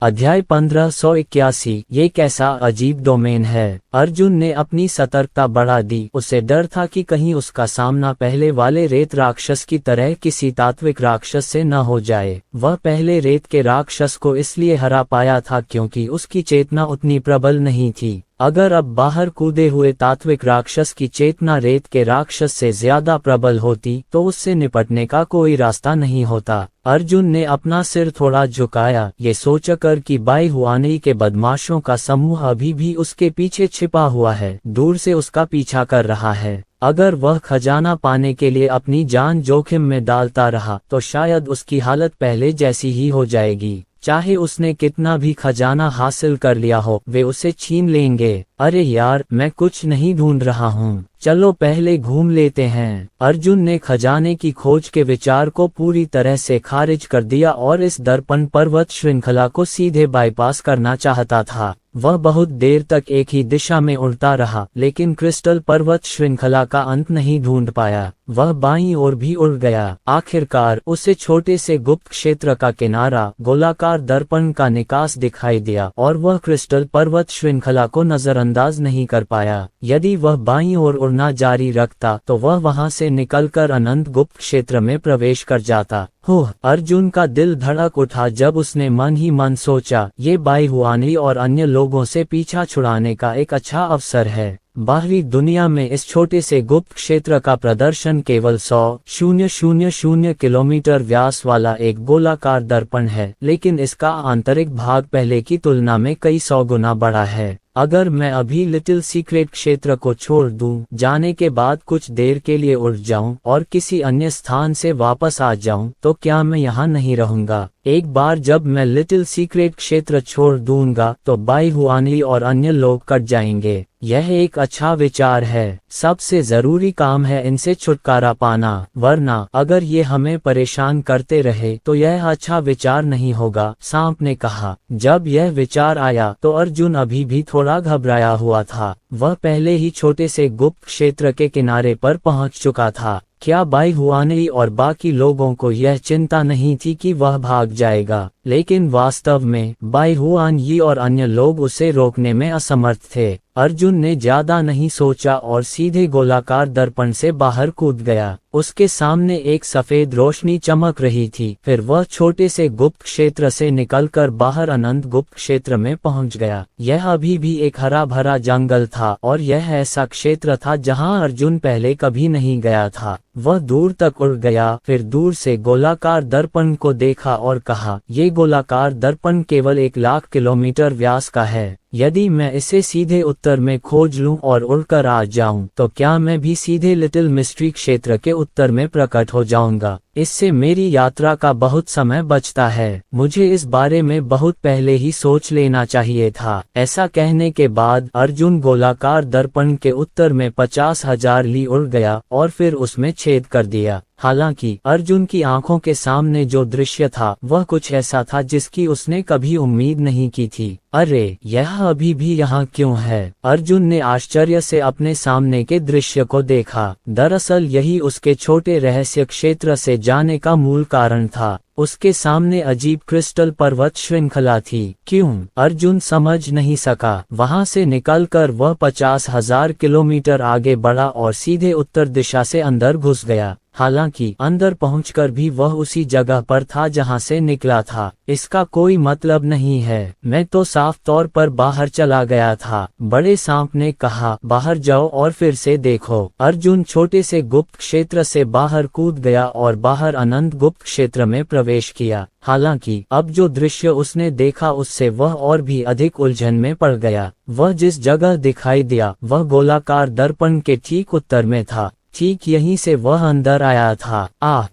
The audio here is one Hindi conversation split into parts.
अध्याय 1581। ये कैसा अजीब डोमेन है। अर्जुन ने अपनी सतर्कता बढ़ा दी। उसे डर था कि कहीं उसका सामना पहले वाले रेत राक्षस की तरह किसी तात्विक राक्षस से न हो जाए। वह पहले रेत के राक्षस को इसलिए हरा पाया था क्योंकि उसकी चेतना उतनी प्रबल नहीं थी। अगर अब बाहर कूदे हुए तात्विक राक्षस की चेतना रेत के राक्षस से ज्यादा प्रबल होती तो उससे निपटने का कोई रास्ता नहीं होता। अर्जुन ने अपना सिर थोड़ा झुकाया, ये सोचकर कि बाई हुआनई के बदमाशों का समूह अभी भी उसके पीछे छिपा हुआ है, दूर से उसका पीछा कर रहा है। अगर वह खजाना पाने के लिए अपनी जान जोखिम में डालता रहा तो शायद उसकी हालत पहले जैसी ही हो जाएगी। चाहे उसने कितना भी खजाना हासिल कर लिया हो, वे उसे छीन लेंगे। अरे यार, मैं कुछ नहीं ढूंढ रहा हूँ, चलो पहले घूम लेते हैं। अर्जुन ने खजाने की खोज के विचार को पूरी तरह से खारिज कर दिया और इस दर्पण पर्वत श्रृंखला को सीधे बाईपास करना चाहता था। वह बहुत देर तक एक ही दिशा में उड़ता रहा, लेकिन क्रिस्टल पर्वत श्रृंखला का अंत नहीं ढूंढ पाया। वह बाईं ओर भी उड़ गया। आखिरकार उसे छोटे से गुप्त क्षेत्र का किनारा, गोलाकार दर्पण का निकास दिखाई दिया और वह क्रिस्टल पर्वत श्रृंखला को नजरअंदाज नहीं कर पाया। यदि वह बाईं ओर उड़ना जारी रखता तो वह वहां से निकलकर अनंत गुप्त क्षेत्र में प्रवेश कर जाता। अर्जुन का दिल धड़क उठा जब उसने मन ही मन सोचा, ये बाई हुआनई और अन्य लोगों से पीछा छुड़ाने का एक अच्छा अवसर है। बाहरी दुनिया में इस छोटे से गुप्त क्षेत्र का प्रदर्शन केवल 100,000 किलोमीटर व्यास वाला एक गोलाकार दर्पण है, लेकिन इसका आंतरिक भाग पहले की तुलना में कई 100 गुना बड़ा है। अगर मैं अभी लिटिल सीक्रेट क्षेत्र को छोड़ दूं, जाने के बाद कुछ देर के लिए उड़ जाऊं और किसी अन्य स्थान से वापस आ जाऊं, तो क्या मैं यहाँ नहीं रहूंगा? एक बार जब मैं लिटिल सीक्रेट क्षेत्र छोड़ दूंगा तो बाई हुआनई और अन्य लोग कट जाएंगे। यह एक अच्छा विचार है। सबसे जरूरी काम है इनसे छुटकारा पाना, वरना अगर ये हमें परेशान करते रहे तो यह अच्छा विचार नहीं होगा, सांप ने कहा। जब यह विचार आया तो अर्जुन अभी भी थोड़ा घबराया हुआ था। वह पहले ही छोटे से गुप्त क्षेत्र के किनारे पर पहुंच चुका था। क्या बाई हुआनई और बाकी लोगों को यह चिंता नहीं थी कि वह भाग जाएगा? लेकिन वास्तव में बाई हुआनई और अन्य लोग उसे रोकने में असमर्थ थे। अर्जुन ने ज्यादा नहीं सोचा और सीधे गोलाकार दर्पण से बाहर कूद गया। उसके सामने एक सफेद रोशनी चमक रही थी। फिर वह छोटे से गुप्त क्षेत्र से निकलकर बाहर अनंत गुप्त क्षेत्र में पहुंच गया। यह अभी भी एक हरा भरा जंगल था और यह ऐसा क्षेत्र था जहां अर्जुन पहले कभी नहीं गया था। वह दूर तक उड़ गया, फिर दूर से गोलाकार दर्पण को देखा और कहा, ये गोलाकार दर्पण केवल 1,00,000 किलोमीटर व्यास का है। यदि मैं इसे सीधे उत्तर में खोज लूं और उड़कर आ जाऊं, तो क्या मैं भी सीधे लिटिल मिस्ट्री क्षेत्र के उत्तर में प्रकट हो जाऊंगा? इससे मेरी यात्रा का बहुत समय बचता है। मुझे इस बारे में बहुत पहले ही सोच लेना चाहिए था। ऐसा कहने के बाद अर्जुन गोलाकार दर्पण के उत्तर में 50,000 ली उड़ गया और फिर उसमें छेद कर दिया। हालांकि अर्जुन की आंखों के सामने जो दृश्य था वह कुछ ऐसा था जिसकी उसने कभी उम्मीद नहीं की थी। अरे, यह अभी भी यहाँ क्यों है? अर्जुन ने आश्चर्य से अपने सामने के दृश्य को देखा। दरअसल यही उसके छोटे रहस्य क्षेत्र से जाने का मूल कारण था। उसके सामने अजीब क्रिस्टल पर्वत श्रृंखला थी। क्यों? अर्जुन समझ नहीं सका। वहां से निकलकर वह 50,000 किलोमीटर आगे बढ़ा और सीधे उत्तर दिशा से अंदर घुस गया। हालांकि अंदर पहुंचकर भी वह उसी जगह पर था जहां से निकला था। इसका कोई मतलब नहीं है। मैं तो साफ तौर पर बाहर चला गया था। बड़े सांप ने कहा, बाहर जाओ और फिर से देखो। अर्जुन छोटे से गुप्त क्षेत्र से बाहर कूद गया और बाहर अनंत गुप्त क्षेत्र में प्रवेश किया। हालांकि अब जो दृश्य उसने देखा उससे वह और भी अधिक उलझन में पड़ गया। वह जिस जगह दिखाई दिया वह गोलाकार दर्पण के ठीक उत्तर में था। ठीक यहीं से वह अंदर आया था।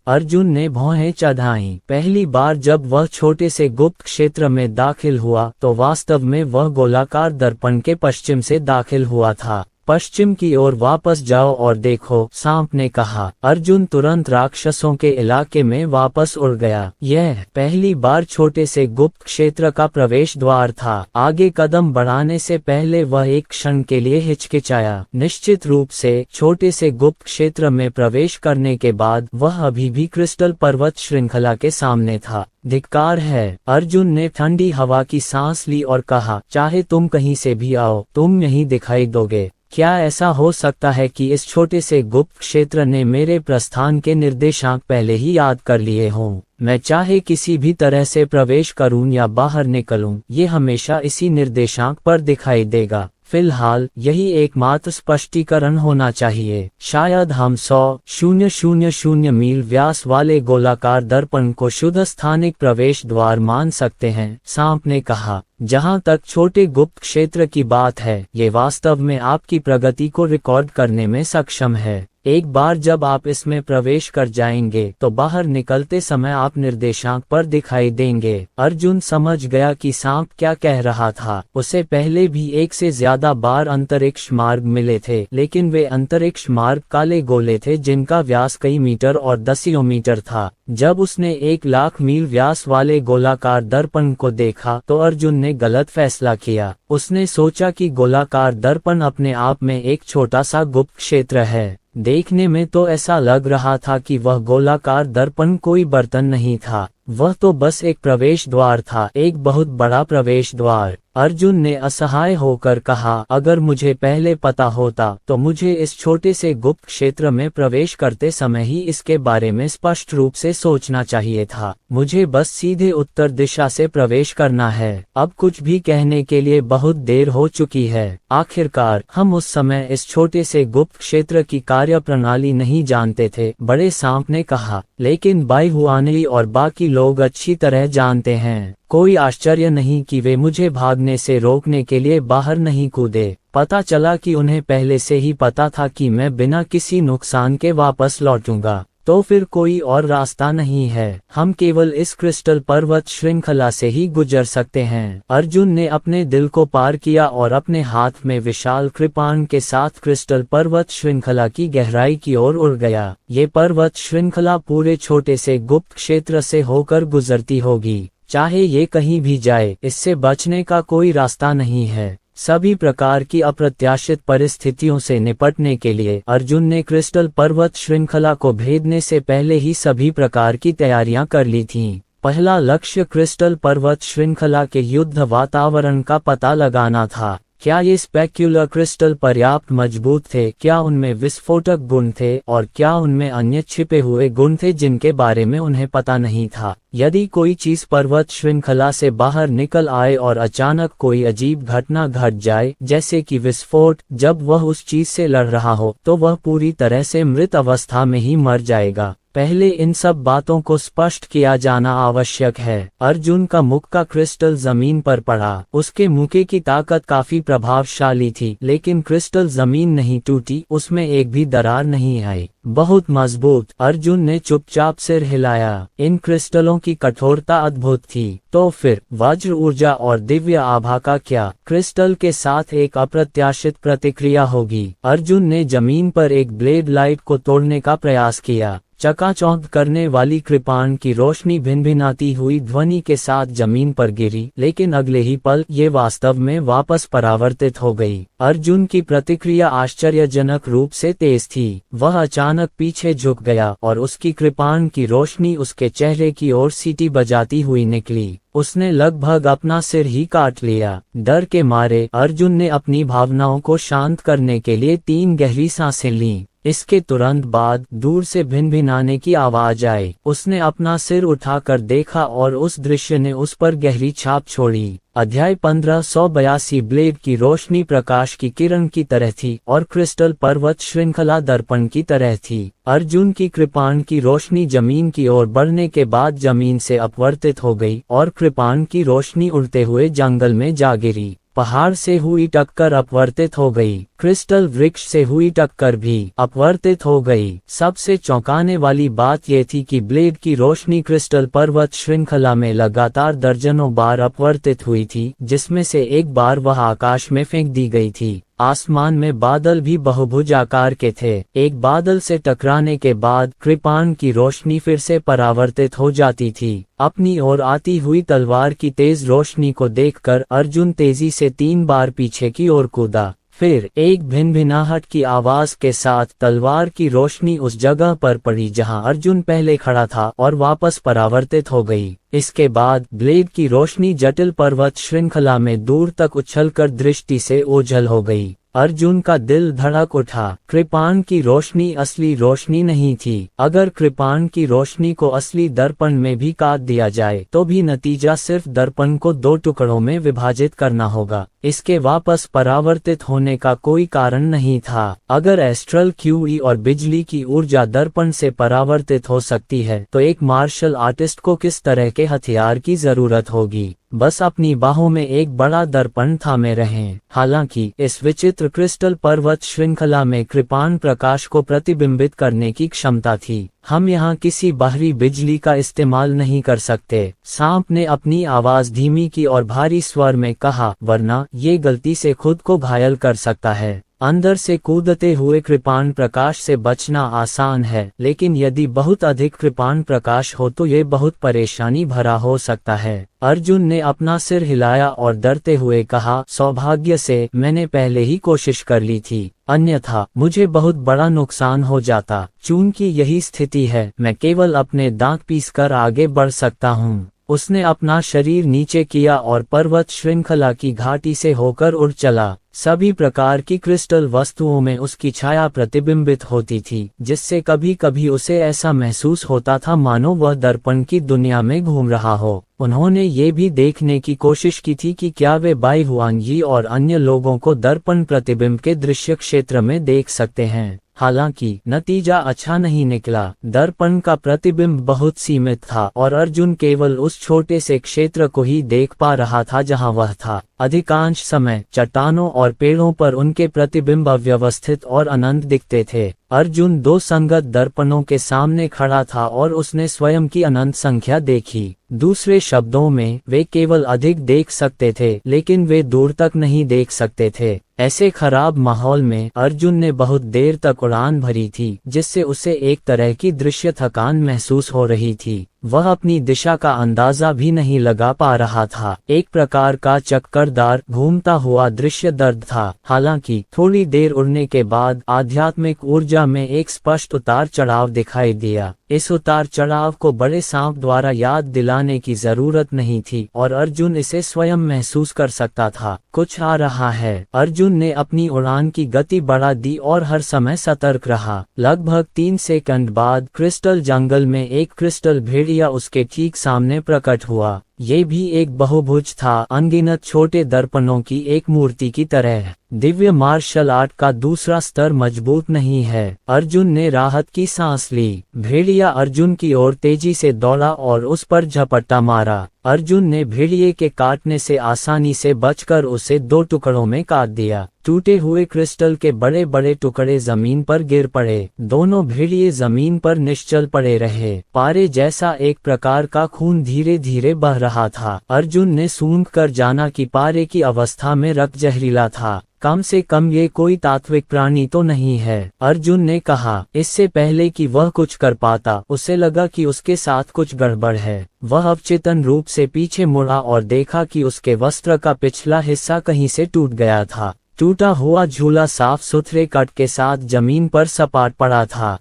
अर्जुन ने भौहें चढ़ाईं। पहली बार जब वह छोटे से गुप्त क्षेत्र में दाखिल हुआ तो वास्तव में वह गोलाकार दर्पण के पश्चिम से दाखिल हुआ था। पश्चिम की ओर वापस जाओ और देखो, सांप ने कहा। अर्जुन तुरंत राक्षसों के इलाके में वापस उड़ गया। यह पहली बार छोटे से गुप्त क्षेत्र का प्रवेश द्वार था। आगे कदम बढ़ाने से पहले वह एक क्षण के लिए हिचकिचाया। निश्चित रूप से छोटे से गुप्त क्षेत्र में प्रवेश करने के बाद वह अभी भी क्रिस्टल पर्वत श्रृंखला के सामने था। धिक्कार है। अर्जुन ने ठंडी हवा की सांस ली और कहा, चाहे तुम कहीं से भी आओ, तुम यहीं दिखाई दोगे। क्या ऐसा हो सकता है कि इस छोटे से गुप्त क्षेत्र ने मेरे प्रस्थान के निर्देशांक पहले ही याद कर लिए हों? मैं चाहे किसी भी तरह से प्रवेश करूं या बाहर निकलूं, ये हमेशा इसी निर्देशांक पर दिखाई देगा। फिलहाल यही एकमात्र स्पष्टीकरण होना चाहिए। शायद हम 100,000 मील व्यास वाले गोलाकार दर्पण को शुद्ध स्थानिक प्रवेश द्वार मान सकते हैं, सांप ने कहा। जहां तक छोटे गुप्त क्षेत्र की बात है, ये वास्तव में आपकी प्रगति को रिकॉर्ड करने में सक्षम है। एक बार जब आप इसमें प्रवेश कर जाएंगे तो बाहर निकलते समय आप निर्देशांक पर दिखाई देंगे। अर्जुन समझ गया कि सांप क्या कह रहा था। उसे पहले भी एक से ज्यादा बार अंतरिक्ष मार्ग मिले थे, लेकिन वे अंतरिक्ष मार्ग काले गोले थे जिनका व्यास कई मीटर और दसियों मीटर था। जब उसने 1,00,000 मील व्यास वाले गोलाकार दर्पण को देखा तो अर्जुन ने गलत फैसला किया। उसने सोचा कि गोलाकार दर्पण अपने आप में एक छोटा सा गुप्त क्षेत्र है। देखने में तो ऐसा लग रहा था कि वह गोलाकार दर्पण कोई बर्तन नहीं था, वह तो बस एक प्रवेश द्वार था, एक बहुत बड़ा प्रवेश द्वार। अर्जुन ने असहाय होकर कहा, अगर मुझे पहले पता होता तो मुझे इस छोटे से गुप्त क्षेत्र में प्रवेश करते समय ही इसके बारे में स्पष्ट रूप से सोचना चाहिए था। मुझे बस सीधे उत्तर दिशा से प्रवेश करना है। अब कुछ भी कहने के लिए बहुत देर हो चुकी है। आखिरकार हम उस समय इस छोटे से गुप्त क्षेत्र की कार्य प्रणाली नहीं जानते थे, बड़े सांप ने कहा। लेकिन बाई हुआनई और बाकी लोग अच्छी तरह जानते हैं। कोई आश्चर्य नहीं कि वे मुझे भागने से रोकने के लिए बाहर नहीं कूदे। पता चला कि उन्हें पहले से ही पता था कि मैं बिना किसी नुकसान के वापस लौटूंगा। तो फिर कोई और रास्ता नहीं है, हम केवल इस क्रिस्टल पर्वत श्रृंखला से ही गुजर सकते हैं। अर्जुन ने अपने दिल को पार किया और अपने हाथ में विशाल कृपाण के साथ क्रिस्टल पर्वत श्रृंखला की गहराई की ओर उड़ गया। ये पर्वत श्रृंखला पूरे छोटे से गुप्त क्षेत्र से होकर गुजरती होगी। चाहे ये कहीं भी जाए, इससे बचने का कोई रास्ता नहीं है। सभी प्रकार की अप्रत्याशित परिस्थितियों से निपटने के लिए अर्जुन ने क्रिस्टल पर्वत श्रृंखला को भेदने से पहले ही सभी प्रकार की तैयारियां कर ली थीं। पहला लक्ष्य क्रिस्टल पर्वत श्रृंखला के युद्ध वातावरण का पता लगाना था। क्या ये स्पेक्युलर क्रिस्टल पर्याप्त मजबूत थे? क्या उनमें विस्फोटक गुण थे? और क्या उनमें अन्य छिपे हुए गुण थे जिनके बारे में उन्हें पता नहीं था? यदि कोई चीज पर्वत श्रृंखला से बाहर निकल आए और अचानक कोई अजीब घटना घट जाए, जैसे कि विस्फोट, जब वह उस चीज से लड़ रहा हो, तो वह पूरी तरह से मृत अवस्था में ही मर जाएगा। पहले इन सब बातों को स्पष्ट किया जाना आवश्यक है। अर्जुन का मुक्का का क्रिस्टल जमीन पर पड़ा। उसके मुक्के की ताकत काफी प्रभावशाली थी, लेकिन क्रिस्टल जमीन नहीं टूटी, उसमें एक भी दरार नहीं आई। बहुत मजबूत। अर्जुन ने चुपचाप सिर हिलाया। इन क्रिस्टलों की कठोरता अद्भुत थी। तो फिर वज्र ऊर्जा और दिव्य आभा का क्या? क्रिस्टल के साथ एक अप्रत्याशित प्रतिक्रिया होगी। अर्जुन ने जमीन पर एक ब्लेड लाइट को तोड़ने का प्रयास किया। चकाचौंध करने वाली कृपाण की रोशनी भिनभिनाती हुई ध्वनि के साथ जमीन पर गिरी, लेकिन अगले ही पल ये वास्तव में वापस परावर्तित हो गई। अर्जुन की प्रतिक्रिया आश्चर्यजनक रूप से तेज थी। वह अचानक पीछे झुक गया और उसकी कृपाण की रोशनी उसके चेहरे की ओर सीटी बजाती हुई निकली। उसने लगभग अपना सिर ही काट लिया। डर के मारे अर्जुन ने अपनी भावनाओं को शांत करने के लिए 3 गहरी सांसें लीं। इसके तुरंत बाद दूर से भिनभिनाने की आवाज आई। उसने अपना सिर उठाकर देखा और उस दृश्य ने उस पर गहरी छाप छोड़ी। अध्याय 1582। ब्लेड की रोशनी प्रकाश की किरण की तरह थी और क्रिस्टल पर्वत श्रृंखला दर्पण की तरह थी। अर्जुन की कृपाण की रोशनी जमीन की ओर बढ़ने के बाद जमीन से अपवर्तित हो गई और कृपाण की रोशनी उड़ते हुए जंगल में जा गिरी। पहाड़ से हुई टक्कर अपवर्तित हो गई। क्रिस्टल वृक्ष से हुई टक्कर भी अपवर्तित हो गई। सबसे चौंकाने वाली बात यह थी कि ब्लेड की रोशनी क्रिस्टल पर्वत श्रृंखला में लगातार दर्जनों बार अपवर्तित हुई थी, जिसमें से एक बार वह आकाश में फेंक दी गई थी। आसमान में बादल भी बहुभुज आकार के थे। एक बादल से टकराने के बाद कृपाण की रोशनी फिर से परावर्तित हो जाती थी। अपनी ओर आती हुई तलवार की तेज रोशनी को देखकर अर्जुन तेजी से 3 बार पीछे की ओर कूदा। फिर एक भिनभिनाहट की आवाज के साथ तलवार की रोशनी उस जगह पर पड़ी जहां अर्जुन पहले खड़ा था और वापस परावर्तित हो गई। इसके बाद ब्लेड की रोशनी जटिल पर्वत श्रृंखला में दूर तक उछलकर दृष्टि से ओझल हो गई। अर्जुन का दिल धड़क उठा। कृपाण की रोशनी असली रोशनी नहीं थी। अगर कृपाण की रोशनी को असली दर्पण में भी काट दिया जाए तो भी नतीजा सिर्फ दर्पण को 2 टुकड़ों में विभाजित करना होगा। इसके वापस परावर्तित होने का कोई कारण नहीं था। अगर एस्ट्रल क्यूई और बिजली की ऊर्जा दर्पण से परावर्तित हो सकती है तो एक मार्शल आर्टिस्ट को किस तरह के हथियार की जरूरत होगी? बस अपनी बाहों में एक बड़ा दर्पण थामे रहें। हालांकि इस विचित्र क्रिस्टल पर्वत श्रृंखला में कृपाण प्रकाश को प्रतिबिंबित करने की क्षमता थी। हम यहाँ किसी बाहरी बिजली का इस्तेमाल नहीं कर सकते। सांप ने अपनी आवाज धीमी की और भारी स्वर में कहा, वरना ये गलती से खुद को घायल कर सकता है। अंदर से कूदते हुए कृपाण प्रकाश से बचना आसान है, लेकिन यदि बहुत अधिक कृपाण प्रकाश हो तो ये बहुत परेशानी भरा हो सकता है। अर्जुन ने अपना सिर हिलाया और डरते हुए कहा, सौभाग्य से मैंने पहले ही कोशिश कर ली थी, अन्यथा मुझे बहुत बड़ा नुकसान हो जाता। चूंकि यही स्थिति है, मैं केवल अपने दांत पीसकर आगे बढ़ सकता हूँ। उसने अपना शरीर नीचे किया और पर्वत श्रृंखला की घाटी से होकर उड़ चला। सभी प्रकार की क्रिस्टल वस्तुओं में उसकी छाया प्रतिबिंबित होती थी, जिससे कभी कभी उसे ऐसा महसूस होता था मानो वह दर्पण की दुनिया में घूम रहा हो। उन्होंने ये भी देखने की कोशिश की थी कि क्या वे बाई हुआनजी और अन्य लोगों को दर्पण प्रतिबिंब के दृश्य क्षेत्र में देख सकते हैं। हालांकि नतीजा अच्छा नहीं निकला। दर्पण का प्रतिबिंब बहुत सीमित था और अर्जुन केवल उस छोटे से क्षेत्र को ही देख पा रहा था जहां वह था। अधिकांश समय चट्टानों और पेड़ों पर उनके प्रतिबिंब अव्यवस्थित और अनंत दिखते थे। अर्जुन 2 संगत दर्पणों के सामने खड़ा था और उसने स्वयं की अनंत संख्या देखी। दूसरे शब्दों में, वे केवल अधिक देख सकते थे, लेकिन वे दूर तक नहीं देख सकते थे। ऐसे खराब माहौल में अर्जुन ने बहुत देर तक उड़ान भरी थी, जिससे उसे एक तरह की दृश्य थकान महसूस हो रही थी। वह अपनी दिशा का अंदाजा भी नहीं लगा पा रहा था। एक प्रकार का चक्करदार घूमता हुआ दृश्य दर्द था। हालांकि थोड़ी देर उड़ने के बाद आध्यात्मिक ऊर्जा में एक स्पष्ट उतार चढ़ाव दिखाई दिया। इस उतार चढ़ाव को बड़े सांप द्वारा याद दिलाने की जरूरत नहीं थी और अर्जुन इसे स्वयं महसूस कर सकता था। कुछ आ रहा है। अर्जुन ने अपनी उड़ान की गति बढ़ा दी और हर समय सतर्क रहा। लगभग 3 सेकंड बाद क्रिस्टल जंगल में एक क्रिस्टल भेड़िया उसके ठीक सामने प्रकट हुआ। ये भी एक बहुभुज था, अनगिनत छोटे दर्पणों की एक मूर्ति की तरह। दिव्य मार्शल आर्ट का दूसरा स्तर मजबूत नहीं है। अर्जुन ने राहत की सांस ली। भेड़िया अर्जुन की ओर तेजी से दौड़ा और उस पर झपट्टा मारा। अर्जुन ने भेड़िए के काटने से आसानी से बचकर उसे 2 टुकड़ों में काट दिया। टूटे हुए क्रिस्टल के बड़े बड़े टुकड़े जमीन पर गिर पड़े। दोनों भेड़िए जमीन पर निश्चल पड़े रहे। पारे जैसा एक प्रकार का खून धीरे धीरे बह रहा था। अर्जुन ने सूंघ कर जाना कि पारे की अवस्था में रक्त जहरीला था। कम से कम ये कोई तात्विक प्राणी तो नहीं है, अर्जुन ने कहा। इससे पहले कि वह कुछ कर पाता, उसे लगा कि उसके साथ कुछ गड़बड़ है। वह अवचेतन रूप से पीछे मुड़ा और देखा कि उसके वस्त्र का पिछला हिस्सा कहीं से टूट गया था। टूटा हुआ झूला साफ सुथरे कट के साथ जमीन पर सपाट पड़ा था।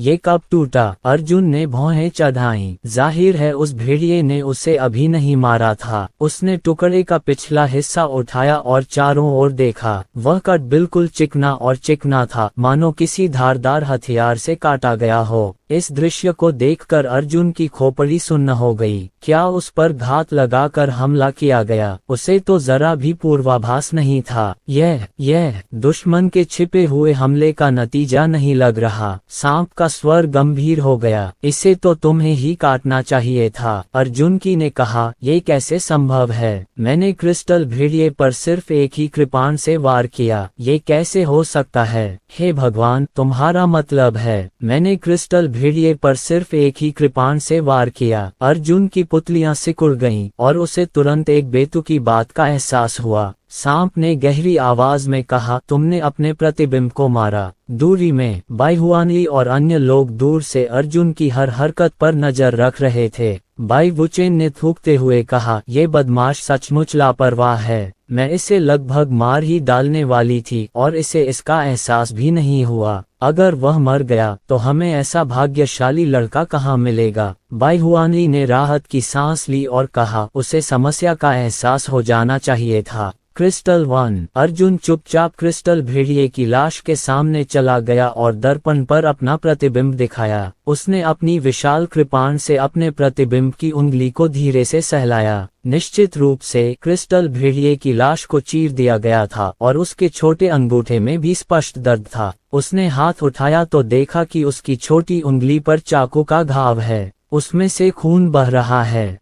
ये कब टूटा? अर्जुन ने भौहें चढ़ाईं। जाहिर है उस भेड़िए ने उसे अभी नहीं मारा था। उसने टुकड़े का पिछला हिस्सा उठाया और चारों ओर देखा। वह कट बिल्कुल चिकना और चिकना था, मानो किसी धारदार हथियार से काटा गया हो। इस दृश्य को देखकर अर्जुन की खोपड़ी सुन्न हो गई। क्या उस पर घात लगाकर हमला किया गया? उसे तो जरा भी पूर्वाभास नहीं था। यह दुश्मन के छिपे हुए हमले का नतीजा नहीं लग रहा। सांप का स्वर गंभीर हो गया। इसे तो तुम्हें ही काटना चाहिए था, अर्जुन की ने कहा। ये कैसे संभव है? मैंने क्रिस्टल भेड़िए पर सिर्फ एक ही कृपाण से वार किया। ये कैसे हो सकता है? हे भगवान, तुम्हारा मतलब है मैंने क्रिस्टल भेड़िए पर सिर्फ एक ही कृपाण से वार किया। अर्जुन की पुतलियां सिकुड़ गईं और उसे तुरंत एक बेतुकी बात का एहसास हुआ। सांप ने गहरी आवाज में कहा, तुमने अपने प्रतिबिंब को मारा। दूरी में बाईहुआनली और अन्य लोग दूर से अर्जुन की हर हरकत पर नजर रख रहे थे। बाई वुचेन ने थूकते हुए कहा, ये बदमाश सचमुच लापरवाह है। मैं इसे लगभग मार ही डालने वाली थी और इसे इसका एहसास भी नहीं हुआ। अगर वह मर गया तो हमें ऐसा भाग्यशाली लड़का कहाँ मिलेगा। बाईहुआनली ने राहत की सांस ली और कहा, उसे समस्या का एहसास हो जाना चाहिए था। क्रिस्टल 1। अर्जुन चुपचाप क्रिस्टल भेड़िए की लाश के सामने चला गया और दर्पण पर अपना प्रतिबिंब दिखाया। उसने अपनी विशाल कृपाण से अपने प्रतिबिंब की उंगली को धीरे से सहलाया। निश्चित रूप से क्रिस्टल भेड़िए की लाश को चीर दिया गया था और उसके छोटे अंगूठे में भी स्पष्ट दर्द था। उसने हाथ उठाया तो देखा कि उसकी छोटी उंगली पर चाकू का घाव है, उसमें से खून बह रहा है।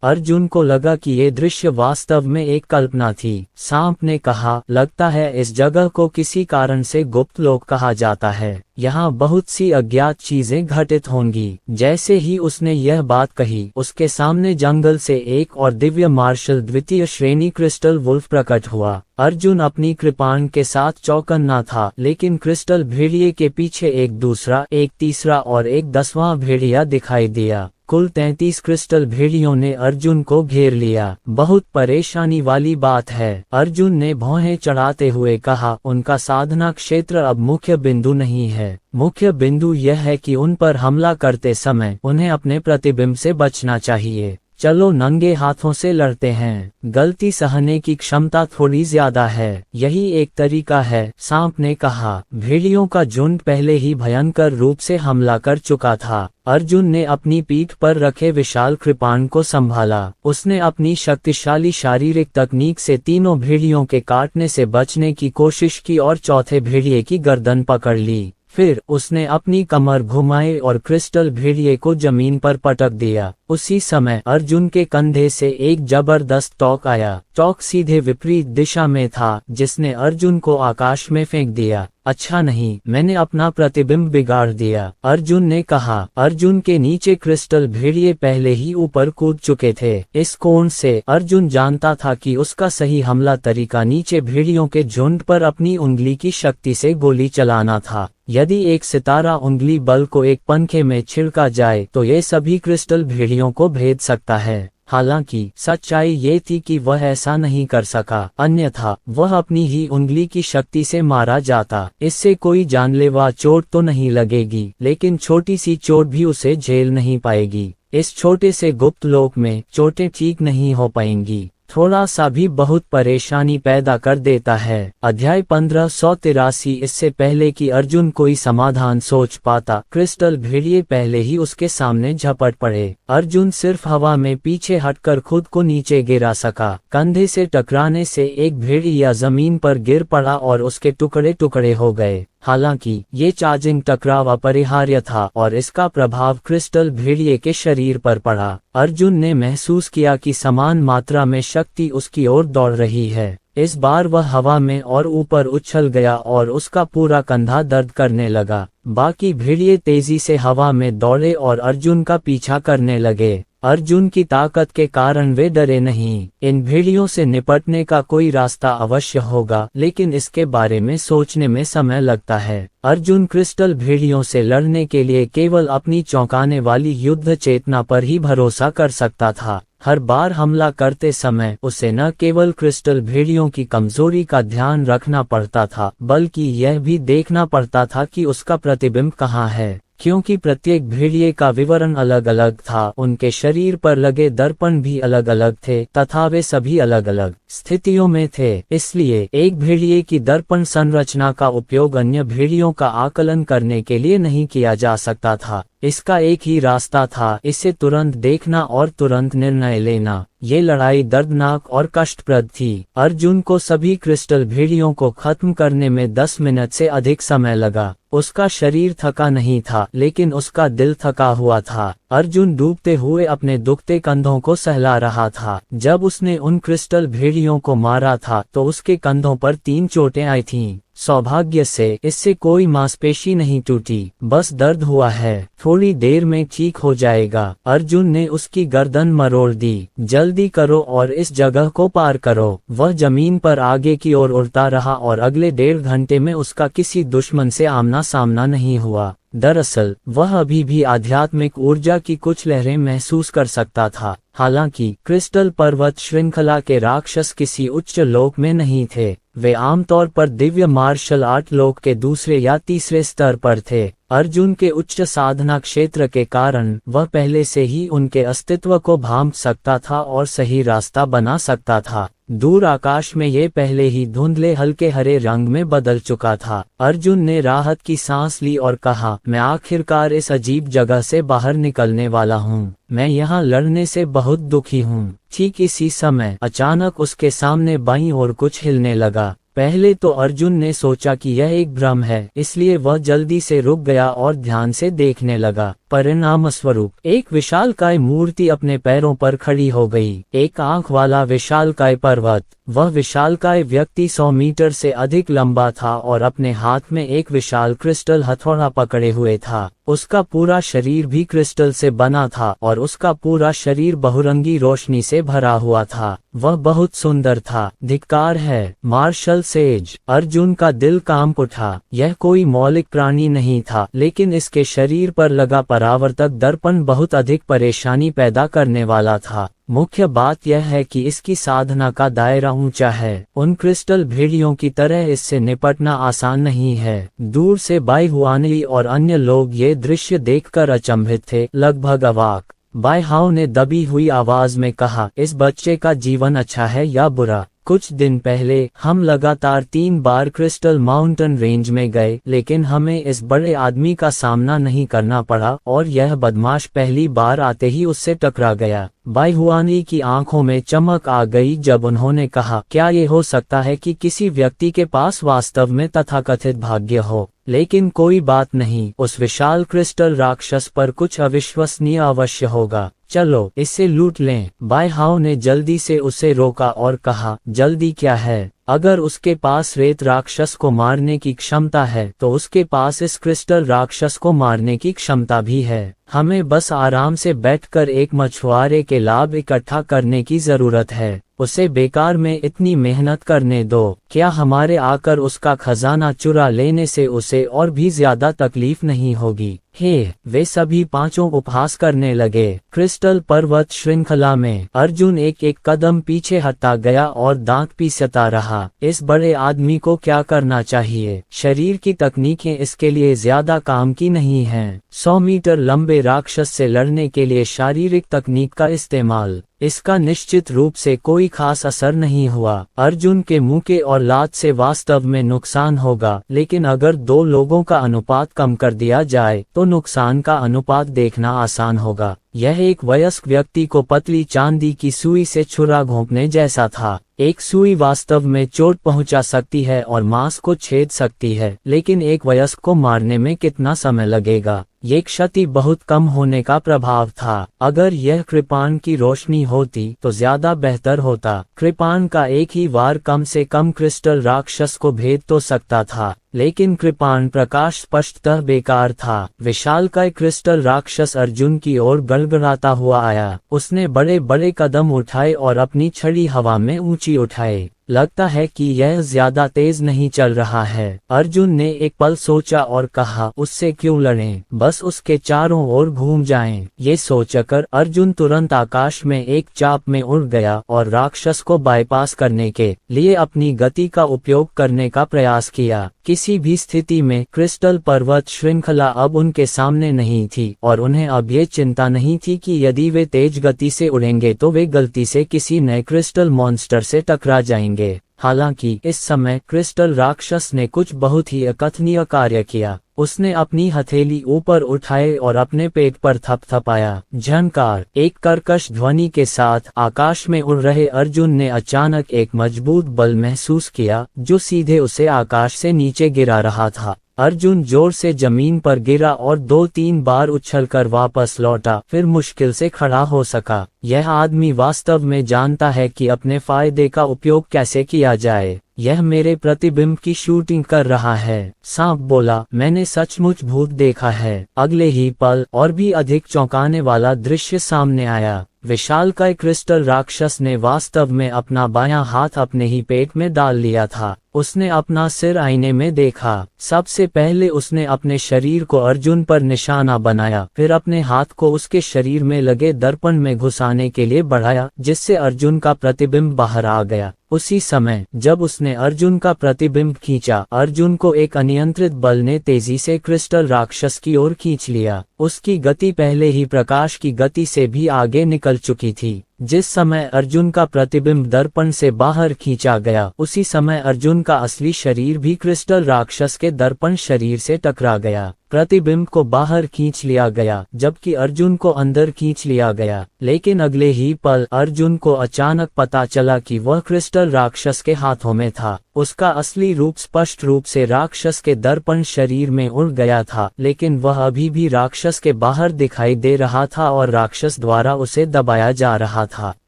अर्जुन को लगा कि ये दृश्य वास्तव में एक कल्पना थी। सांप ने कहा, लगता है इस जगह को किसी कारण से गुप्त लोक कहा जाता है। यहाँ बहुत सी अज्ञात चीजें घटित होंगी। जैसे ही उसने यह बात कही, उसके सामने जंगल से एक और दिव्य मार्शल द्वितीय श्रेणी क्रिस्टल वुल्फ प्रकट हुआ। अर्जुन अपनी कृपाण के साथ चौकन्ना था, लेकिन क्रिस्टल भेड़िए के पीछे एक दूसरा, एक तीसरा और एक 10वां भेड़िया दिखाई दिया। कुल 33 क्रिस्टल भेड़ियों ने अर्जुन को घेर लिया। बहुत परेशानी वाली बात है, अर्जुन ने भौहें चढ़ाते हुए कहा। उनका साधना क्षेत्र अब मुख्य बिंदु नहीं है। मुख्य बिंदु यह है कि उन पर हमला करते समय उन्हें अपने प्रतिबिंब से बचना चाहिए। चलो नंगे हाथों से लड़ते हैं। गलती सहने की क्षमता थोड़ी ज्यादा है, यही एक तरीका है, सांप ने कहा। भेड़ियों का झुंड पहले ही भयंकर रूप से हमला कर चुका था। अर्जुन ने अपनी पीठ पर रखे विशाल कृपाण को संभाला। उसने अपनी शक्तिशाली शारीरिक तकनीक से तीनों भेड़ियों के काटने से बचने की कोशिश की और चौथे भेड़िए की गर्दन पकड़ ली। फिर उसने अपनी कमर घुमाई और क्रिस्टल भेड़िए को जमीन पर पटक दिया। उसी समय अर्जुन के कंधे से एक जबरदस्त टॉक आया। टॉक सीधे विपरीत दिशा में था, जिसने अर्जुन को आकाश में फेंक दिया। अच्छा नहीं, मैंने अपना प्रतिबिंब बिगाड़ दिया, अर्जुन ने कहा। अर्जुन के नीचे क्रिस्टल भेड़िए पहले ही ऊपर कूद चुके थे। इस कोण से अर्जुन जानता था कि उसका सही हमला तरीका नीचे भेड़ियों के झुंड पर अपनी उंगली की शक्ति से गोली चलाना था। यदि एक सितारा उंगली बल को एक पंखे में छिड़का जाए तो ये सभी क्रिस्टल भेड़ियों को भेद सकता है। हालांकि सच्चाई ये थी कि वह ऐसा नहीं कर सका, अन्यथा वह अपनी ही उंगली की शक्ति से मारा जाता। इससे कोई जानलेवा चोट तो नहीं लगेगी, लेकिन छोटी सी चोट भी उसे झेल नहीं पाएगी। इस छोटे से गुप्त लोक में चोटें ठीक नहीं हो पाएंगी। थोड़ा सा भी बहुत परेशानी पैदा कर देता है। अध्याय 1583। इससे पहले कि अर्जुन कोई समाधान सोच पाता, क्रिस्टल भेड़िए पहले ही उसके सामने झपट पड़े। अर्जुन सिर्फ हवा में पीछे हटकर खुद को नीचे गिरा सका। कंधे से टकराने से एक भेड़िया जमीन पर गिर पड़ा और उसके टुकड़े टुकड़े हो गए। हालांकि ये चार्जिंग टकराव अपरिहार्य था और इसका प्रभाव क्रिस्टल भेड़िए के शरीर पर पड़ा। अर्जुन ने महसूस किया कि समान मात्रा में शक्ति उसकी ओर दौड़ रही है। इस बार वह हवा में और ऊपर उछल गया और उसका पूरा कंधा दर्द करने लगा। बाकी भेड़िए तेजी से हवा में दौड़े और अर्जुन का पीछा करने लगे। अर्जुन की ताकत के कारण वे डरे नहीं। इन भेड़ियों से निपटने का कोई रास्ता अवश्य होगा, लेकिन इसके बारे में सोचने में समय लगता है। अर्जुन क्रिस्टल भेड़ियों से लड़ने के लिए केवल अपनी चौंकाने वाली युद्ध चेतना पर ही भरोसा कर सकता था। हर बार हमला करते समय उसे न केवल क्रिस्टल भेड़ियों की कमजोरी का ध्यान रखना पड़ता था, बल्कि यह भी देखना पड़ता था कि उसका प्रतिबिंब कहाँ है। क्योंकि प्रत्येक भेड़िए का विवरण अलग अलग था, उनके शरीर पर लगे दर्पण भी अलग अलग थे तथा वे सभी अलग अलग स्थितियों में थे। इसलिए एक भेड़िए की दर्पण संरचना का उपयोग अन्य भेड़ियों का आकलन करने के लिए नहीं किया जा सकता था। इसका एक ही रास्ता था, इसे तुरंत देखना और तुरंत निर्णय लेना। ये लड़ाई दर्दनाक और कष्टप्रद थी। अर्जुन को सभी क्रिस्टल भेड़ियों को खत्म करने में 10 मिनट से अधिक समय लगा। उसका शरीर थका नहीं था, लेकिन उसका दिल थका हुआ था। अर्जुन डूबते हुए अपने दुखते कंधों को सहला रहा था। जब उसने उन क्रिस्टल भेड़ियों को मारा था तो उसके कंधों पर 3 चोटें आई थीं। सौभाग्य से इससे कोई मांसपेशी नहीं टूटी, बस दर्द हुआ है, थोड़ी देर में ठीक हो जाएगा। अर्जुन ने उसकी गर्दन मरोड़ दी। जल्दी करो और इस जगह को पार करो। वह जमीन पर आगे की ओर उड़ता रहा और अगले 1.5 घंटे में उसका किसी दुश्मन से आमना सामना नहीं हुआ। दरअसल वह अभी भी आध्यात्मिक ऊर्जा की कुछ लहरें महसूस कर सकता था। हालांकि क्रिस्टल पर्वत श्रृंखला के राक्षस किसी उच्च लोक में नहीं थे, वे आमतौर पर दिव्य मार्शल आर्ट लोक के दूसरे या तीसरे स्तर पर थे। अर्जुन के उच्च साधना क्षेत्र के कारण वह पहले से ही उनके अस्तित्व को भांप सकता था और सही रास्ता बना सकता था। दूर आकाश में ये पहले ही धुंधले हल्के हरे रंग में बदल चुका था। अर्जुन ने राहत की सांस ली और कहा, मैं आखिरकार इस अजीब जगह से बाहर निकलने वाला हूँ। मैं यहाँ लड़ने से बहुत दुखी हूँ। ठीक इसी समय अचानक उसके सामने बाईं ओर कुछ हिलने लगा। पहले तो अर्जुन ने सोचा कि यह एक भ्रम है, इसलिए वह जल्दी से रुक गया और ध्यान से देखने लगा। परिणामस्वरूप एक विशालकाय मूर्ति अपने पैरों पर खड़ी हो गई, एक आंख वाला विशालकाय पर्वत। वह विशालकाय व्यक्ति 100 मीटर से अधिक लंबा था और अपने हाथ में एक विशाल क्रिस्टल हथौड़ा पकड़े हुए था। उसका पूरा शरीर भी क्रिस्टल से बना था और उसका पूरा शरीर बहुरंगी रोशनी से भरा हुआ था। वह बहुत सुंदर था। धिक्कार है मार्शल सेज। अर्जुन का दिल कांप उठा। यह कोई मौलिक प्राणी नहीं था, लेकिन इसके शरीर पर लगा परावर्तक दर्पण बहुत अधिक परेशानी पैदा करने वाला था। मुख्य बात यह है कि इसकी साधना का दायरा ऊंचा है। उन क्रिस्टल भेड़ियों की तरह इससे निपटना आसान नहीं है। दूर से बाई हुआनली और अन्य लोग ये दृश्य देखकर अचंभित थे, लगभग अवाक। बाई हाउ ने दबी हुई आवाज में कहा, इस बच्चे का जीवन अच्छा है या बुरा? कुछ दिन पहले हम लगातार 3 बार क्रिस्टल माउंटेन रेंज में गए, लेकिन हमें इस बड़े आदमी का सामना नहीं करना पड़ा और यह बदमाश पहली बार आते ही उससे टकरा गया। बाई हुआनी की आंखों में चमक आ गई जब उन्होंने कहा, क्या ये हो सकता है कि किसी व्यक्ति के पास वास्तव में तथाकथित भाग्य हो? लेकिन कोई बात नहीं, उस विशाल क्रिस्टल राक्षस पर कुछ अविश्वसनीय अवश्य होगा। चलो इसे लूट लें। बाई हाउ ने जल्दी से उसे रोका और कहा, जल्दी क्या है? अगर उसके पास रेत राक्षस को मारने की क्षमता है तो उसके पास इस क्रिस्टल राक्षस को मारने की क्षमता भी है। हमें बस आराम से बैठकर एक मछुआरे के लाभ इकट्ठा करने की जरूरत है। उसे बेकार में इतनी मेहनत करने दो। क्या हमारे आकर उसका खजाना चुरा लेने से उसे और भी ज्यादा तकलीफ नहीं होगी? हे, वे सभी पांचों उपहास करने लगे। क्रिस्टल पर्वत श्रृंखला में अर्जुन एक एक कदम पीछे हटता गया और दांत पीसता रहा। इस बड़े आदमी को क्या करना चाहिए? शरीर की तकनीकें इसके लिए ज्यादा काम की नहीं हैं। 100 मीटर लंबे राक्षस से लड़ने के लिए शारीरिक तकनीक का इस्तेमाल, इसका निश्चित रूप से कोई खास असर नहीं हुआ। अर्जुन के मुक्के और लात से वास्तव में नुकसान होगा, लेकिन अगर 2 लोगों का अनुपात कम कर दिया जाए तो नुकसान का अनुपात देखना आसान होगा। यह एक वयस्क व्यक्ति को पतली चांदी की सुई से छुरा घोंपने जैसा था। एक सुई वास्तव में चोट पहुंचा सकती है और मांस को छेद सकती है, लेकिन एक वयस्क को मारने में कितना समय लगेगा? ये क्षति बहुत कम होने का प्रभाव था। अगर यह कृपाण की रोशनी होती तो ज्यादा बेहतर होता। कृपाण का एक ही वार कम से कम क्रिस्टल राक्षस को भेद तो सकता था, लेकिन कृपाण प्रकाश स्पष्टतः बेकार था। विशालकाय क्रिस्टल राक्षस अर्जुन की ओर गड़गड़ाता हुआ आया। उसने बड़े बड़े कदम उठाए और अपनी छड़ी हवा में ऊंची उठाए। लगता है कि यह ज्यादा तेज नहीं चल रहा है। अर्जुन ने एक पल सोचा और कहा, उससे क्यों लड़ें? बस उसके चारों ओर घूम जाएं। ये सोचकर अर्जुन तुरंत आकाश में एक चाप में उड़ गया और राक्षस को बाईपास करने के लिए अपनी गति का उपयोग करने का प्रयास किया। किसी भी स्थिति में क्रिस्टल पर्वत श्रृंखला अब उनके सामने नहीं थी और उन्हें अब ये चिंता नहीं थी कि यदि वे तेज गति से उड़ेंगे तो वे गलती से किसी नए क्रिस्टल मॉन्स्टर से टकरा जाएंगे। हालांकि इस समय क्रिस्टल राक्षस ने कुछ बहुत ही अकथनीय कार्य किया। उसने अपनी हथेली ऊपर उठाए और अपने पेट पर थपथपाया। झनकार, एक कर्कश ध्वनि के साथ आकाश में उड़ रहे अर्जुन ने अचानक एक मजबूत बल महसूस किया जो सीधे उसे आकाश से नीचे गिरा रहा था। अर्जुन जोर से जमीन पर गिरा और 2-3 बार उछलकर वापस लौटा, फिर मुश्किल से खड़ा हो सका। यह आदमी वास्तव में जानता है कि अपने फायदे का उपयोग कैसे किया जाए। यह मेरे प्रतिबिंब की शूटिंग कर रहा है। सांप बोला, मैंने सचमुच भूत देखा है। अगले ही पल और भी अधिक चौंकाने वाला दृश्य सामने आया। विशालकाय क्रिस्टल राक्षस ने वास्तव में अपना बायां हाथ अपने ही पेट में डाल लिया था। उसने अपना सिर आईने में देखा। सबसे पहले उसने अपने शरीर को अर्जुन पर निशाना बनाया, फिर अपने हाथ को उसके शरीर में लगे दर्पण में घुसाने के लिए बढ़ाया, जिससे अर्जुन का प्रतिबिंब बाहर आ गया। उसी समय जब उसने अर्जुन का प्रतिबिंब खींचा, अर्जुन को एक अनियंत्रित बल ने तेजी से क्रिस्टल राक्षस की ओर खींच लिया। उसकी गति पहले ही प्रकाश की गति से भी आगे निकल चुकी थी। जिस समय अर्जुन का प्रतिबिंब दर्पण से बाहर खींचा गया, उसी समय अर्जुन का असली शरीर भी क्रिस्टल राक्षस के दर्पण शरीर से टकरा गया। प्रतिबिंब को बाहर खींच लिया गया, जबकि अर्जुन को अंदर खींच लिया गया। लेकिन अगले ही पल अर्जुन को अचानक पता चला कि वह क्रिस्टल राक्षस के हाथों में था। उसका असली रूप स्पष्ट रूप से राक्षस के दर्पण शरीर में उड़ गया था, लेकिन वह अभी भी राक्षस के बाहर दिखाई दे रहा था और राक्षस द्वारा उसे दबाया जा रहा था।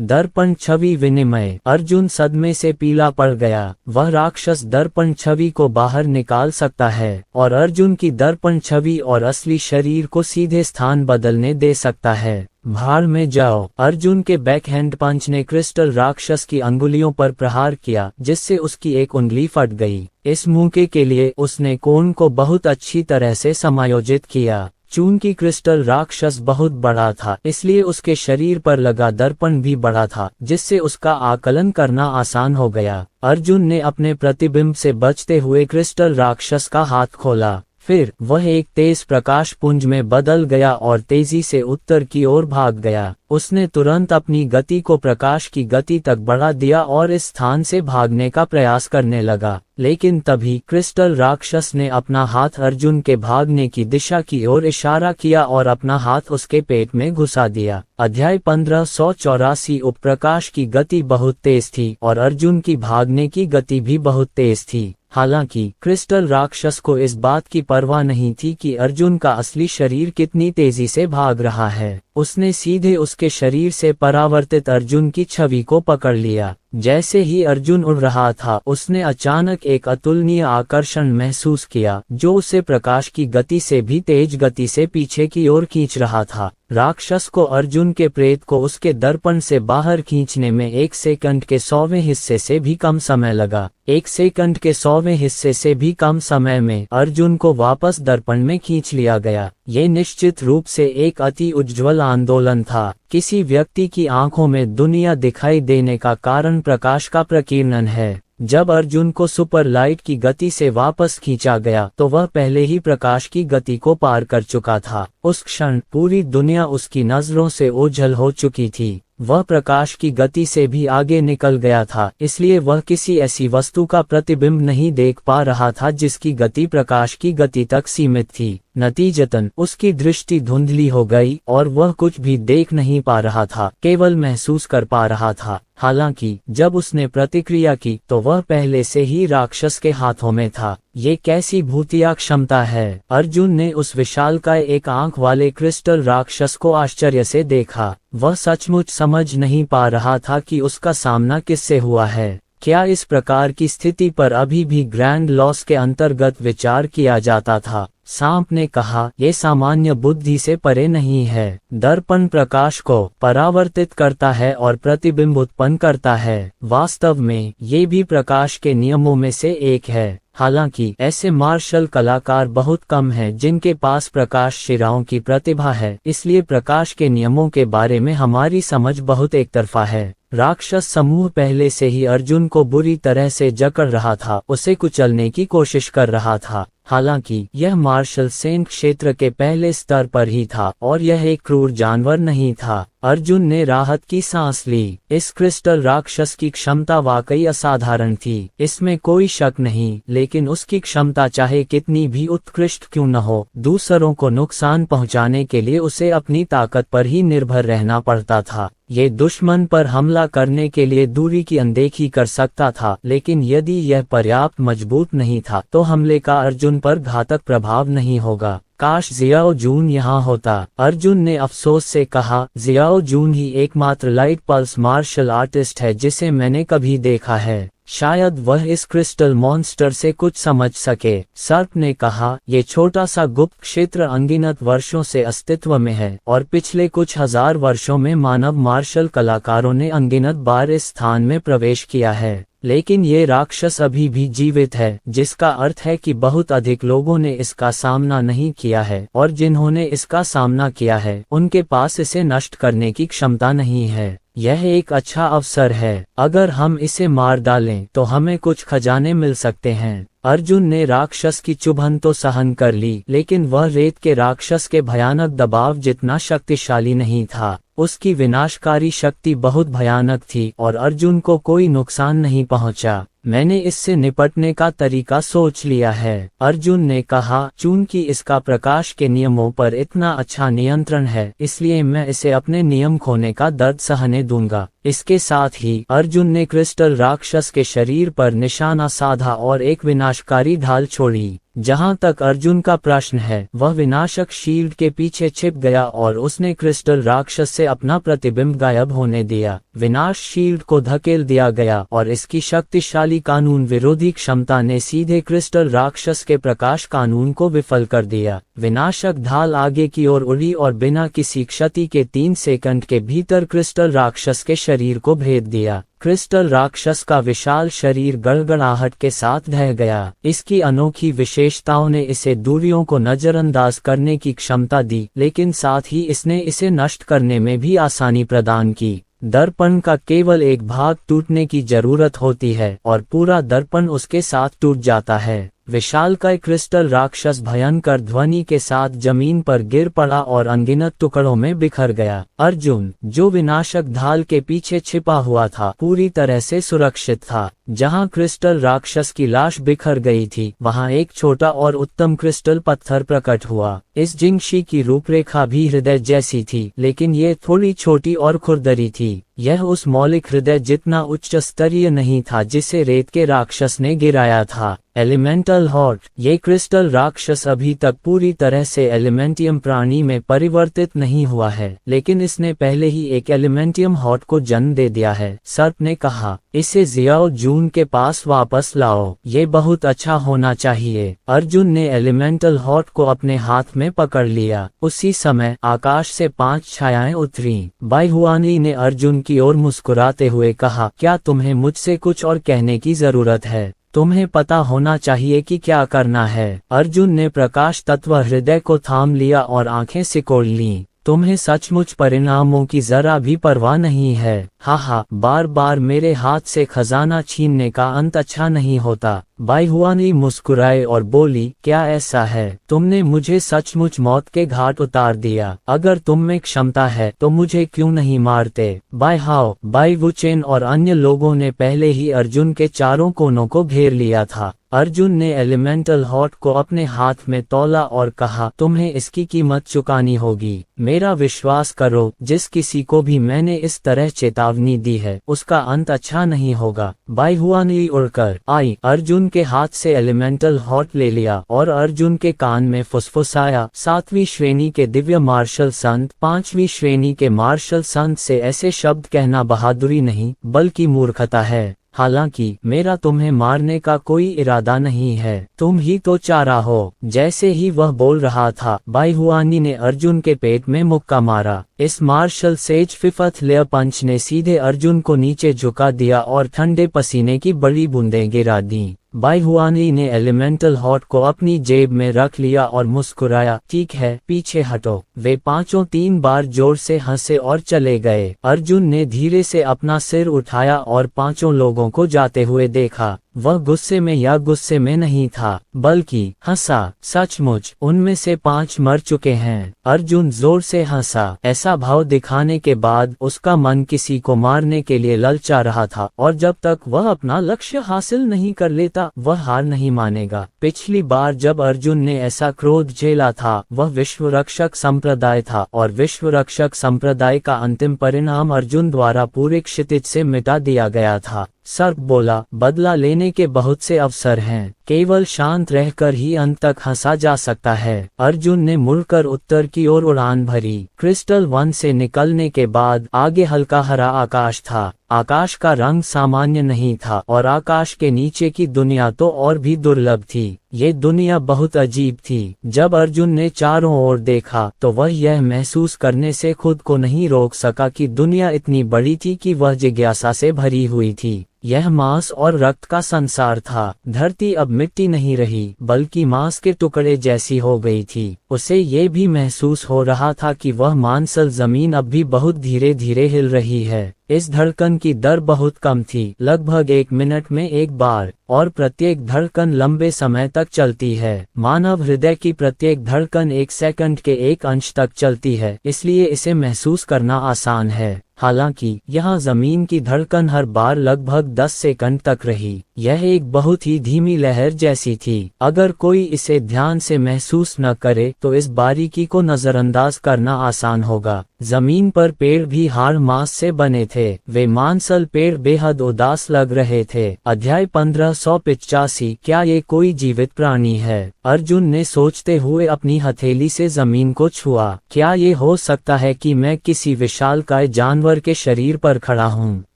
दर्पण छवि विनिमय। अर्जुन सदमे से पीला पड़ गया। वह राक्षस दर्पण छवि को बाहर निकाल सकता है और अर्जुन की दर्पण छवि और असली शरीर को सीधे स्थान बदलने दे सकता है। भाड़ में जाओ। अर्जुन के बैकहैंड पंच ने क्रिस्टल राक्षस की अंगुलियों पर प्रहार किया, जिससे उसकी एक उंगली फट गई। इस मौके के लिए उसने कोण को बहुत अच्छी तरह से समायोजित किया। चूंकि क्रिस्टल राक्षस बहुत बड़ा था, इसलिए उसके शरीर पर लगा दर्पण भी बड़ा था, जिससे उसका आकलन करना आसान हो गया। अर्जुन ने अपने प्रतिबिंब से बचते हुए क्रिस्टल राक्षस का हाथ खोला। फिर वह एक तेज प्रकाश पुंज में बदल गया और तेजी से उत्तर की ओर भाग गया। उसने तुरंत अपनी गति को प्रकाश की गति तक बढ़ा दिया और इस स्थान से भागने का प्रयास करने लगा। लेकिन तभी क्रिस्टल राक्षस ने अपना हाथ अर्जुन के भागने की दिशा की ओर इशारा किया और अपना हाथ उसके पेट में घुसा दिया। अध्याय 1584। उपप्रकाश की गति बहुत तेज थी और अर्जुन की भागने की गति भी बहुत तेज थी। हालांकि क्रिस्टल राक्षस को इस बात की परवाह नहीं थी कि अर्जुन का असली शरीर कितनी तेजी से भाग रहा है। उसने सीधे उसके शरीर से परावर्तित अर्जुन की छवि को पकड़ लिया। जैसे ही अर्जुन उड़ रहा था, उसने अचानक एक अतुलनीय आकर्षण महसूस किया, जो उसे प्रकाश की गति से भी तेज गति से पीछे की ओर खींच रहा था। राक्षस को अर्जुन के प्रेत को उसके दर्पण से बाहर खींचने में 1 सेकंड के 100वें हिस्से से भी कम समय लगा। 1 सेकंड के 100वें हिस्से से भी कम समय में अर्जुन को वापस दर्पण में खींच लिया गया। ये निश्चित रूप से एक अति उज्ज्वल आंदोलन था। किसी व्यक्ति की आंखों में दुनिया दिखाई देने का कारण प्रकाश का प्रकीर्णन है। जब अर्जुन को सुपर लाइट की गति से वापस खींचा गया, तो वह पहले ही प्रकाश की गति को पार कर चुका था। उस क्षण पूरी दुनिया उसकी नजरों से ओझल हो चुकी थी। वह प्रकाश की गति से भी आगे निकल गया था, इसलिए वह किसी ऐसी वस्तु का प्रतिबिंब नहीं देख पा रहा था जिसकी गति प्रकाश की गति तक सीमित थी। नतीजतन उसकी दृष्टि धुंधली हो गई और वह कुछ भी देख नहीं पा रहा था, केवल महसूस कर पा रहा था। हालांकि जब उसने प्रतिक्रिया की, तो वह पहले से ही राक्षस के हाथों में था। ये कैसी भूतिया क्षमता है? अर्जुन ने उस विशालकाय एक आंख वाले क्रिस्टल राक्षस को आश्चर्य से देखा। वह सचमुच समझ नहीं पा रहा था कि उसका सामना किससे हुआ है। क्या इस प्रकार की स्थिति पर अभी भी ग्रैंड लॉस के अंतर्गत विचार किया जाता था? सांप ने कहा, ये सामान्य बुद्धि से परे नहीं है। दर्पण प्रकाश को परावर्तित करता है और प्रतिबिंब उत्पन्न करता है। वास्तव में ये भी प्रकाश के नियमों में से एक है। हालांकि ऐसे मार्शल कलाकार बहुत कम हैं जिनके पास प्रकाश शिराओं की प्रतिभा है, इसलिए प्रकाश के नियमों के बारे में हमारी समझ बहुत एकतरफा है। राक्षस समूह पहले से ही अर्जुन को बुरी तरह से जकड़ रहा था, उसे कुचलने की कोशिश कर रहा था। हालांकि यह मार्शल सेंट क्षेत्र के पहले स्तर पर ही था और यह एक क्रूर जानवर नहीं था। अर्जुन ने राहत की सांस ली। इस क्रिस्टल राक्षस की क्षमता वाकई असाधारण थी, इसमें कोई शक नहीं, लेकिन उसकी क्षमता चाहे कितनी भी उत्कृष्ट क्यों न हो, दूसरों को नुकसान पहुंचाने के लिए उसे अपनी ताकत पर ही निर्भर रहना पड़ता था। ये दुश्मन पर हमला करने के लिए दूरी की अनदेखी कर सकता था, लेकिन यदि यह पर्याप्त मजबूत नहीं था तो हमले का अर्जुन पर घातक प्रभाव नहीं होगा। काश जियाओ जून यहाँ होता, अर्जुन ने अफसोस से कहा। जियाओ जून ही एकमात्र लाइट पल्स मार्शल आर्टिस्ट है जिसे मैंने कभी देखा है। शायद वह इस क्रिस्टल मॉन्स्टर से कुछ समझ सके। सर्प ने कहा, ये छोटा सा गुप्त क्षेत्र अनगिनत वर्षों से अस्तित्व में है और पिछले कुछ हजार वर्षों में मानव मार्शल कलाकारों ने अनगिनत बार इस स्थान में प्रवेश किया है, लेकिन ये राक्षस अभी भी जीवित है, जिसका अर्थ है कि बहुत अधिक लोगों ने इसका सामना नहीं किया है और जिन्होंने इसका सामना किया है उनके पास इसे नष्ट करने की क्षमता नहीं है। यह एक अच्छा अवसर है, अगर हम इसे मार डालें तो हमें कुछ खजाने मिल सकते हैं। अर्जुन ने राक्षस की चुभन तो सहन कर ली, लेकिन वह रेत के राक्षस के भयानक दबाव जितना शक्तिशाली नहीं था। उसकी विनाशकारी शक्ति बहुत भयानक थी और अर्जुन को कोई नुकसान नहीं पहुंचा। मैंने इससे निपटने का तरीका सोच लिया है, अर्जुन ने कहा। चूंकि इसका प्रकाश के नियमों पर इतना अच्छा नियंत्रण है, इसलिए मैं इसे अपने नियम खोने का दर्द सहने दूंगा। इसके साथ ही अर्जुन ने क्रिस्टल राक्षस के शरीर पर निशाना साधा और एक विनाशकारी ढाल छोड़ी। जहां तक अर्जुन का प्रश्न है, वह विनाशक शील्ड के पीछे छिप गया और उसने क्रिस्टल राक्षस से अपना प्रतिबिंब गायब होने दिया। विनाश शील्ड को धकेल दिया गया और इसकी शक्तिशाली कानून विरोधी क्षमता ने सीधे क्रिस्टल राक्षस के प्रकाश कानून को विफल कर दिया। विनाशक ढाल आगे की ओर उड़ी और बिना किसी क्षति के 3 सेकंड के भीतर क्रिस्टल राक्षस के शरीर को भेद दिया। क्रिस्टल राक्षस का विशाल शरीर गड़गड़ाहट के साथ ढह गया। इसकी अनोखी विशेषताओं ने इसे दूरियों को नजरअंदाज करने की क्षमता दी, लेकिन साथ ही इसने इसे नष्ट करने में भी आसानी प्रदान की। दर्पण का केवल एक भाग टूटने की जरूरत होती है और पूरा दर्पण उसके साथ टूट जाता है। विशालकाय क्रिस्टल राक्षस भयंकर ध्वनि के साथ जमीन पर गिर पड़ा और अनगिनत टुकड़ों में बिखर गया। अर्जुन, जो विनाशक ढाल के पीछे छिपा हुआ था, पूरी तरह से सुरक्षित था। जहां क्रिस्टल राक्षस की लाश बिखर गई थी, वहां एक छोटा और उत्तम क्रिस्टल पत्थर प्रकट हुआ। इस जिंगशी की रूपरेखा भी हृदय जैसी थी, लेकिन ये थोड़ी छोटी और खुरदरी थी। यह उस मौलिक हृदय जितना उच्च स्तरीय नहीं था जिसे रेत के राक्षस ने गिराया था। एलिमेंटल हॉर्ट, ये क्रिस्टल राक्षस अभी तक पूरी तरह से एलिमेंटियम प्राणी में परिवर्तित नहीं हुआ है, लेकिन इसने पहले ही एक एलिमेंटियम हॉर्ट को जन्म दे दिया है। सर्प ने कहा, इसे जियाओ जून के पास वापस लाओ, ये बहुत अच्छा होना चाहिए। अर्जुन ने एलिमेंटल हॉर्ट को अपने हाथ में पकड़ लिया। उसी समय आकाश से 5 छायाएं उतरी। बाईहुआनी ने अर्जुन की ओर मुस्कुराते हुए कहा, क्या तुम्हें मुझसे कुछ और कहने की जरूरत है? तुम्हें पता होना चाहिए कि क्या करना है। अर्जुन ने प्रकाश तत्व हृदय को थाम लिया और आंखें सिकोड़ लीं। तुम्हें सचमुच परिणामों की जरा भी परवाह नहीं है। हा, बार बार मेरे हाथ से खजाना छीनने का अंत अच्छा नहीं होता। बाईहुआनी मुस्कुराए और बोली, क्या ऐसा है? तुमने मुझे सचमुच मौत के घाट उतार दिया। अगर तुम में क्षमता है तो मुझे क्यों नहीं मारते? बाईहाओ, बाईवुचेन और अन्य लोगों ने पहले ही अर्जुन के चारों कोनों को घेर लिया था। अर्जुन ने एलिमेंटल हॉर्ट को अपने हाथ में तौला और कहा, तुम्हें इसकी कीमत चुकानी होगी। मेरा विश्वास करो, जिस किसी को भी मैंने इस तरह चेतावनी दी है, उसका अंत अच्छा नहीं होगा। बाईहुआनी उड़कर आई, अर्जुन के हाथ से एलिमेंटल हॉर्ट ले लिया और अर्जुन के कान में फुसफुसाया, 7वीं श्रेणी के दिव्य मार्शल संत 5वीं श्रेणी के मार्शल संत से ऐसे शब्द कहना बहादुरी नहीं बल्कि मूर्खता है। हालांकि मेरा तुम्हें मारने का कोई इरादा नहीं है, तुम ही तो चारा हो। जैसे ही वह बोल रहा था, बाईहुआनी ने अर्जुन के पेट में मुक्का मारा। इस मार्शल सेज फिफ्थ लेयर पंच ने सीधे अर्जुन को नीचे झुका दिया और ठंडे पसीने की बड़ी बूंदें गिरा दी। बाईहुआनी ने एलिमेंटल हॉर्ट को अपनी जेब में रख लिया और मुस्कुराया, ठीक है, पीछे हटो। वे पांचों 3 बार जोर से हंसे और चले गए। अर्जुन ने धीरे से अपना सिर उठाया और पांचों लोगों को जाते हुए देखा। वह गुस्से में या गुस्से में नहीं था, बल्कि हंसा। सचमुच उनमें से 5 मर चुके हैं। अर्जुन जोर से हंसा। ऐसा भाव दिखाने के बाद उसका मन किसी को मारने के लिए ललचा रहा था और जब तक वह अपना लक्ष्य हासिल नहीं कर लेता, वह हार नहीं मानेगा। पिछली बार जब अर्जुन ने ऐसा क्रोध झेला था, वह विश्व रक्षक संप्रदाय था और विश्व रक्षक संप्रदाय का अंतिम परिणाम अर्जुन द्वारा पूरे क्षितिज से मिटा दिया गया था। सर्प बोला, बदला लेने के बहुत से अवसर हैं, केवल शांत रहकर ही अंत तक हंसा जा सकता है। अर्जुन ने मुड़कर उत्तर की ओर उड़ान भरी। क्रिस्टल वन से निकलने के बाद आगे हल्का हरा आकाश था। आकाश का रंग सामान्य नहीं था और आकाश के नीचे की दुनिया तो और भी दुर्लभ थी। ये दुनिया बहुत अजीब थी। जब अर्जुन ने चारों ओर देखा तो वह यह महसूस करने से खुद को नहीं रोक सका कि दुनिया इतनी बड़ी थी कि वह जिज्ञासा से भरी हुई थी। यह मांस और रक्त का संसार था। धरती अब मिट्टी नहीं रही बल्कि मांस के टुकड़े जैसी हो गई थी। उसे ये भी महसूस हो रहा था कि वह मांसल जमीन अब भी बहुत धीरे धीरे हिल रही है। इस धड़कन की दर बहुत कम थी, लगभग 1 मिनट में एक बार, और प्रत्येक धड़कन लंबे समय तक चलती है। मानव हृदय की प्रत्येक धड़कन 1 सेकंड के 1 अंश तक चलती है, इसलिए इसे महसूस करना आसान है। हालांकि यहाँ जमीन की धड़कन हर बार लगभग 10 सेकंड तक रही। यह एक बहुत ही धीमी लहर जैसी थी। अगर कोई इसे ध्यान से महसूस न करे तो इस बारीकी को नजरअंदाज करना आसान होगा। जमीन पर पेड़ भी हाड़ मांस से बने थे। वे मांसल पेड़ बेहद उदास लग रहे थे। अध्याय 1585। क्या ये कोई जीवित प्राणी है? अर्जुन ने सोचते हुए अपनी हथेली से जमीन को छुआ। क्या ये हो सकता है कि मैं किसी विशालकाय जानवर के शरीर पर खड़ा हूँ?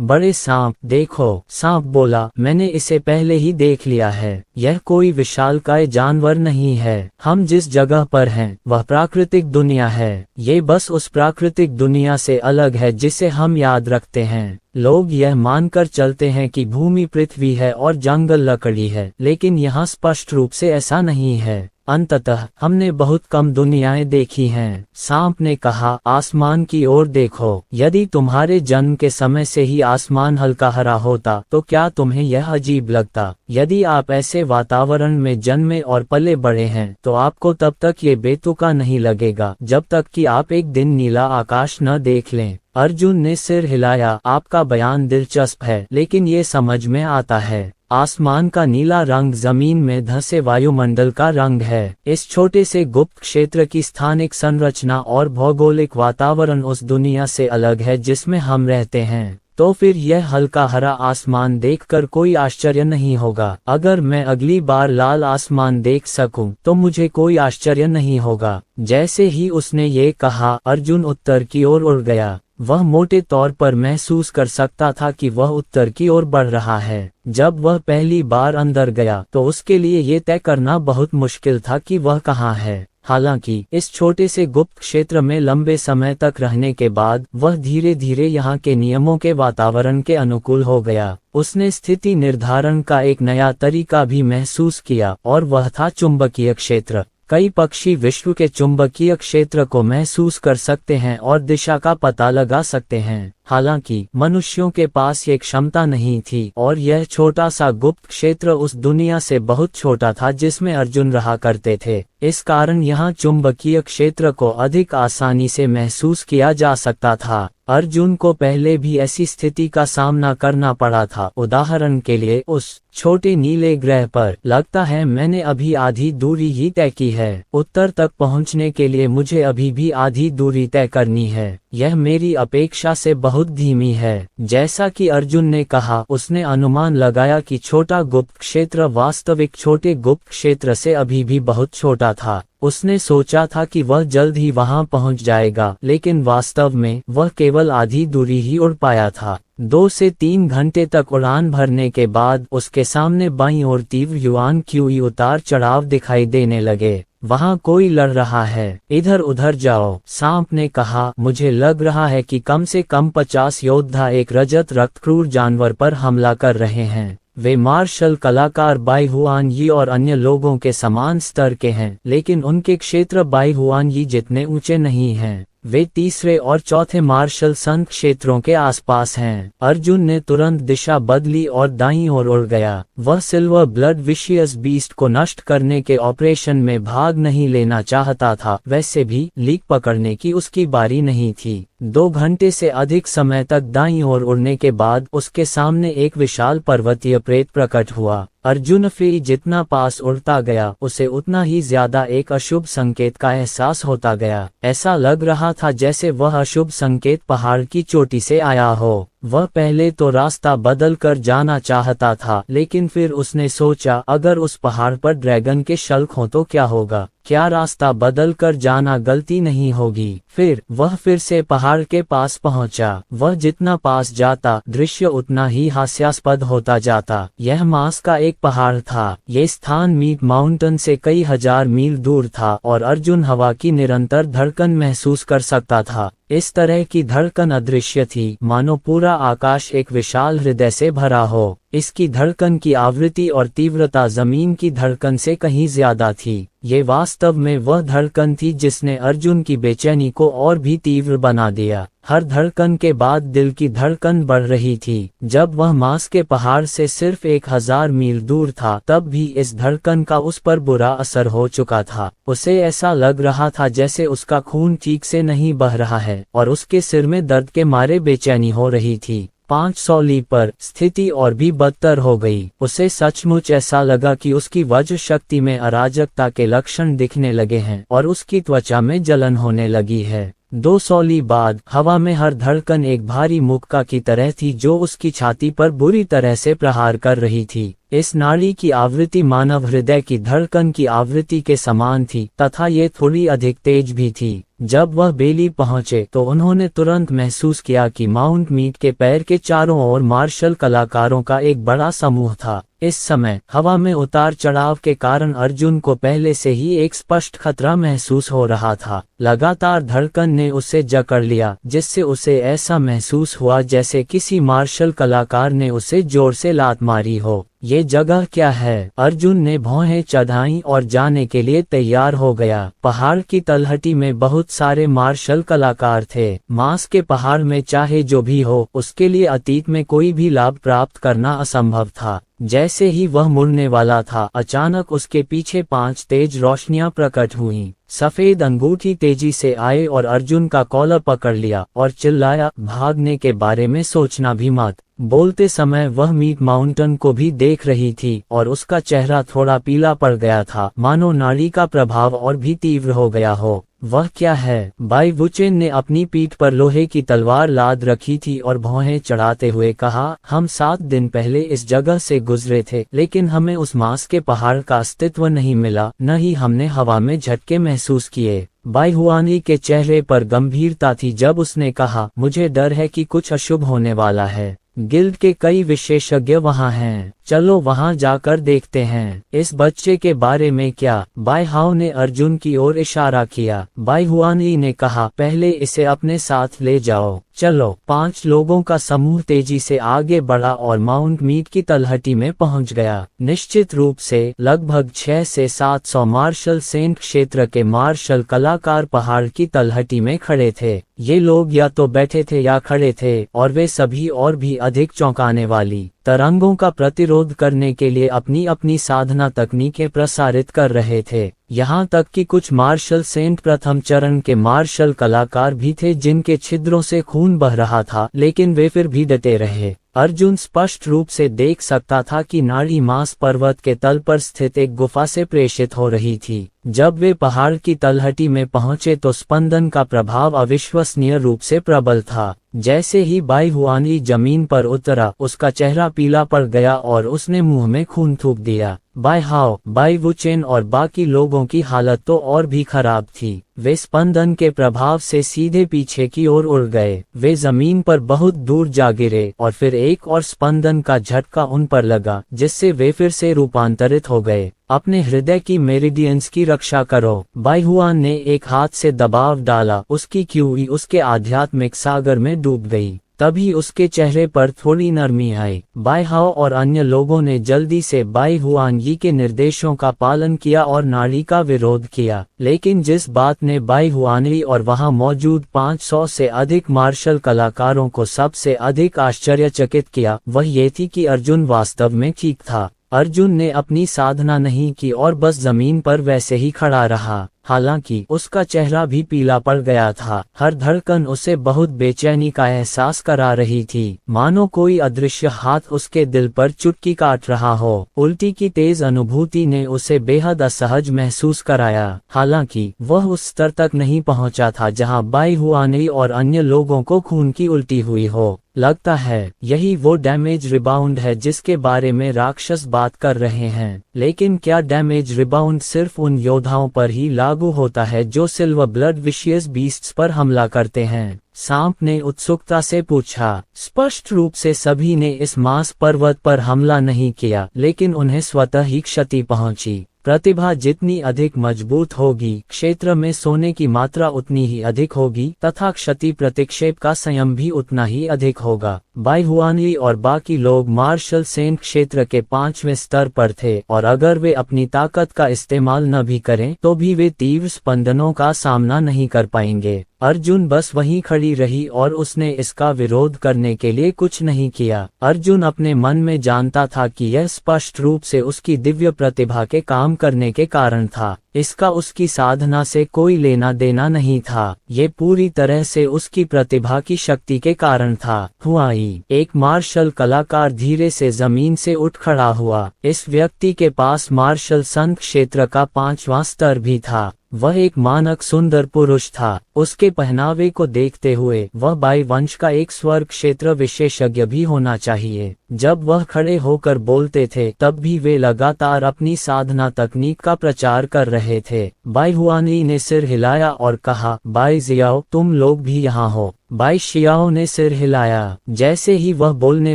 बड़े सांप, देखो, सांप बोला, मैंने इसे पहले ही देख लिया है। यह कोई विशालकाय जानवर नहीं है। हम जिस जगह पर हैं वह प्राकृतिक दुनिया है। ये बस उस प्राकृतिक दुनिया से अलग है जिसे हम याद रखते हैं। लोग यह मानकर चलते हैं कि भूमि पृथ्वी है और जंगल लकड़ी है, लेकिन यहाँ स्पष्ट रूप से ऐसा नहीं है। अंततः हमने बहुत कम दुनियाएं देखी हैं। सांप ने कहा, आसमान की ओर देखो। यदि तुम्हारे जन्म के समय से ही आसमान हल्का हरा होता तो क्या तुम्हें यह अजीब लगता? यदि आप ऐसे वातावरण में जन्मे और पले बड़े हैं तो आपको तब तक ये बेतुका नहीं लगेगा जब तक कि आप एक दिन नीला आकाश न देख लें। अर्जुन ने सिर हिलाया। आपका बयान दिलचस्प है, लेकिन ये समझ में आता है। आसमान का नीला रंग जमीन में धंसे वायुमंडल का रंग है। इस छोटे से गुप्त क्षेत्र की स्थानिक संरचना और भौगोलिक वातावरण उस दुनिया से अलग है जिसमें हम रहते हैं। तो फिर यह हल्का हरा आसमान देखकर कोई आश्चर्य नहीं होगा। अगर मैं अगली बार लाल आसमान देख सकूं तो मुझे कोई आश्चर्य नहीं होगा। जैसे ही उसने ये कहा, अर्जुन उत्तर की ओर उड़ गया। वह मोटे तौर पर महसूस कर सकता था कि वह उत्तर की ओर बढ़ रहा है। जब वह पहली बार अंदर गया तो उसके लिए ये तय करना बहुत मुश्किल था कि वह कहाँ है। हालांकि इस छोटे से गुप्त क्षेत्र में लंबे समय तक रहने के बाद वह धीरे धीरे यहाँ के नियमों के वातावरण के अनुकूल हो गया। उसने स्थिति निर्धारण का एक नया तरीका भी महसूस किया और वह था चुंबकीय क्षेत्र। कई पक्षी विश्व के चुंबकीय क्षेत्र को महसूस कर सकते हैं और दिशा का पता लगा सकते हैं। हालांकि मनुष्यों के पास ये क्षमता नहीं थी और यह छोटा सा गुप्त क्षेत्र उस दुनिया से बहुत छोटा था जिसमें अर्जुन रहा करते थे। इस कारण यहाँ चुंबकीय क्षेत्र को अधिक आसानी से महसूस किया जा सकता था। अर्जुन को पहले भी ऐसी स्थिति का सामना करना पड़ा था। उदाहरण के लिए उस छोटे नीले ग्रह पर। लगता है मैंने अभी आधी दूरी ही तय की है। उत्तर तक पहुंचने के लिए मुझे अभी भी आधी दूरी तय करनी है। यह मेरी अपेक्षा से बहुत धीमी है। जैसा कि अर्जुन ने कहा, उसने अनुमान लगाया कि छोटा गुप्त क्षेत्र वास्तविक छोटे गुप्त क्षेत्र से अभी भी बहुत छोटा था। उसने सोचा था कि वह जल्द ही वहां पहुंच जाएगा, लेकिन वास्तव में वह केवल आधी दूरी ही उड़ पाया था। 2 से 3 घंटे तक उड़ान भरने के बाद उसके सामने बाईं ओर तीव्र युआन क्यूई उतार चढ़ाव दिखाई देने लगे। वहाँ कोई लड़ रहा है, इधर उधर जाओ, सांप ने कहा। मुझे लग रहा है कि कम से कम 50 योद्धा एक रजत रक्तक्रूर जानवर पर हमला कर रहे हैं। वे मार्शल कलाकार बाई हुआन यी और अन्य लोगों के समान स्तर के हैं, लेकिन उनके क्षेत्र बाई हुआन यी जितने ऊंचे नहीं हैं। वे तीसरे और चौथे मार्शल संघ क्षेत्रों के आसपास हैं। अर्जुन ने तुरंत दिशा बदली और दाईं ओर उड़ गया। वह सिल्वर ब्लड विशियस बीस्ट को नष्ट करने के ऑपरेशन में भाग नहीं लेना चाहता था। वैसे भी लीक पकड़ने की उसकी बारी नहीं थी। 2 घंटे से अधिक समय तक दाईं ओर उड़ने के बाद उसके सामने एक विशाल पर्वतीय प्रेत प्रकट हुआ। अर्जुन फिर जितना पास उड़ता गया उसे उतना ही ज्यादा एक अशुभ संकेत का एहसास होता गया। ऐसा लग रहा था जैसे वह अशुभ संकेत पहाड़ की चोटी से आया हो। वह पहले तो रास्ता बदल कर जाना चाहता था, लेकिन फिर उसने सोचा अगर उस पहाड़ पर ड्रैगन के शल्क हों तो क्या होगा, क्या रास्ता बदल कर जाना गलती नहीं होगी। फिर वह फिर से पहाड़ के पास पहुंचा। वह जितना पास जाता दृश्य उतना ही हास्यास्पद होता जाता। यह मार्स का एक पहाड़ था। ये स्थान मीट माउंटेन से कई हजार मील दूर था और अर्जुन हवा की निरंतर धड़कन महसूस कर सकता था। इस तरह की धड़कन अदृश्य थी, मानो पूरा आकाश एक विशाल हृदय से भरा हो। इसकी धड़कन की आवृत्ति और तीव्रता जमीन की धड़कन से कहीं ज्यादा थी। ये वास्तव में वह धड़कन थी जिसने अर्जुन की बेचैनी को और भी तीव्र बना दिया। हर धड़कन के बाद दिल की धड़कन बढ़ रही थी। जब वह मार्स के पहाड़ से सिर्फ 1000 मील दूर था, तब भी इस धड़कन का उस पर बुरा असर हो चुका था। उसे ऐसा लग रहा था जैसे उसका खून ठीक से नहीं बह रहा है और उसके सिर में दर्द के मारे बेचैनी हो रही थी। 500 लीग पर स्थिति और भी बदतर हो गई। उसे सचमुच ऐसा लगा कि उसकी वज्र शक्ति में अराजकता के लक्षण दिखने लगे हैं और उसकी त्वचा में जलन होने लगी है। 200 लीग बाद हवा में हर धड़कन एक भारी मुक्का की तरह थी जो उसकी छाती पर बुरी तरह से प्रहार कर रही थी। इस नाड़ी की आवृत्ति मानव हृदय की धड़कन की आवृत्ति के समान थी तथा ये थोड़ी अधिक तेज भी थी। जब वह बेली पहुंचे तो उन्होंने तुरंत महसूस किया कि माउंट मीट के पैर के चारों ओर मार्शल कलाकारों का एक बड़ा समूह था। इस समय हवा में उतार चढ़ाव के कारण अर्जुन को पहले से ही एक स्पष्ट खतरा महसूस हो रहा था। लगातार धड़कन ने उसे जकड़ लिया, जिससे उसे ऐसा महसूस हुआ जैसे किसी मार्शल कलाकार ने उसे जोर से लात मारी हो। ये जगह क्या है? अर्जुन ने भौहें चढ़ाई और जाने के लिए तैयार हो गया। पहाड़ की तलहटी में बहुत सारे मार्शल कलाकार थे। मार्स के पहाड़ में चाहे जो भी हो, उसके लिए अतीत में कोई भी लाभ प्राप्त करना असंभव था। जैसे ही वह मुड़ने वाला था, अचानक उसके पीछे 5 तेज रोशनियां प्रकट हुईं। सफेद अंगूठी तेजी से आए और अर्जुन का कॉलर पकड़ लिया और चिल्लाया, भागने के बारे में सोचना भी मत। बोलते समय वह मीट माउंटेन को भी देख रही थी और उसका चेहरा थोड़ा पीला पड़ गया था, मानो नाड़ी का प्रभाव और भी तीव्र हो गया हो। वह क्या है? बाई वुचेन ने अपनी पीठ पर लोहे की तलवार लाद रखी थी और भौहें चढ़ाते हुए कहा, हम 7 दिन पहले इस जगह से गुजरे थे, लेकिन हमें उस मार्स के पहाड़ का अस्तित्व नहीं मिला, न ही हमने हवा में झटके महसूस किए। बाई हुआनी के चेहरे पर गंभीरता थी जब उसने कहा, मुझे डर है कि कुछ अशुभ होने वाला है। गिल्ड के कई विशेषज्ञ वहाँ हैं, चलो वहाँ जाकर देखते हैं। इस बच्चे के बारे में क्या? बाई हाओ ने अर्जुन की ओर इशारा किया। बाई हुआनी ने कहा, पहले इसे अपने साथ ले जाओ। चलो। 5 लोगों का समूह तेजी से आगे बढ़ा और माउंट मीट की तलहटी में पहुंच गया। निश्चित रूप से लगभग 600 से 700 मार्शल सेंट क्षेत्र के मार्शल कलाकार पहाड़ की तलहटी में खड़े थे। ये लोग या तो बैठे थे या खड़े थे और वे सभी और भी अधिक चौंकाने वाली तरंगों का प्रतिरोध करने के लिए अपनी अपनी साधना तकनीकें प्रसारित कर रहे थे। यहाँ तक कि कुछ मार्शल सेंट प्रथम चरण के मार्शल कलाकार भी थे जिनके छिद्रों से खून बह रहा था, लेकिन वे फिर भी डटे रहे। अर्जुन स्पष्ट रूप से देख सकता था कि नाड़ी मार्स पर्वत के तल पर स्थित एक गुफा से प्रेषित हो रही थी। जब वे पहाड़ की तलहटी में पहुंचे तो स्पंदन का प्रभाव अविश्वसनीय रूप से प्रबल था। जैसे ही बाई हुआनी जमीन पर उतरा, उसका चेहरा पीला पड़ गया और उसने मुंह में खून थूक दिया। बाई हाओ, बाई वुचेन और बाकी लोगों की हालत तो और भी खराब थी। वे स्पंदन के प्रभाव से सीधे पीछे की ओर उड़ गए। वे जमीन पर बहुत दूर जा गिरे और फिर एक और स्पंदन का झटका उन पर लगा, जिससे वे फिर से रूपांतरित हो गए। अपने हृदय की मेरिडियंस की रक्षा करो। बाई हुआन ने एक हाथ से दबाव डाला, उसकी क्यूई उसके आध्यात्मिक सागर में डूब गई। तभी उसके चेहरे पर थोड़ी नरमी आई। बाई हाओ और अन्य लोगों ने जल्दी से बाई हुआनगी के निर्देशों का पालन किया और नाड़ी का विरोध किया। लेकिन जिस बात ने बाई हुआनगी और वहां मौजूद 500 से अधिक मार्शल कलाकारों को सबसे अधिक आश्चर्यचकित किया, वह ये थी कि अर्जुन वास्तव में ठीक था। अर्जुन ने अपनी साधना नहीं की और बस जमीन पर वैसे ही खड़ा रहा। हालांकि उसका चेहरा भी पीला पड़ गया था। हर धड़कन उसे बहुत बेचैनी का एहसास करा रही थी, मानो कोई अदृश्य हाथ उसके दिल पर चुटकी काट रहा हो। उल्टी की तेज अनुभूति ने उसे बेहद असहज महसूस कराया। हालांकि वह उस स्तर तक नहीं पहुंचा था जहां बाई हुआनी और अन्य लोगों को खून की उल्टी हुई हो। लगता है यही वो डैमेज रिबाउंड है जिसके बारे में राक्षस बात कर रहे हैं। लेकिन क्या डैमेज रिबाउंड सिर्फ उन योद्धाओं पर ही लागू होता है जो सिल्वर ब्लड विशियस बीस्ट्स पर हमला करते हैं? सांप ने उत्सुकता से पूछा। स्पष्ट रूप से सभी ने इस मांस पर्वत पर हमला नहीं किया, लेकिन उन्हें स्वतः ही क्षति पहुंची। प्रतिभा जितनी अधिक मजबूत होगी, क्षेत्र में सोने की मात्रा उतनी ही अधिक होगी तथा क्षति प्रतिक्षेप का संयम भी उतना ही अधिक होगा। bai हुआनली और बाकी लोग मार्शल सेन क्षेत्र के 5वें स्तर पर थे और अगर वे अपनी ताकत का इस्तेमाल न भी करें तो भी वे तीव्र स्पंदनों का सामना नहीं कर पाएंगे। अर्जुन बस वहीं खड़ी रही और उसने इसका विरोध करने के लिए कुछ नहीं किया। अर्जुन अपने मन में जानता था कि यह स्पष्ट रूप से उसकी दिव्य प्रतिभा के काम करने के कारण था। इसका उसकी साधना से कोई लेना देना नहीं था, ये पूरी तरह से उसकी प्रतिभा की शक्ति के कारण था। हुआई, एक मार्शल कलाकार धीरे से जमीन से उठ खड़ा हुआ। इस व्यक्ति के पास मार्शल संघ क्षेत्र का 5वां स्तर भी था। वह एक मानक सुंदर पुरुष था। उसके पहनावे को देखते हुए वह bai वंश का एक स्वर्ग क्षेत्र विशेषज्ञ भी होना चाहिए। जब वह खड़े होकर बोलते थे तब भी वे लगातार अपनी साधना तकनीक का प्रचार कर रहे थे। bai हुआनली ने सिर हिलाया और कहा, bai जियाओ, तुम लोग भी यहाँ हो। bai शियाओ ने सिर हिलाया। जैसे ही वह बोलने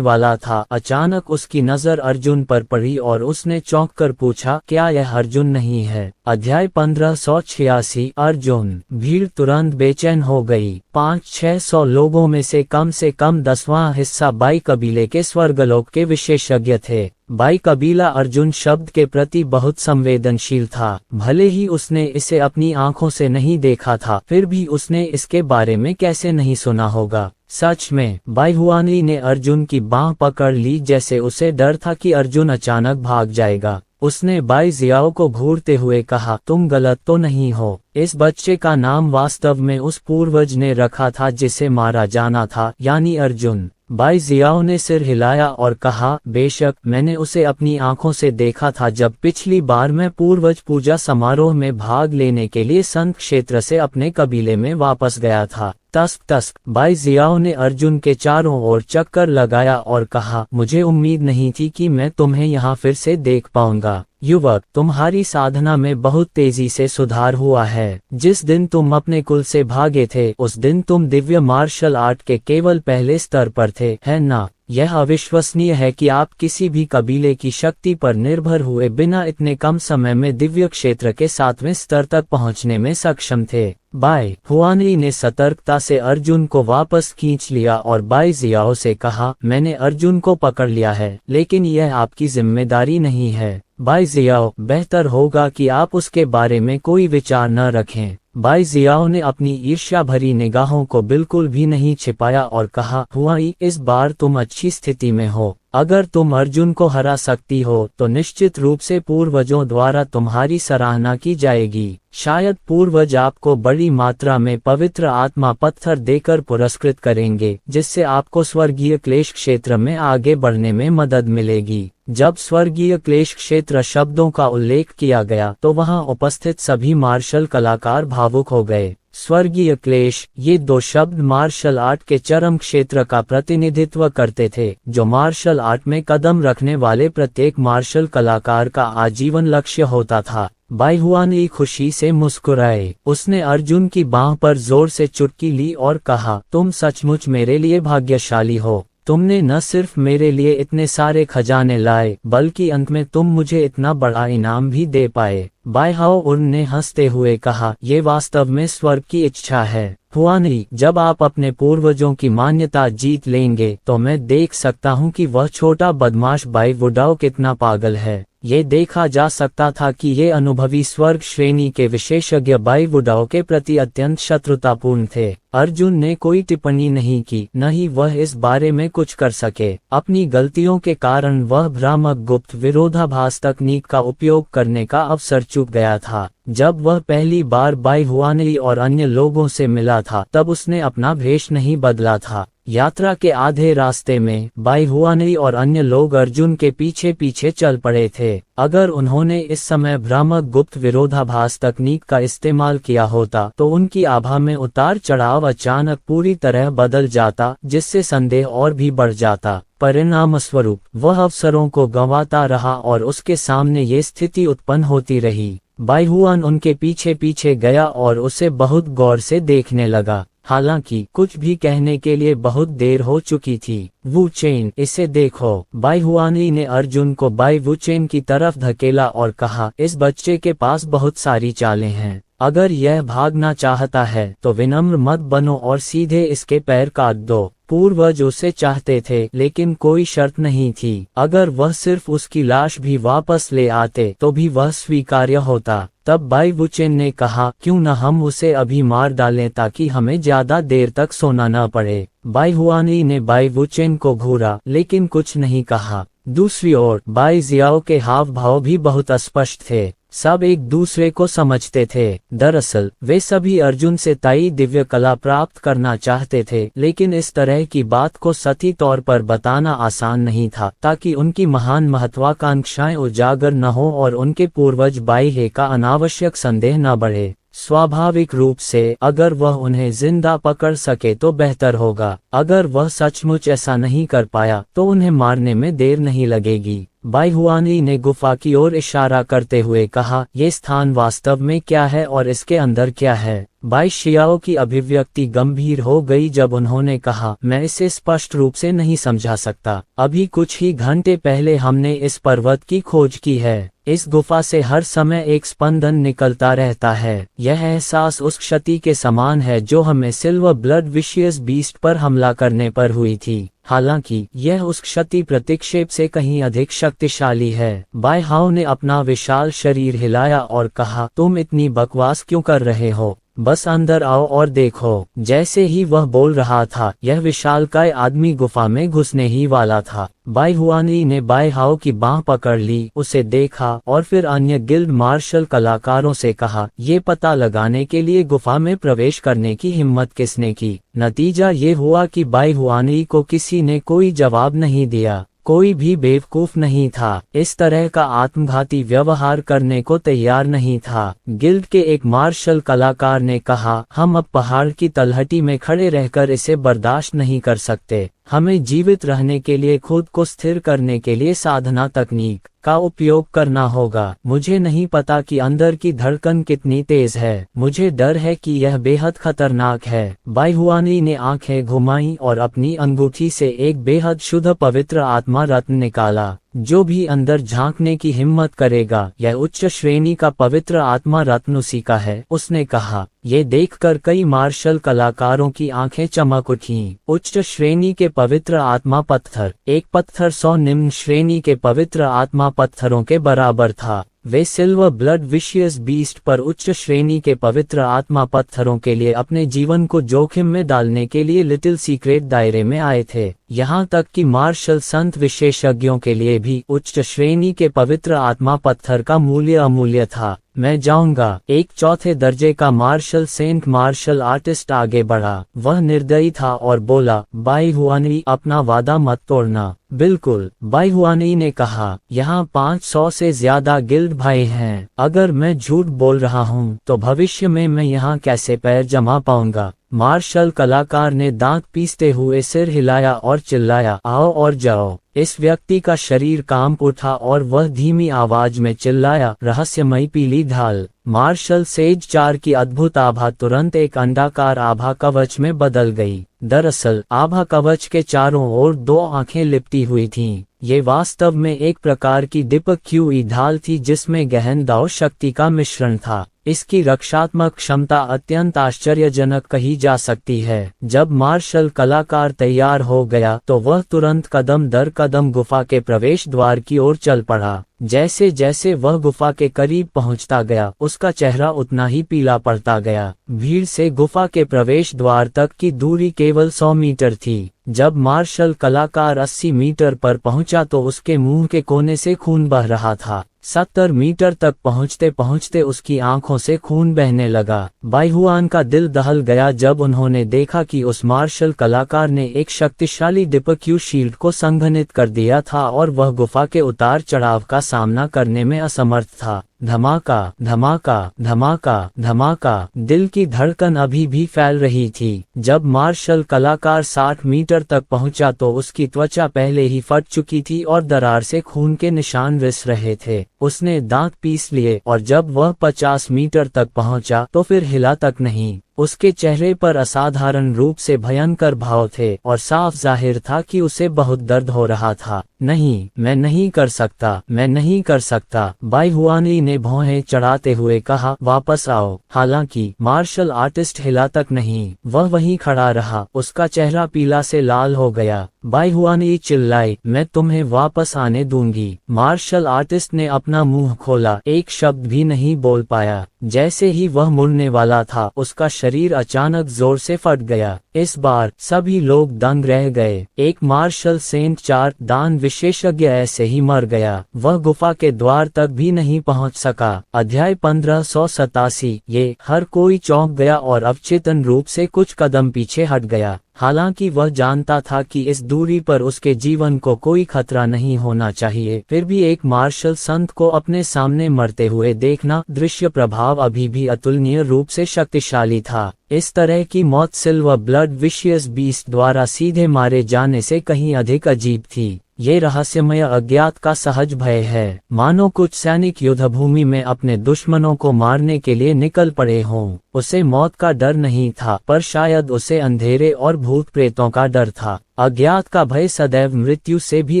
वाला था, अचानक उसकी नजर अर्जुन पर पड़ी और उसने चौंक कर पूछा, क्या यह अर्जुन नहीं है? अध्याय 1586। अर्जुन। भीड़ तुरंत बेचैन हो गई। 500-600 लोगों में से कम 10वां हिस्सा bai कबीले के स्वर्गलोक के विशेषज्ञ थे। bai कबीला अर्जुन शब्द के प्रति बहुत संवेदनशील था। भले ही उसने इसे अपनी आंखों से नहीं देखा था, फिर भी उसने इसके बारे में कैसे नहीं सुना होगा। सच में, bai हुआनली ने अर्जुन की बांह पकड़ ली जैसे उसे डर था कि अर्जुन अचानक भाग जाएगा। उसने bai जियाओ को घूरते हुए कहा, तुम गलत तो नहीं हो? इस बच्चे का नाम वास्तव में उस पूर्वज ने रखा था जिसे मारा जाना था, यानी अर्जुन। bai जियाओ ने सिर हिलाया और कहा, बेशक, मैंने उसे अपनी आंखों से देखा था जब पिछली बार मैं पूर्वज पूजा समारोह में भाग लेने के लिए संघ क्षेत्र से अपने कबीले में वापस गया था। तस्क। bai जियाओ ने अर्जुन के चारों ओर चक्कर लगाया और कहा, मुझे उम्मीद नहीं थी कि मैं तुम्हें यहाँ फिर से देख पाऊंगा। युवक, तुम्हारी साधना में बहुत तेजी से सुधार हुआ है। जिस दिन तुम अपने कुल से भागे थे उस दिन तुम दिव्य मार्शल आर्ट के केवल पहले स्तर पर थे, है ना? यह अविश्वसनीय है कि आप किसी भी कबीले की शक्ति पर निर्भर हुए बिना इतने कम समय में दिव्य क्षेत्र के 7वें स्तर तक पहुंचने में सक्षम थे। bai हुआनली ने सतर्कता से अर्जुन को वापस खींच लिया और bai जियाओ से कहा, मैंने अर्जुन को पकड़ लिया है, लेकिन यह आपकी जिम्मेदारी नहीं है। bai जियाओ, बेहतर होगा कि आप उसके बारे में कोई विचार न रखें। bai जियाओ ने अपनी ईर्ष्या भरी निगाहों को बिल्कुल भी नहीं छिपाया और कहा, हुआई, इस बार तुम अच्छी स्थिति में हो। अगर तुम अर्जुन को हरा सकती हो तो निश्चित रूप से पूर्वजों द्वारा तुम्हारी सराहना की जाएगी। शायद पूर्वज आपको बड़ी मात्रा में पवित्र आत्मा पत्थर देकर पुरस्कृत करेंगे, जिससे आपको स्वर्गीय क्लेश क्षेत्र में आगे बढ़ने में मदद मिलेगी। जब स्वर्गीय क्लेश क्षेत्र शब्दों का उल्लेख किया गया तो वहां उपस्थित सभी मार्शल कलाकार भावुक हो गए। स्वर्गीय क्लेश, ये 2 शब्द मार्शल आर्ट के चरम क्षेत्र का प्रतिनिधित्व करते थे, जो मार्शल आर्ट में कदम रखने वाले प्रत्येक मार्शल कलाकार का आजीवन लक्ष्य होता था। bai हुआनली खुशी से मुस्कुराए। उसने अर्जुन की बांह पर जोर से चुटकी ली और कहा, तुम सचमुच मेरे लिए भाग्यशाली हो। तुमने न सिर्फ मेरे लिए इतने सारे खजाने लाए, बल्कि अंत में तुम मुझे इतना बड़ा इनाम भी दे पाए। bai हुआन ने हंसते हुए कहा, ये वास्तव में स्वर्ग की इच्छा है। हुआनली, जब आप अपने पूर्वजों की मान्यता जीत लेंगे तो मैं देख सकता हूँ कि वह छोटा बदमाश bai वुडाओ कितना पागल है। ये देखा जा सकता था कि ये अनुभवी स्वर्ग श्रेणी के विशेषज्ञ bai वुडाओ के प्रति अत्यंत शत्रुतापूर्ण थे। अर्जुन ने कोई टिप्पणी नहीं की, न ही वह इस बारे में कुछ कर सके। अपनी गलतियों के कारण वह भ्रामक गुप्त विरोधाभास तकनीक का उपयोग करने का अवसर चूक गया था। जब वह पहली बार bai हुआनली और अन्य लोगों से मिला था तब उसने अपना भेष नहीं बदला था। यात्रा के आधे रास्ते में बाई हुआनई और अन्य लोग अर्जुन के पीछे पीछे चल पड़े थे। अगर उन्होंने इस समय भ्रामक गुप्त विरोधाभास तकनीक का इस्तेमाल किया होता तो उनकी आभा में उतार चढ़ाव अचानक पूरी तरह बदल जाता, जिससे संदेह और भी बढ़ जाता। परिणामस्वरूप वह अवसरों को गंवाता रहा और उसके सामने ये स्थिति उत्पन्न होती रही। बाई हुआन उनके पीछे पीछे गया और उसे बहुत गौर से देखने लगा। हालांकि कुछ भी कहने के लिए बहुत देर हो चुकी थी। वू चेन, इसे देखो। बाई हुआनई ने अर्जुन को बाई वू चेन की तरफ धकेला और कहा, इस बच्चे के पास बहुत सारी चालें हैं। अगर यह भागना चाहता है तो विनम्र मत बनो और सीधे इसके पैर काट दो। पूर्वज उसे चाहते थे, लेकिन कोई शर्त नहीं थी। अगर वह सिर्फ उसकी लाश भी वापस ले आते तो भी वह स्वीकार्य होता। तब बाई वुचेन ने कहा, क्यों न हम उसे अभी मार डालें ताकि हमें ज्यादा देर तक सोना न पड़े। बाई हुआनई ने बाई वुचेन को घूरा, लेकिन कुछ नहीं कहा। दूसरी ओर बाई जियाओ के हाव भाव भी बहुत स्पष्ट थे। सब एक दूसरे को समझते थे। दरअसल वे सभी अर्जुन से ताई दिव्य कला प्राप्त करना चाहते थे, लेकिन इस तरह की बात को सही तौर पर बताना आसान नहीं था, ताकि उनकी महान महत्वाकांक्षाएं उजागर न हो और उनके पूर्वज बाई हे का अनावश्यक संदेह न बढ़े। स्वाभाविक रूप से अगर वह उन्हें जिंदा पकड़ सके तो बेहतर होगा। अगर वह सचमुच ऐसा नहीं कर पाया तो उन्हें मारने में देर नहीं लगेगी। बाई हुआनई ने गुफा की ओर इशारा करते हुए कहा, ये स्थान वास्तव में क्या है और इसके अंदर क्या है? बाई शियाओ की अभिव्यक्ति गंभीर हो गई जब उन्होंने कहा, मैं इसे स्पष्ट रूप से नहीं समझा सकता। अभी कुछ ही घंटे पहले हमने इस पर्वत की खोज की है। इस गुफा से हर समय एक स्पंदन निकलता रहता है। यह एहसास उस क्षति के समान है जो हमें सिल्वर ब्लड विशियस बीस्ट पर हमला करने पर हुई थी। हालांकि यह उस क्षति प्रतिक्षेप से कहीं अधिक शक्तिशाली है। बाई हाओ ने अपना विशाल शरीर हिलाया और कहा, तुम इतनी बकवास क्यों कर रहे हो? बस अंदर आओ और देखो। जैसे ही वह बोल रहा था, यह विशालकाय आदमी गुफा में घुसने ही वाला था। बाई हुआनई ने बाई हाओ की बांह पकड़ ली, उसे देखा और फिर अन्य गिल्ड मार्शल कलाकारों से कहा, ये पता लगाने के लिए गुफा में प्रवेश करने की हिम्मत किसने की? नतीजा ये हुआ कि बाई हुआनई को किसी ने कोई जवाब नहीं दिया। कोई भी बेवकूफ नहीं था। इस तरह का आत्मघाती व्यवहार करने को तैयार नहीं था। गिल्ड के एक मार्शल कलाकार ने कहा, हम अब पहाड़ की तलहटी में खड़े रहकर इसे बर्दाश्त नहीं कर सकते। हमें जीवित रहने के लिए खुद को स्थिर करने के लिए साधना तकनीक का उपयोग करना होगा। मुझे नहीं पता कि अंदर की धड़कन कितनी तेज है। मुझे डर है कि यह बेहद खतरनाक है। बाई हुआनई ने आंखें घुमाई और अपनी अंगूठी से एक बेहद शुद्ध पवित्र आत्मा रत्न निकाला। जो भी अंदर झांकने की हिम्मत करेगा, यह उच्च श्रेणी का पवित्र आत्मा रत्न उसी का है, उसने कहा। ये देखकर कई मार्शल कलाकारों की आंखें चमक उठीं। उच्च श्रेणी के पवित्र आत्मा पत्थर, एक पत्थर 100 निम्न श्रेणी के पवित्र आत्मा पत्थरों के बराबर था। वे सिल्वर ब्लड विशियस बीस्ट पर उच्च श्रेणी के पवित्र आत्मा पत्थरों के लिए अपने जीवन को जोखिम में डालने के लिए लिटिल सीक्रेट दायरे में आए थे। यहाँ तक कि मार्शल संत विशेषज्ञों के लिए भी उच्च श्रेणी के पवित्र आत्मा पत्थर का मूल्य अमूल्य था। मैं जाऊंगा। एक चौथे दर्जे का मार्शल सेंट मार्शल आर्टिस्ट आगे बढ़ा। वह निर्दयी था और बोला, बाई हुआनई, अपना वादा मत तोड़ना। बिल्कुल, बाई हुआनई ने कहा, यहाँ 500 से ज्यादा गिल्ड भाई हैं। अगर मैं झूठ बोल रहा हूँ तो भविष्य में मैं यहाँ कैसे पैर जमा पाऊंगा? मार्शल कलाकार ने दांत पीसते हुए सिर हिलाया और चिल्लाया, आओ और जाओ। इस व्यक्ति का शरीर कांप उठा और वह धीमी आवाज में चिल्लाया, रहस्यमयी पीली ढाल। मार्शल सेज 4 की अद्भुत आभा तुरंत एक अंडाकार आभा कवच में बदल गई। दरअसल आभा कवच के चारों ओर 2 आंखें लिपटी हुई थीं। ये वास्तव में एक प्रकार की दीपक क्यूई ढाल थी जिसमें गहन दाव शक्ति का मिश्रण था। इसकी रक्षात्मक क्षमता अत्यंत आश्चर्यजनक कही जा सकती है। जब मार्शल कलाकार तैयार हो गया तो वह तुरंत कदम दर कदम गुफा के प्रवेश द्वार की ओर चल पड़ा। जैसे जैसे वह गुफा के करीब पहुंचता गया, उसका चेहरा उतना ही पीला पड़ता गया। भीड़ से गुफा के प्रवेश द्वार तक की दूरी केवल 100 मीटर थी। जब मार्शल कलाकार 80 मीटर पर पहुंचा तो उसके मुंह के कोने से खून बह रहा था। 70 मीटर तक पहुंचते पहुंचते उसकी आंखों से खून बहने लगा। बाईहुआन का दिल दहल गया जब उन्होंने देखा कि उस मार्शल कलाकार ने एक शक्तिशाली डिपक्यू शील्ड को संघनित कर दिया था और वह गुफा के उतार चढ़ाव का सामना करने में असमर्थ था। धमाका धमाका धमाका धमाका, दिल की धड़कन अभी भी फैल रही थी। जब मार्शल कलाकार 60 मीटर तक पहुंचा तो उसकी त्वचा पहले ही फट चुकी थी और दरार से खून के निशान रिस रहे थे। उसने दांत पीस लिए और जब वह 50 मीटर तक पहुंचा तो फिर हिला तक नहीं। उसके चेहरे पर असाधारण रूप से भयंकर भाव थे और साफ जाहिर था कि उसे बहुत दर्द हो रहा था। नहीं, मैं नहीं कर सकता, मैं नहीं कर सकता, बाईहुआनी ने भौहें चढ़ाते हुए कहा, वापस आओ। हालांकि मार्शल आर्टिस्ट हिला तक नहीं, वह वहीं खड़ा रहा। उसका चेहरा पीला से लाल हो गया। बाईहुआनी चिल्लाई, मैं तुम्हें वापस आने दूंगी। मार्शल आर्टिस्ट ने अपना मुंह खोला, एक शब्द भी नहीं बोल पाया। जैसे ही वह मुड़ने वाला था उसका शरीर अचानक जोर से फट गया। इस बार सभी लोग दंग रह गए। एक मार्शल सेंट चार दान विशेषज्ञ ऐसे ही मर गया। वह गुफा के द्वार तक भी नहीं पहुंच सका। अध्याय 1587। ये हर कोई चौंक गया और अवचेतन रूप से कुछ कदम पीछे हट गया। हालांकि वह जानता था कि इस दूरी पर उसके जीवन को कोई खतरा नहीं होना चाहिए, फिर भी एक मार्शल संत को अपने सामने मरते हुए देखना, दृश्य प्रभाव अभी भी अतुलनीय रूप से शक्तिशाली था। इस तरह की मौत सिल्वर ब्लड विशियस बीस्ट द्वारा सीधे मारे जाने से कहीं अधिक अजीब थी। ये रहस्यमय अज्ञात का सहज भय है, मानो कुछ सैनिक युद्धभूमि में अपने दुश्मनों को मारने के लिए निकल पड़े हों। उसे मौत का डर नहीं था, पर शायद उसे अंधेरे और भूत प्रेतों का डर था। अज्ञात का भय सदैव मृत्यु से भी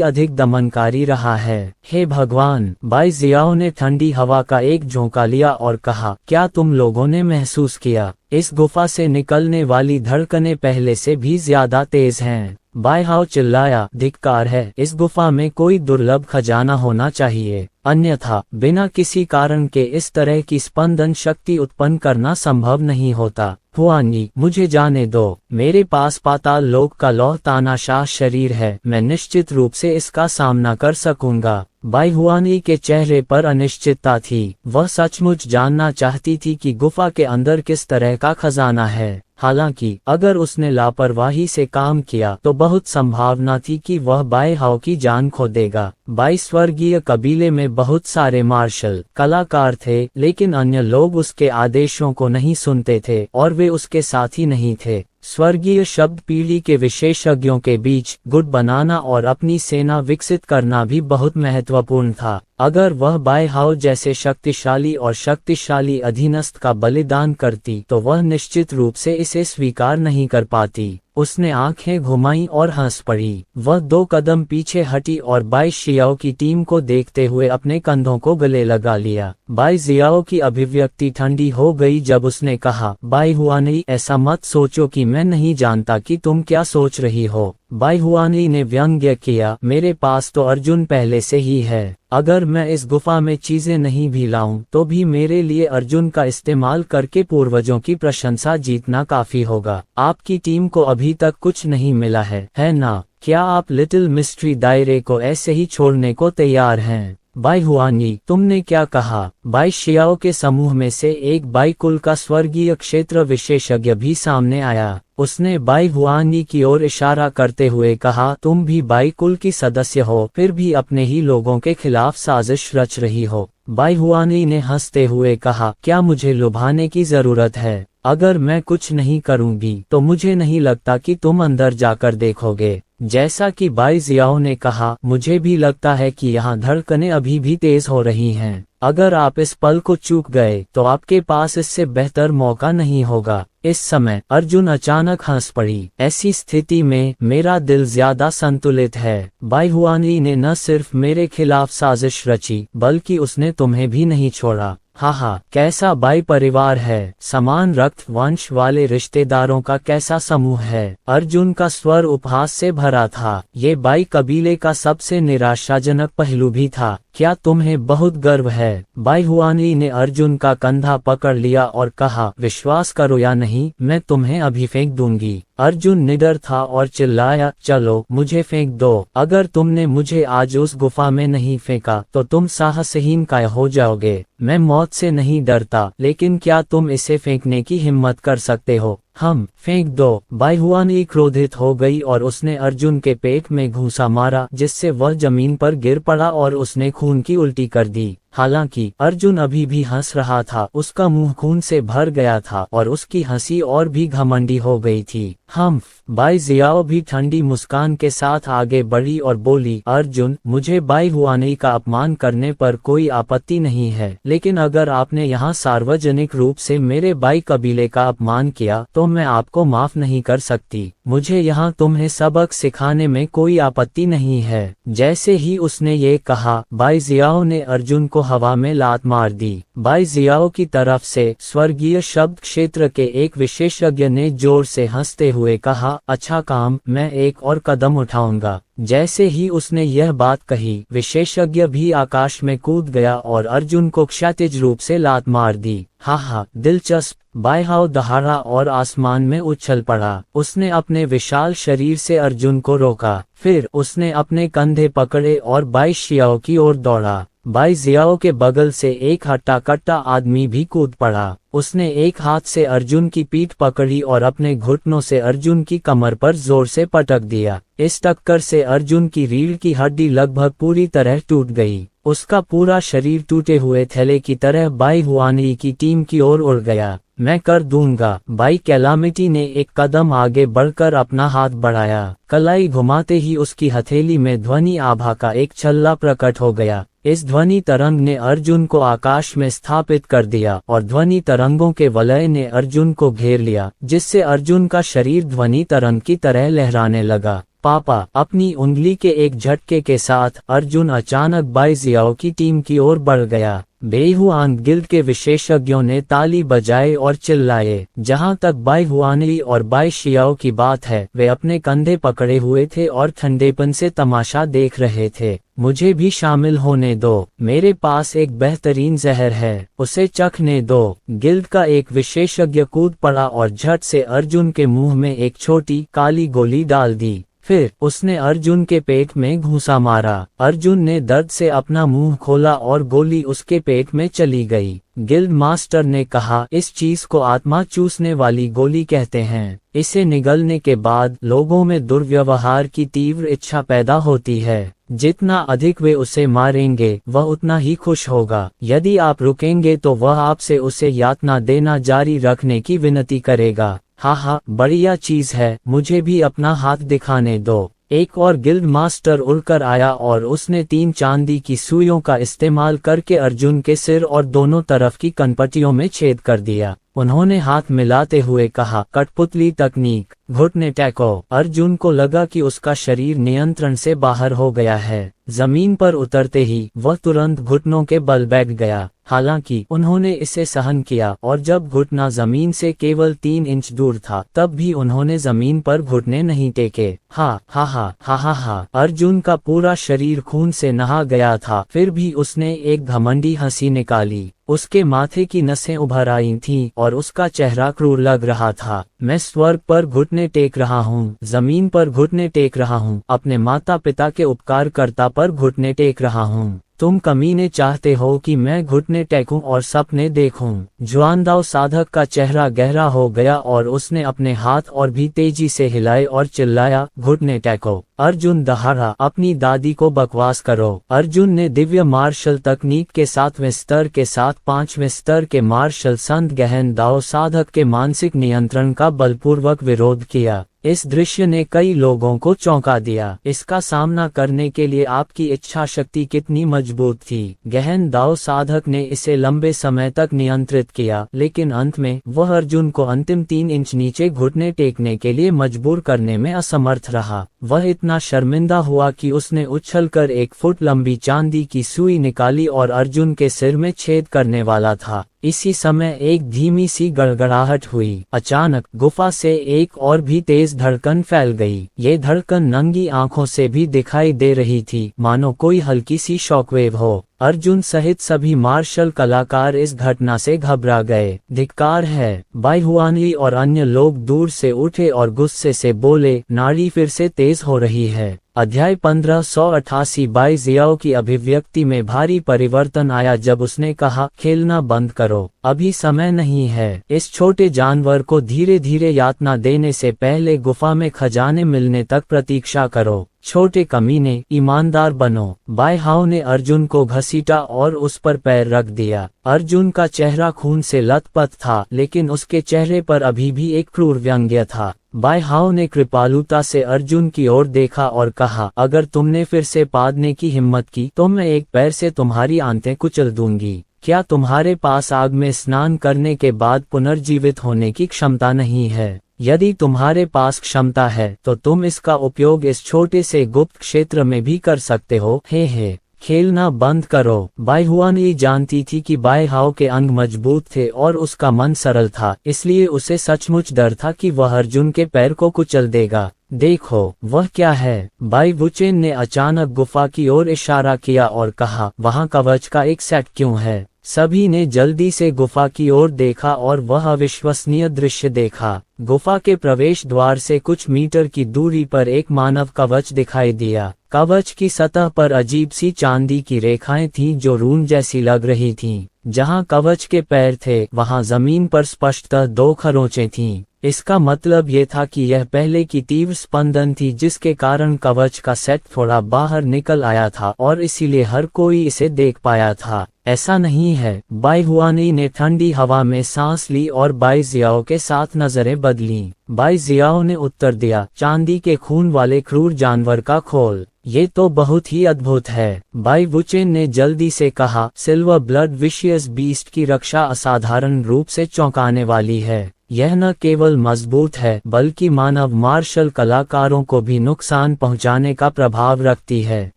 अधिक दमनकारी रहा है। हे भगवान! बाई जियाओ ने ठंडी हवा का एक झोंका लिया और कहा, क्या तुम लोगों ने महसूस किया? इस गुफा से निकलने वाली धड़कनें पहले से भी ज्यादा तेज हैं। बाईहाओ चिल्लाया, धिक्कार है, इस गुफा में कोई दुर्लभ खजाना होना चाहिए, अन्यथा बिना किसी कारण के इस तरह की स्पंदन शक्ति उत्पन्न करना संभव नहीं होता। हुआनी, मुझे जाने दो, मेरे पास पाताल लोक का लौह तानाशाह शरीर है, मैं निश्चित रूप से इसका सामना कर सकूंगा। बाईहुआनी के चेहरे पर अनिश्चितता थी। वह सचमुच जानना चाहती थी कि गुफा के अंदर किस तरह का खजाना है। हालांकि अगर उसने लापरवाही से काम किया तो बहुत संभावना थी कि वह बाईहाओ की जान खो देगा। बाई स्वर्गीय कबीले में बहुत सारे मार्शल कलाकार थे, लेकिन अन्य लोग उसके आदेशों को नहीं सुनते थे और वे उसके साथी नहीं थे। स्वर्गीय शब्द पीढ़ी के विशेषज्ञों के बीच गुट बनाना और अपनी सेना विकसित करना भी बहुत महत्वपूर्ण था। अगर वह बाईहाओ जैसे शक्तिशाली और शक्तिशाली अधीनस्थ का बलिदान करती तो वह निश्चित रूप से इसे स्वीकार नहीं कर पाती। उसने आंखें घुमाई और हंस पड़ी। वह 2 कदम पीछे हटी और बाई शियाओ की टीम को देखते हुए अपने कंधों को गले लगा लिया। बाई जियाओ की अभिव्यक्ति ठंडी हो गई जब उसने कहा, बाईहुआनी, ऐसा मत सोचो कि मैं नहीं जानता कि तुम क्या सोच रही हो। बाईहुआनी ने व्यंग्य किया, मेरे पास तो अर्जुन पहले से ही है। अगर मैं इस गुफा में चीजें नहीं भी लाऊं तो भी मेरे लिए अर्जुन का इस्तेमाल करके पूर्वजों की प्रशंसा जीतना काफी होगा। आपकी टीम को अभी तक कुछ नहीं मिला है ना? क्या आप लिटिल मिस्ट्री दायरे को ऐसे ही छोड़ने को तैयार हैं? बाईहुआनी, तुमने क्या कहा? बाई शियाओ के समूह में से एक बाई कुल का स्वर्गीय क्षेत्र विशेषज्ञ भी सामने आया। उसने बाईहुआनी की ओर इशारा करते हुए कहा, तुम भी बाई कुल की सदस्य हो, फिर भी अपने ही लोगों के खिलाफ साजिश रच रही हो। बाईहुआनी ने हंसते हुए कहा, क्या मुझे लुभाने की जरूरत है? अगर मैं कुछ नहीं करूंगी तो मुझे नहीं लगता कि तुम अंदर जाकर देखोगे। जैसा कि बाई जियाओ ने कहा, मुझे भी लगता है कि यहाँ धड़कनें अभी भी तेज हो रही हैं। अगर आप इस पल को चूक गए तो आपके पास इससे बेहतर मौका नहीं होगा। इस समय अर्जुन अचानक हंस पड़ी। ऐसी स्थिति में मेरा दिल ज्यादा संतुलित है। बाईहुआनी ने न सिर्फ मेरे खिलाफ साजिश रची बल्कि उसने तुम्हें भी नहीं छोड़ा। हाँ, कैसा बाई परिवार है, समान रक्त वंश वाले रिश्तेदारों का कैसा समूह है। अर्जुन का स्वर उपहास से भरा था। ये बाई कबीले का सबसे निराशाजनक पहलू भी था। क्या तुम्हें बहुत गर्व है? बाईहुआनी ने अर्जुन का कंधा पकड़ लिया और कहा, विश्वास करो या नहीं, मैं तुम्हें अभी फेंक दूंगी। अर्जुन निडर था और चिल्लाया, चलो मुझे फेंक दो। अगर तुमने मुझे आज उस गुफा में नहीं फेंका तो तुम साहसहीन काय हो जाओगे। मैं मौत से नहीं डरता, लेकिन क्या तुम इसे फेंकने की हिम्मत कर सकते हो? हम फेंक दो। बाईहुआनी क्रोधित हो गई और उसने अर्जुन के पेट में घूंसा मारा, जिससे वह जमीन पर गिर पड़ा और उसने खून की उल्टी कर दी। हालांकि अर्जुन अभी भी हंस रहा था, उसका मुंह खून से भर गया था और उसकी हंसी और भी घमंडी हो गई थी। हम बाई जियाओ भी ठंडी मुस्कान के साथ आगे बढ़ी और बोली, अर्जुन, मुझे बाईहुआनी का अपमान करने पर कोई आपत्ति नहीं है, लेकिन अगर आपने यहाँ सार्वजनिक रूप से मेरे बाई कबीले का अपमान किया तो मैं आपको माफ नहीं कर सकती। मुझे यहाँ तुम्हें सबक सिखाने में कोई आपत्ति नहीं है। जैसे ही उसने ये कहा, बाई जियाओ ने अर्जुन को हवा में लात मार दी। बाई जियाओ की तरफ से स्वर्गीय शब्द क्षेत्र के एक विशेषज्ञ ने जोर से हंसते हुए कहा, अच्छा काम, मैं एक और कदम उठाऊंगा। जैसे ही उसने यह बात कही, विशेषज्ञ भी आकाश में कूद गया और अर्जुन को क्षैतिज रूप से लात मार दी। हा, दिलचस्प। बाईहाओ दहाड़ा और आसमान में उछल पड़ा। उसने अपने विशाल शरीर से अर्जुन को रोका, फिर उसने अपने कंधे पकड़े और बाई जियाओ की ओर दौड़ा। बाई जियाओ के बगल से एक हट्टा कट्टा आदमी भी कूद पड़ा। उसने एक हाथ से अर्जुन की पीठ पकड़ी और अपने घुटनों से अर्जुन की कमर पर जोर से पटक दिया। इस टक्कर से अर्जुन की रीढ़ की हड्डी लगभग पूरी तरह टूट गई। उसका पूरा शरीर टूटे हुए थैले की तरह बाईहुआनी की टीम की ओर उड़ गया। मैं कर दूंगा। बाई कैलामिटी ने एक कदम आगे बढ़कर अपना हाथ बढ़ाया। कलाई घुमाते ही उसकी हथेली में ध्वनि आभा का एक छल्ला प्रकट हो गया। इस ध्वनि तरंग ने अर्जुन को आकाश में स्थापित कर दिया और ध्वनि तरंगों के वलय ने अर्जुन को घेर लिया, जिससे अर्जुन का शरीर ध्वनि तरंग की तरह लहराने लगा। पापा! अपनी उंगली के एक झटके के साथ अर्जुन अचानक बाई जियाओ की टीम की ओर बढ़ गया। बेहुआन गिल्ड के विशेषज्ञों ने ताली बजाए और चिल्लाए। जहां तक बाईहुआनी और बाई जियाओ की बात है, वे अपने कंधे पकड़े हुए थे और ठंडेपन से तमाशा देख रहे थे। मुझे भी शामिल होने दो। मेरे पास एक बेहतरीन जहर है, उसे चखने दो। गिल्ड का एक विशेषज्ञ कूद पड़ा और झट से अर्जुन के मुंह में एक छोटी काली गोली डाल दी। फिर उसने अर्जुन के पेट में घूंसा मारा। अर्जुन ने दर्द से अपना मुंह खोला और गोली उसके पेट में चली गई। गिल्ड मास्टर ने कहा, इस चीज को आत्मा चूसने वाली गोली कहते हैं। इसे निगलने के बाद लोगों में दुर्व्यवहार की तीव्र इच्छा पैदा होती है। जितना अधिक वे उसे मारेंगे, वह उतना ही खुश होगा। यदि आप रुकेंगे तो वह आपसे उसे यातना देना जारी रखने की विनती करेगा। हा, बढ़िया चीज है, मुझे भी अपना हाथ दिखाने दो। एक और गिल्ड मास्टर उड़कर आया और उसने 3 चांदी की सुइयों का इस्तेमाल करके अर्जुन के सिर और दोनों तरफ की कनपटियों में छेद कर दिया। उन्होंने हाथ मिलाते हुए कहा, कठपुतली तकनीक, घुटने टेको। अर्जुन को लगा कि उसका शरीर नियंत्रण से बाहर हो गया है। जमीन पर उतरते ही वह तुरंत घुटनों के बल बैठ गया। हालांकि उन्होंने इसे सहन किया और जब घुटना जमीन से केवल 3 इंच दूर था, तब भी उन्होंने जमीन पर घुटने नहीं टेके। हा। अर्जुन का पूरा शरीर खून से नहा गया था, फिर भी उसने एक घमंडी हंसी निकाली। उसके माथे की नसें उभर आई थीं और उसका चेहरा क्रूर लग रहा था। मैं स्वर्ग पर घुटने टेक रहा हूँ, जमीन पर घुटने टेक रहा हूँ, अपने माता पिता के उपकारकर्ता पर घुटने टेक रहा हूँ। तुम कमीने चाहते हो कि मैं घुटने टेकूं और सपने देखूं। जुआनदाओ साधक का चेहरा गहरा हो गया और उसने अपने हाथ और भी तेजी से हिलाए और चिल्लाया, घुटने टेको। अर्जुन दहाड़ा, अपनी दादी को बकवास करो। अर्जुन ने दिव्य मार्शल तकनीक के 7वें स्तर के साथ 5वें स्तर के मार्शल संत गहन दाओ साधक के मानसिक नियंत्रण का बलपूर्वक विरोध किया। इस दृश्य ने कई लोगों को चौंका दिया। इसका सामना करने के लिए आपकी इच्छा शक्ति कितनी मजबूत थी। गहन दाओ साधक ने इसे लंबे समय तक नियंत्रित किया, लेकिन अंत में वह अर्जुन को अंतिम 3 इंच नीचे घुटने टेकने के लिए मजबूर करने में असमर्थ रहा। वह इतना शर्मिंदा हुआ कि उसने उछलकर 1 फुट लंबी चांदी की सुई निकाली और अर्जुन के सिर में छेद करने वाला था। इसी समय एक धीमी सी गड़गड़ाहट हुई। अचानक गुफा से एक और भी तेज धड़कन फैल गई। ये धड़कन नंगी आंखों से भी दिखाई दे रही थी, मानो कोई हल्की सी शॉकवेव हो। अर्जुन सहित सभी मार्शल कलाकार इस घटना से घबरा गए। धिक्कार है, बाई हुआनली और अन्य लोग दूर से उठे और गुस्से से बोले, नाड़ी फिर से तेज हो रही है। अध्याय 1588। बाई जियाओ की अभिव्यक्ति में भारी परिवर्तन आया जब उसने कहा, खेलना बंद करो, अभी समय नहीं है। इस छोटे जानवर को धीरे धीरे यातना देने से पहले गुफा में खजाने मिलने तक प्रतीक्षा करो। छोटे कमीने, ईमानदार बनो। बाई हाओ ने अर्जुन को घसीटा और उस पर पैर रख दिया। अर्जुन का चेहरा खून से लथपथ था, लेकिन उसके चेहरे पर अभी भी एक क्रूर व्यंग्य था। बाई हाओ ने कृपालुता से अर्जुन की ओर देखा और कहा, अगर तुमने फिर से पादने की हिम्मत की तो मैं एक पैर से तुम्हारी आंतें कुचल दूंगी। क्या तुम्हारे पास आग में स्नान करने के बाद पुनर्जीवित होने की क्षमता नहीं है? यदि तुम्हारे पास क्षमता है तो तुम इसका उपयोग इस छोटे से गुप्त क्षेत्र में भी कर सकते हो। हे खेलना बंद करो। बाई हुआनली जानती थी कि बाई हाओ के अंग मजबूत थे और उसका मन सरल था, इसलिए उसे सचमुच डर था कि वह अर्जुन के पैर को कुचल देगा। देखो, वह क्या है? बाई वुचेन ने अचानक गुफा की ओर इशारा किया और कहा, वहां कवच का एक सेट क्यों है? सभी ने जल्दी से गुफा की ओर देखा और वह अविश्वसनीय दृश्य देखा। गुफा के प्रवेश द्वार से कुछ मीटर की दूरी पर एक मानव कवच दिखाई दिया। कवच की सतह पर अजीब सी चांदी की रेखाएं थीं जो रून जैसी लग रही थीं। जहां कवच के पैर थे वहां जमीन पर स्पष्टतः 2 खरोंचें थीं। इसका मतलब ये था कि यह पहले की तीव्र स्पंदन थी जिसके कारण कवच का सेट थोड़ा बाहर निकल आया था और इसीलिए हर कोई इसे देख पाया था। ऐसा नहीं है। बाई हुआनली ने ठंडी हवा में सांस ली और बाई जियाओ के साथ नजरें बदलीं। बाई जियाओ ने उत्तर दिया, चांदी के खून वाले क्रूर जानवर का खोल। ये तो बहुत ही अद्भुत है। बाई वुचेन ने जल्दी से कहा, सिल्वर ब्लड विशियस बीस्ट की रक्षा असाधारण रूप से चौंकाने वाली है। यह न केवल मजबूत है बल्कि मानव मार्शल कलाकारों को भी नुकसान पहुंचाने का प्रभाव रखती है।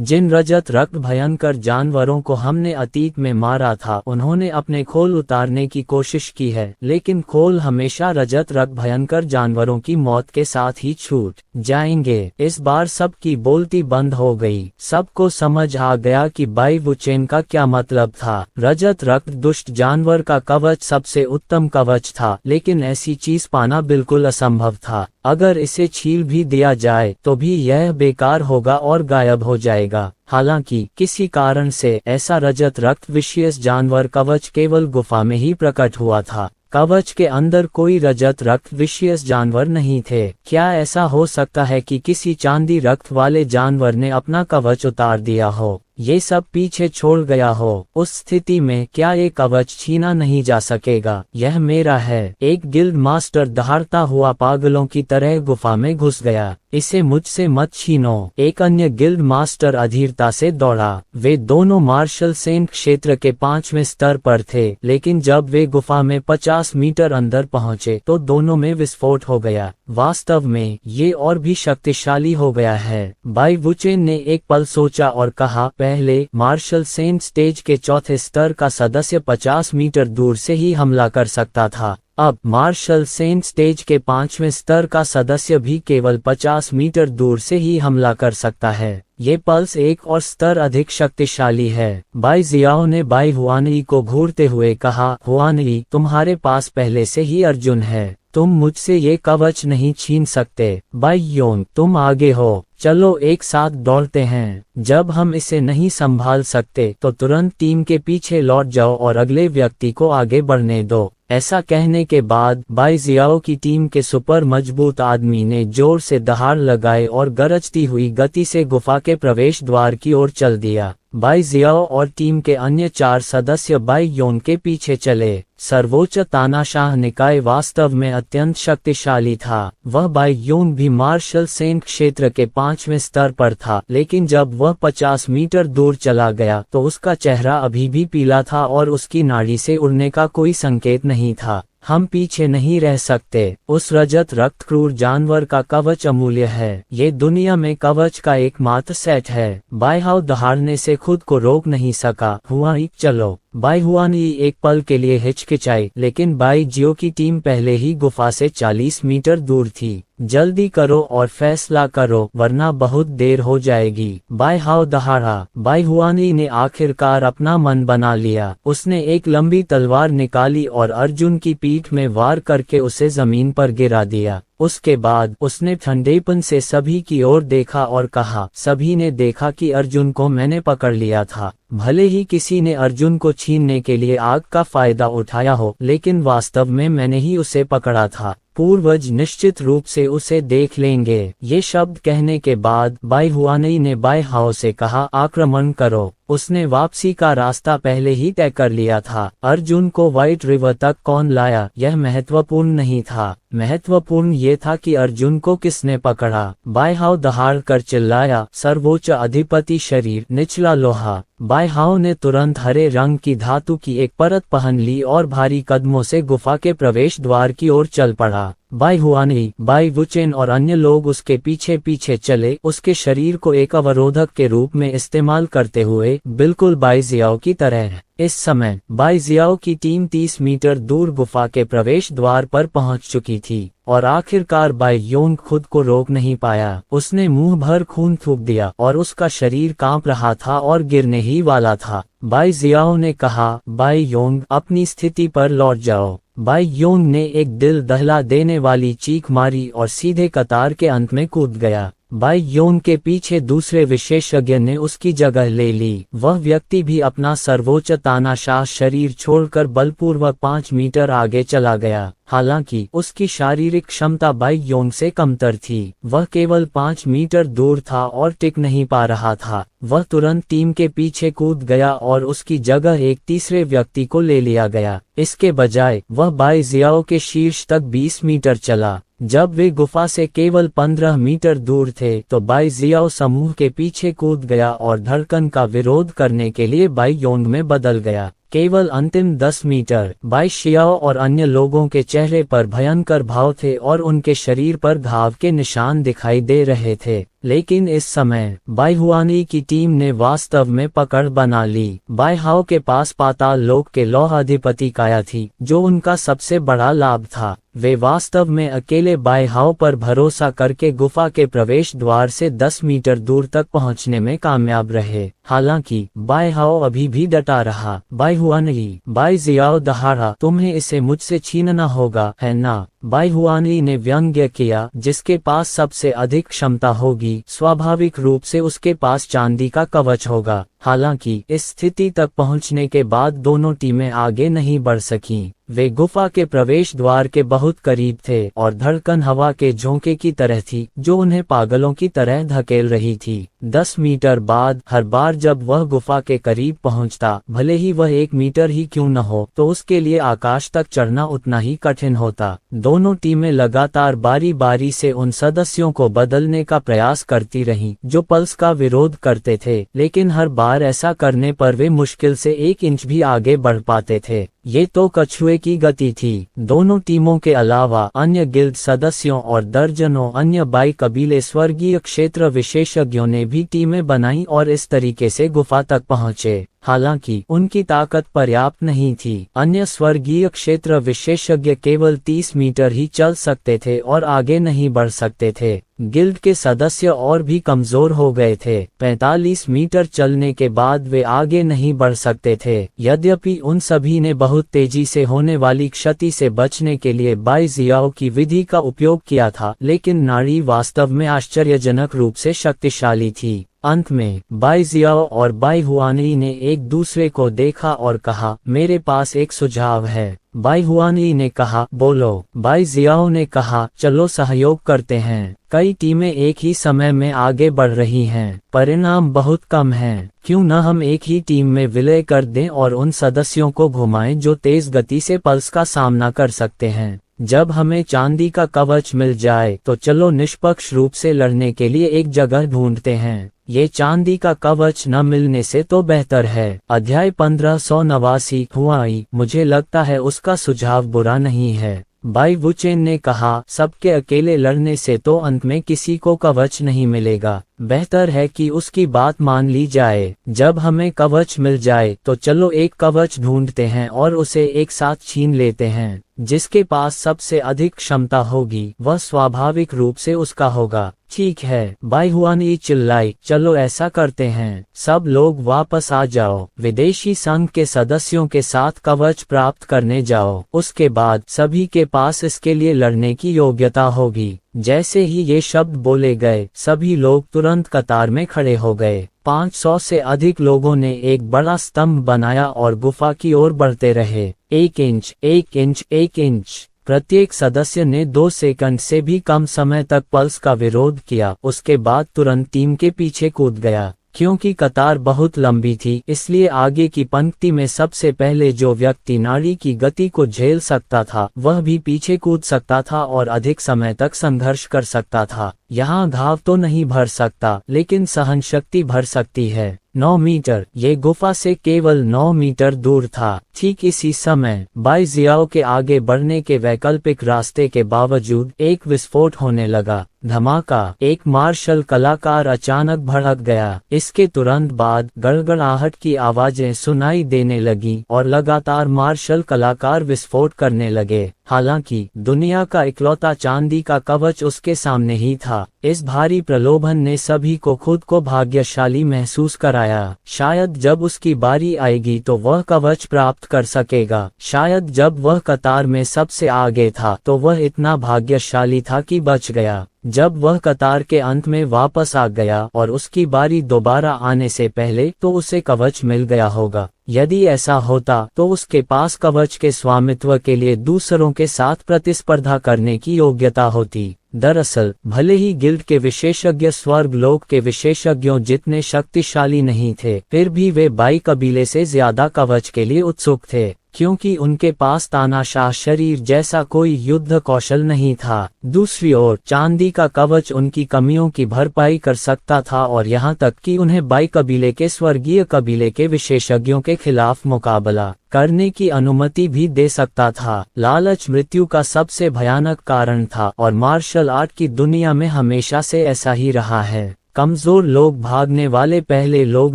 जिन रजत रक्त भयंकर जानवरों को हमने अतीत में मारा था उन्होंने अपने खोल उतारने की कोशिश की है, लेकिन खोल हमेशा रजत रक्त भयंकर जानवरों की मौत के साथ ही छूट जाएंगे। इस बार सबकी बोलती बंद हो गई। सबको समझ आ गया कि बाई वुचेन का क्या मतलब था। रजत रक्त दुष्ट जानवर का कवच सबसे उत्तम कवच था, लेकिन ऐसी चीज पाना बिल्कुल असंभव था। अगर इसे छील भी दिया जाए तो भी यह बेकार होगा और गायब हो जाएगा। हालांकि किसी कारण से ऐसा रजत रक्त विशेष जानवर कवच केवल गुफा में ही प्रकट हुआ था। कवच के अंदर कोई रजत रक्त विशेष जानवर नहीं थे। क्या ऐसा हो सकता है कि किसी चांदी रक्त वाले जानवर ने अपना कवच उतार दिया हो, ये सब पीछे छोड़ गया हो? उस स्थिति में क्या ये कवच छीना नहीं जा सकेगा? यह मेरा है। एक गिल्ड मास्टर दहाड़ता हुआ पागलों की तरह गुफा में घुस गया। इसे मुझसे मत छीनो। एक अन्य गिल्ड मास्टर अधीरता से दौड़ा। वे दोनों मार्शल सेंट क्षेत्र के 5वें स्तर पर थे, लेकिन जब वे गुफा में 50 मीटर अंदर पहुंचे तो दोनों में विस्फोट हो गया। वास्तव में ये और भी शक्तिशाली हो गया है। बाई वुचेन ने एक पल सोचा और कहा, पहले मार्शल सेंट स्टेज के 4थे स्तर का सदस्य 50 मीटर दूर से ही हमला कर सकता था। अब मार्शल सेंट स्टेज के 5वें स्तर का सदस्य भी केवल 50 मीटर दूर से ही हमला कर सकता है। ये पल्स एक और स्तर अधिक शक्तिशाली है। बाई जियाओ ने बाई हुआनली को घूरते हुए कहा, हुआनली, तुम्हारे पास पहले से ही अर्जुन है, तुम मुझसे ये कवच नहीं छीन सकते। बाई योन, तुम आगे हो, चलो एक साथ दौड़ते हैं। जब हम इसे नहीं संभाल सकते तो तुरंत टीम के पीछे लौट जाओ और अगले व्यक्ति को आगे बढ़ने दो। ऐसा कहने के बाद बाई जियाओ की टीम के सुपर मजबूत आदमी ने जोर से दहाड़ लगाए और गरजती हुई गति से गुफा के प्रवेश द्वार की ओर चल दिया। बाई जियाओ और टीम के अन्य 4 सदस्य बाई योन के पीछे चले। सर्वोच्च तानाशाह निकाय वास्तव में अत्यंत शक्तिशाली था। वह बाई योन भी मार्शल सेंट क्षेत्र के 5वें स्तर पर था, लेकिन जब वह 50 मीटर दूर चला गया तो उसका चेहरा अभी भी पीला था और उसकी नाड़ी से उड़ने का कोई संकेत नहीं था। हम पीछे नहीं रह सकते। उस रजत रक्त क्रूर जानवर का कवच अमूल्य है। ये दुनिया में कवच का एकमात्र सेट है। बाई हाओ दहाड़ने से खुद को रोक नहीं सका। हुआ, चलो। बाई हुआनई एक पल के लिए हिचकिचाई, लेकिन बाई जियो की टीम पहले ही गुफा से 40 मीटर दूर थी। जल्दी करो और फैसला करो, वरना बहुत देर हो जाएगी। बाई हाओ दहाड़ा। बाई हुआनई ने आखिरकार अपना मन बना लिया। उसने एक लंबी तलवार निकाली और अर्जुन की पीठ में वार करके उसे जमीन पर गिरा दिया। उसके बाद उसने ठंडेपन से सभी की ओर देखा और कहा, सभी ने देखा कि अर्जुन को मैंने पकड़ लिया था। भले ही किसी ने अर्जुन को छीनने के लिए आग का फायदा उठाया हो, लेकिन वास्तव में मैंने ही उसे पकड़ा था। पूर्वज निश्चित रूप से उसे देख लेंगे। ये शब्द कहने के बाद बाई हुआनई ने बाई हाओ से कहा, आक्रमण करो। उसने वापसी का रास्ता पहले ही तय कर लिया था। अर्जुन को व्हाइट रिवर तक कौन लाया, यह महत्वपूर्ण नहीं था। महत्वपूर्ण ये था कि अर्जुन को किसने पकड़ा। बाई हाओ दहाड़ कर चिल्लाया, सर्वोच्च अधिपति शरीर, निचला लोहा। बाई हाओ ने तुरंत हरे रंग की धातु की एक परत पहन ली और भारी कदमों से गुफा के प्रवेश द्वार की ओर चल पड़ा। बाई हुआनई, बाई वुचेन और अन्य लोग उसके पीछे पीछे चले, उसके शरीर को एक अवरोधक के रूप में इस्तेमाल करते हुए, बिल्कुल बाई जियाओ की तरह। इस समय बाई जियाओ की टीम 30 मीटर दूर गुफा के प्रवेश द्वार पर पहुंच चुकी थी और आखिरकार बाई योंग खुद को रोक नहीं पाया। उसने मुंह भर खून थूक दिया और उसका शरीर कांप रहा था और गिरने ही वाला था। बाई जियाओ ने कहा, बाई योंग, अपनी स्थिति पर लौट जाओ। बाई योंग ने एक दिल दहला देने वाली चीख मारी और सीधे कतार के अंत में कूद गया। बाई योंग के पीछे दूसरे विशेषज्ञ ने उसकी जगह ले ली। वह व्यक्ति भी अपना सर्वोच्च तानाशाह शरीर छोड़कर बलपूर्वक 5 मीटर आगे चला गया। हालांकि उसकी शारीरिक क्षमता बाई योंग से कमतर थी। वह केवल 5 मीटर दूर था और टिक नहीं पा रहा था। वह तुरंत टीम के पीछे कूद गया और उसकी जगह एक तीसरे व्यक्ति को ले लिया गया। इसके बजाय वह बाई जियाओ के शीर्ष तक 20 मीटर चला। जब वे गुफा से केवल 15 मीटर दूर थे तो बाई जियाओ समूह के पीछे कूद गया और धड़कन का विरोध करने के लिए बाई योंग में बदल गया। केवल अंतिम 10 मीटर। बाई शियाओ और अन्य लोगों के चेहरे पर भयंकर भाव थे और उनके शरीर पर घाव के निशान दिखाई दे रहे थे। लेकिन इस समय बाई हुआनई की टीम ने वास्तव में पकड़ बना ली। बाई हाओ के पास पाताल लोक के लौह अधिपति काया थी, जो उनका सबसे बड़ा लाभ था। वे वास्तव में अकेले बाई हाओ पर भरोसा करके गुफा के प्रवेश द्वार से 10 मीटर दूर तक पहुंचने में कामयाब रहे। हालांकि बाई हाओ अभी भी डटा रहा। बाई हुआनई, बाई जियाओ दहाड़ा, तुम्हें इसे मुझसे छीनना होगा, है ना? बाई हुआनई ने व्यंग्य किया, जिसके पास सबसे अधिक क्षमता होगी, स्वाभाविक रूप से उसके पास चांदी का कवच होगा। हालांकि इस स्थिति तक पहुंचने के बाद दोनों टीमें आगे नहीं बढ़ सकीं। वे गुफा के प्रवेश द्वार के बहुत करीब थे और धड़कन हवा के झोंके की तरह थी, जो उन्हें पागलों की तरह धकेल रही थी। 10 मीटर बाद हर बार जब वह गुफा के करीब पहुंचता, भले ही वह 1 मीटर ही क्यों न हो, तो उसके लिए आकाश तक चढ़ना उतना ही कठिन होता। दोनों टीमें लगातार बारी बारी से उन सदस्यों को बदलने का प्रयास करती रहीं, जो पल्स का विरोध करते थे, लेकिन हर बार ऐसा करने पर वे मुश्किल से 1 इंच भी आगे बढ़ पाते थे। ये तो कछुए की गति थी। दोनों टीमों के अलावा अन्य गिल्ड सदस्यों और दर्जनों अन्य बाई कबीले स्वर्गीय क्षेत्र विशेषज्ञों ने भी टीमें बनाई और इस तरीके से गुफा तक पहुंचे। हालांकि उनकी ताकत पर्याप्त नहीं थी। अन्य स्वर्गीय क्षेत्र विशेषज्ञ केवल 30 मीटर ही चल सकते थे और आगे नहीं बढ़ सकते थे। गिल्ड के सदस्य और भी कमजोर हो गए थे। 45 मीटर चलने के बाद वे आगे नहीं बढ़ सकते थे। यद्यपि उन सभी ने बहुत तेजी से होने वाली क्षति से बचने के लिए बाई जियाओ की विधि का उपयोग किया था, लेकिन नाड़ी वास्तव में आश्चर्यजनक रूप से शक्तिशाली थी। अंत में बाई जियाओ और बाई हुआनई ने एक दूसरे को देखा और कहा, मेरे पास एक सुझाव है। बाई हुआनई ने कहा, बोलो। बाई जियाओ ने कहा, चलो सहयोग करते हैं। कई टीमें एक ही समय में आगे बढ़ रही हैं, परिणाम बहुत कम हैं। क्यों न हम एक ही टीम में विलय कर दें और उन सदस्यों को घुमाएं जो तेज गति से पल्स का सामना कर सकते हैं। जब हमें चांदी का कवच मिल जाए तो चलो निष्पक्ष रूप से लड़ने के लिए एक जगह ढूंढते हैं। ये चांदी का कवच न मिलने से तो बेहतर है। अध्याय 1589 हुआई, मुझे लगता है उसका सुझाव बुरा नहीं है। बाई वुचेन ने कहा, सबके अकेले लड़ने से तो अंत में किसी को कवच नहीं मिलेगा। बेहतर है कि उसकी बात मान ली जाए। जब हमें कवच मिल जाए तो चलो एक कवच ढूंढते हैं और उसे एक साथ छीन लेते हैं। जिसके पास सबसे अधिक क्षमता होगी वह स्वाभाविक रूप से उसका होगा। ठीक है, बाई हुआनई चिल्लाई, चलो ऐसा करते हैं। सब लोग वापस आ जाओ, विदेशी संघ के सदस्यों के साथ कवच प्राप्त करने जाओ। उसके बाद सभी के पास इसके लिए लड़ने की योग्यता होगी। जैसे ही ये शब्द बोले गए सभी लोग तुरंत कतार में खड़े हो गए। 500 से अधिक लोगों ने एक बड़ा स्तंभ बनाया और गुफा की ओर बढ़ते रहे। 1 इंच, 1 इंच, 1 इंच। प्रत्येक सदस्य ने 2 सेकंड से भी कम समय तक पल्स का विरोध किया। उसके बाद तुरंत टीम के पीछे कूद गया। क्योंकि कतार बहुत लंबी थी इसलिए आगे की पंक्ति में सबसे पहले जो व्यक्ति नाड़ी की गति को झेल सकता था वह भी पीछे कूद सकता था और अधिक समय तक संघर्ष कर सकता था। यहाँ घाव तो नहीं भर सकता लेकिन सहन शक्ति भर सकती है। 9 मीटर, ये गुफा से केवल 9 मीटर दूर था। ठीक इसी समय बाई जियाओ के आगे बढ़ने के वैकल्पिक रास्ते के बावजूद एक विस्फोट होने लगा। धमाका, एक मार्शल कलाकार अचानक भड़क गया। इसके तुरंत बाद गड़गड़ाहट की आवाजें सुनाई देने लगी और लगातार मार्शल कलाकार विस्फोट करने लगे। हालांकि दुनिया का इकलौता चांदी का कवच उसके सामने ही था। इस भारी प्रलोभन ने सभी को खुद को भाग्यशाली महसूस कराया। शायद जब उसकी बारी आएगी तो वह कवच प्राप्त कर सकेगा। शायद जब वह कतार में सबसे आगे था तो वह इतना भाग्यशाली था कि बच गया। जब वह कतार के अंत में वापस आ गया और उसकी बारी दोबारा आने से पहले तो उसे कवच मिल गया होगा। यदि ऐसा होता तो उसके पास कवच के स्वामित्व के लिए दूसरों के साथ प्रतिस्पर्धा करने की योग्यता होती। दरअसल भले ही गिल्ड के विशेषज्ञ स्वर्ग लोक के विशेषज्ञों जितने शक्तिशाली नहीं थे, फिर भी वे बाई कबीले से ज्यादा कवच के लिए उत्सुक थे, क्योंकि उनके पास तानाशाह शरीर जैसा कोई युद्ध कौशल नहीं था। दूसरी ओर चांदी का कवच उनकी कमियों की भरपाई कर सकता था और यहाँ तक कि उन्हें बाई कबीले के स्वर्गीय कबीले के विशेषज्ञों के खिलाफ मुकाबला करने की अनुमति भी दे सकता था। लालच मृत्यु का सबसे भयानक कारण था और मार्शल आर्ट की दुनिया में हमेशा से ऐसा ही रहा है। कमजोर लोग भागने वाले पहले लोग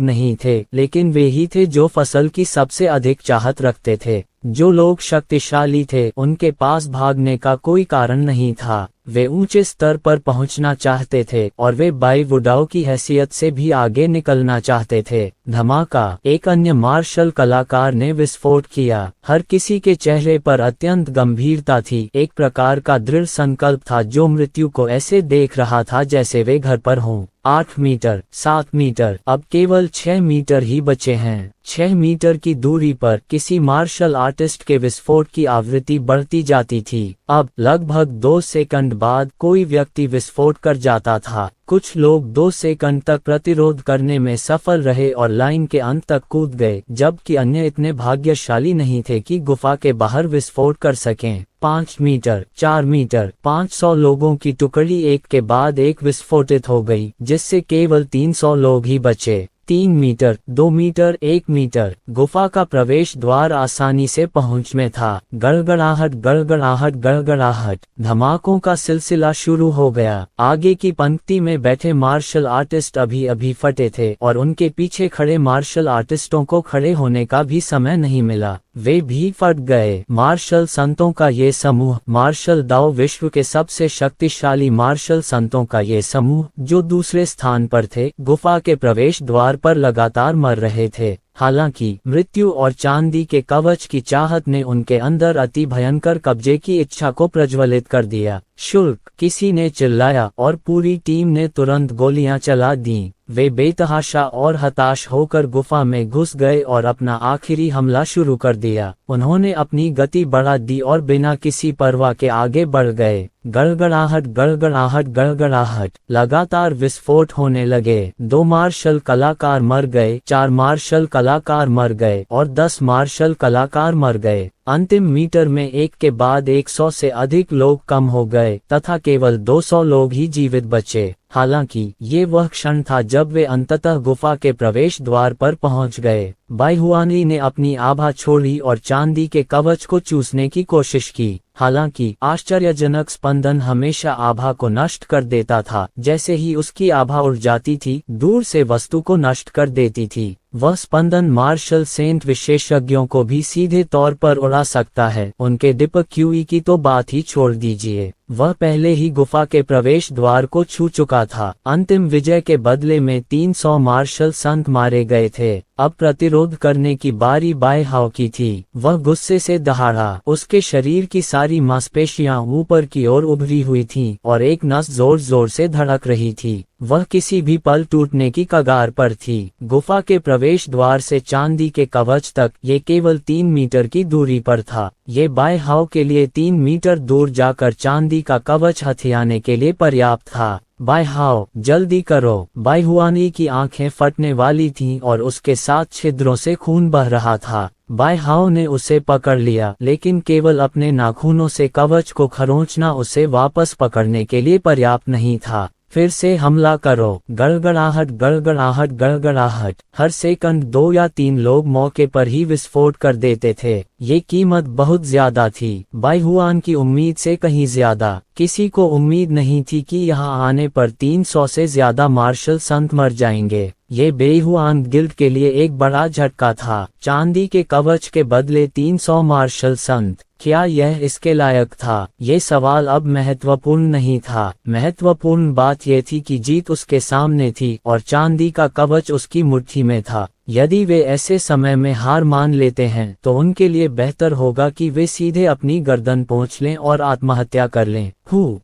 नहीं थे, लेकिन वे ही थे जो फसल की सबसे अधिक चाहत रखते थे। जो लोग शक्तिशाली थे उनके पास भागने का कोई कारण नहीं था। वे ऊंचे स्तर पर पहुंचना चाहते थे और वे बाई वुडाओ की हैसियत से भी आगे निकलना चाहते थे। धमाका, एक अन्य मार्शल कलाकार ने विस्फोट किया। हर किसी के चेहरे पर अत्यंत गंभीरता थी, एक प्रकार का दृढ़ संकल्प था जो मृत्यु को ऐसे देख रहा था जैसे वे घर पर हों। 8 मीटर, 7 मीटर, अब केवल 6 मीटर ही बचे हैं। 6 मीटर की दूरी पर किसी मार्शल आर्टिस्ट के विस्फोट की आवृत्ति बढ़ती जाती थी। अब लगभग 2 सेकंड बाद कोई व्यक्ति विस्फोट कर जाता था। कुछ लोग 2 सेकंड तक प्रतिरोध करने में सफल रहे और लाइन के अंत तक कूद गए, जबकि अन्य इतने भाग्यशाली नहीं थे कि गुफा के बाहर विस्फोट कर सकें। 5 मीटर, 4 मीटर, 500 लोगों की टुकड़ी एक के बाद एक विस्फोटित हो गई, जिससे केवल 300 लोग ही बचे। 3 मीटर, 2 मीटर, 1 मीटर, गुफा का प्रवेश द्वार आसानी से पहुंच में था। गड़गड़ाहट, गड़गड़ाहट, गड़गड़ाहट, धमाकों का सिलसिला शुरू हो गया। आगे की पंक्ति में बैठे मार्शल आर्टिस्ट अभी अभी फटे थे और उनके पीछे खड़े मार्शल आर्टिस्टों को खड़े होने का भी समय नहीं मिला, वे भी फट गए। मार्शल संतों का ये समूह, मार्शल दाओ विश्व के सबसे शक्तिशाली मार्शल संतों का ये समूह, जो दूसरे स्थान पर थे, गुफा के प्रवेश द्वार पर लगातार मर रहे थे। हालांकि मृत्यु और चांदी के कवच की चाहत ने उनके अंदर अति भयंकर कब्जे की इच्छा को प्रज्वलित कर दिया। शुल्क, किसी ने चिल्लाया और पूरी टीम ने तुरंत गोलियां चला दी। वे बेतहाशा और हताश होकर गुफा में घुस गए और अपना आखिरी हमला शुरू कर दिया। उन्होंने अपनी गति बढ़ा दी और बिना किसी परवाह के आगे बढ़ गए। गड़गड़ाहट, गड़गड़ाहट, गड़गड़ाहट, लगातार विस्फोट होने लगे। 2 मार्शल कलाकार मर गए, 4 मार्शल कलाकार मर गए और 10 मार्शल कलाकार मर गए। अंतिम मीटर में एक के बाद 100 से अधिक लोग कम हो गए तथा केवल 200 लोग ही जीवित बचे। हालांकि ये वह क्षण था जब वे अंततः गुफा के प्रवेश द्वार पर पहुंच गए। बाई हुआनई ने अपनी आभा छोड़ी और चांदी के कवच को चूसने की कोशिश की। हालांकि आश्चर्यजनक स्पंदन हमेशा आभा को नष्ट कर देता था। जैसे ही उसकी आभा उड़ जाती थी, दूर से वस्तु को नष्ट कर देती थी। वह स्पंदन मार्शल सेंट विशेषज्ञों को भी सीधे तौर पर उड़ा सकता है। उनके DPQE की तो बात ही छोड़ दीजिए, वह पहले ही गुफा के प्रवेश द्वार को छू चुका था। अंतिम विजय के बदले में 300 मार्शल संत मारे गए थे। अब प्रतिरोध करने की बारी बाई हाउ की थी। वह गुस्से से दहाड़ा। उसके शरीर की सारी मांसपेशियां ऊपर की ओर उभरी हुई थीं और एक नस जोर जोर से धड़क रही थी। वह किसी भी पल टूटने की कगार पर थी। गुफा के प्रवेश द्वार से चांदी के कवच तक ये केवल 3 मीटर की दूरी पर था। ये बाई हाउ के लिए 3 मीटर दूर जाकर चांदी का कवच हथियाने के लिए पर्याप्त था। बाई हाउ, जल्दी करो। बाई हुआनी की आंखें फटने वाली थीं और उसके साथ छिद्रों से खून बह रहा था। बाई हाउ ने उसे पकड़ लिया, लेकिन केवल अपने नाखूनों से कवच को खरोंचना उसे वापस पकड़ने के लिए पर्याप्त नहीं था। फिर से हमला करो। गड़गड़ाहट, गड़गड़ाहट, गड़गड़ाहट। हर सेकंड 2 या 3 लोग मौके पर ही विस्फोट कर देते थे। ये कीमत बहुत ज्यादा थी, बाई हुआन की उम्मीद से कहीं ज्यादा। किसी को उम्मीद नहीं थी कि यहाँ आने पर 300 से ज्यादा मार्शल संत मर जाएंगे। ये बेहुआन गिल्ड के लिए एक बड़ा झटका था। चांदी के कवच के बदले 300 मार्शल संत, क्या यह इसके लायक था? ये सवाल अब महत्वपूर्ण नहीं था। महत्वपूर्ण बात यह थी कि जीत उसके सामने थी और चांदी का कवच उसकी मुट्ठी में था। यदि वे ऐसे समय में हार मान लेते हैं तो उनके लिए बेहतर होगा कि वे सीधे अपनी गर्दन पोंछ लें और आत्महत्या कर लें।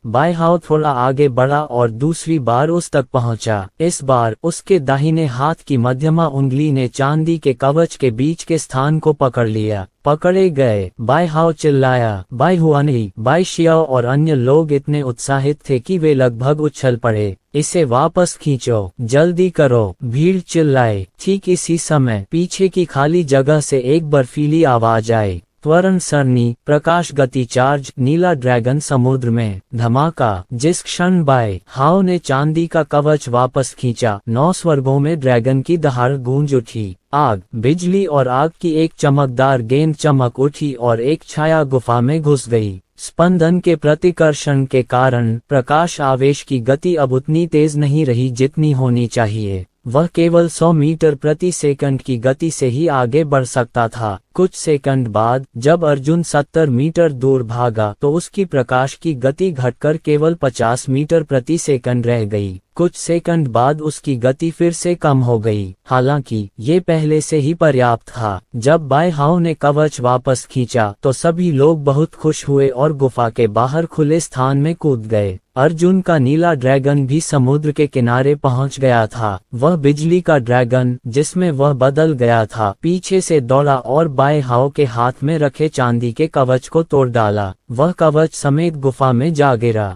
बाई हाउ थोड़ा आगे बढ़ा और दूसरी बार उस तक पहुंचा। इस बार उसके दाहिने हाथ की मध्यमा उंगली ने चांदी के कवच के बीच के स्थान को पकड़ लिया। पकड़े गए। बाई हाउ चिल्लाया। बाई हुआनी, बाई शियाओ और अन्य लोग इतने उत्साहित थे कि वे लगभग उछल पड़े। इसे वापस खींचो, जल्दी करो, भीड़ चिल्लाए। ठीक इसी समय पीछे की खाली जगह से एक बर्फीली आवाज आई। त्वरण सरनी, प्रकाश गति चार्ज, नीला ड्रैगन समुद्र में। धमाका। जिस क्षण बाई हाउ ने चांदी का कवच वापस खींचा, 9 स्वर्गों में ड्रैगन की दहाड़ गूंज उठी। आग, बिजली और आग की एक चमकदार गेंद चमक उठी और एक छाया गुफा में घुस गई। स्पंदन के प्रतिकर्षण के कारण प्रकाश आवेश की गति अब उतनी तेज नहीं रही जितनी होनी चाहिए। वह केवल 100 मीटर प्रति सेकंड की गति से ही आगे बढ़ सकता था। कुछ सेकंड बाद जब अर्जुन 70 मीटर दूर भागा तो उसकी प्रकाश की गति घटकर केवल 50 मीटर प्रति सेकंड रह गई। कुछ सेकंड बाद उसकी गति फिर से कम हो गई। हालांकि ये पहले से ही पर्याप्त था। जब बाई हाउ ने कवच वापस खींचा तो सभी लोग बहुत खुश हुए और गुफा के बाहर खुले स्थान में कूद गए। अर्जुन का नीला ड्रैगन भी समुद्र के किनारे पहुंच गया था। वह बिजली का ड्रैगन, जिसमें वह बदल गया था, पीछे से दौड़ा और बाई हाउ के हाथ में रखे चांदी के कवच को तोड़ डाला। वह कवच समेत गुफा में जा गिरा।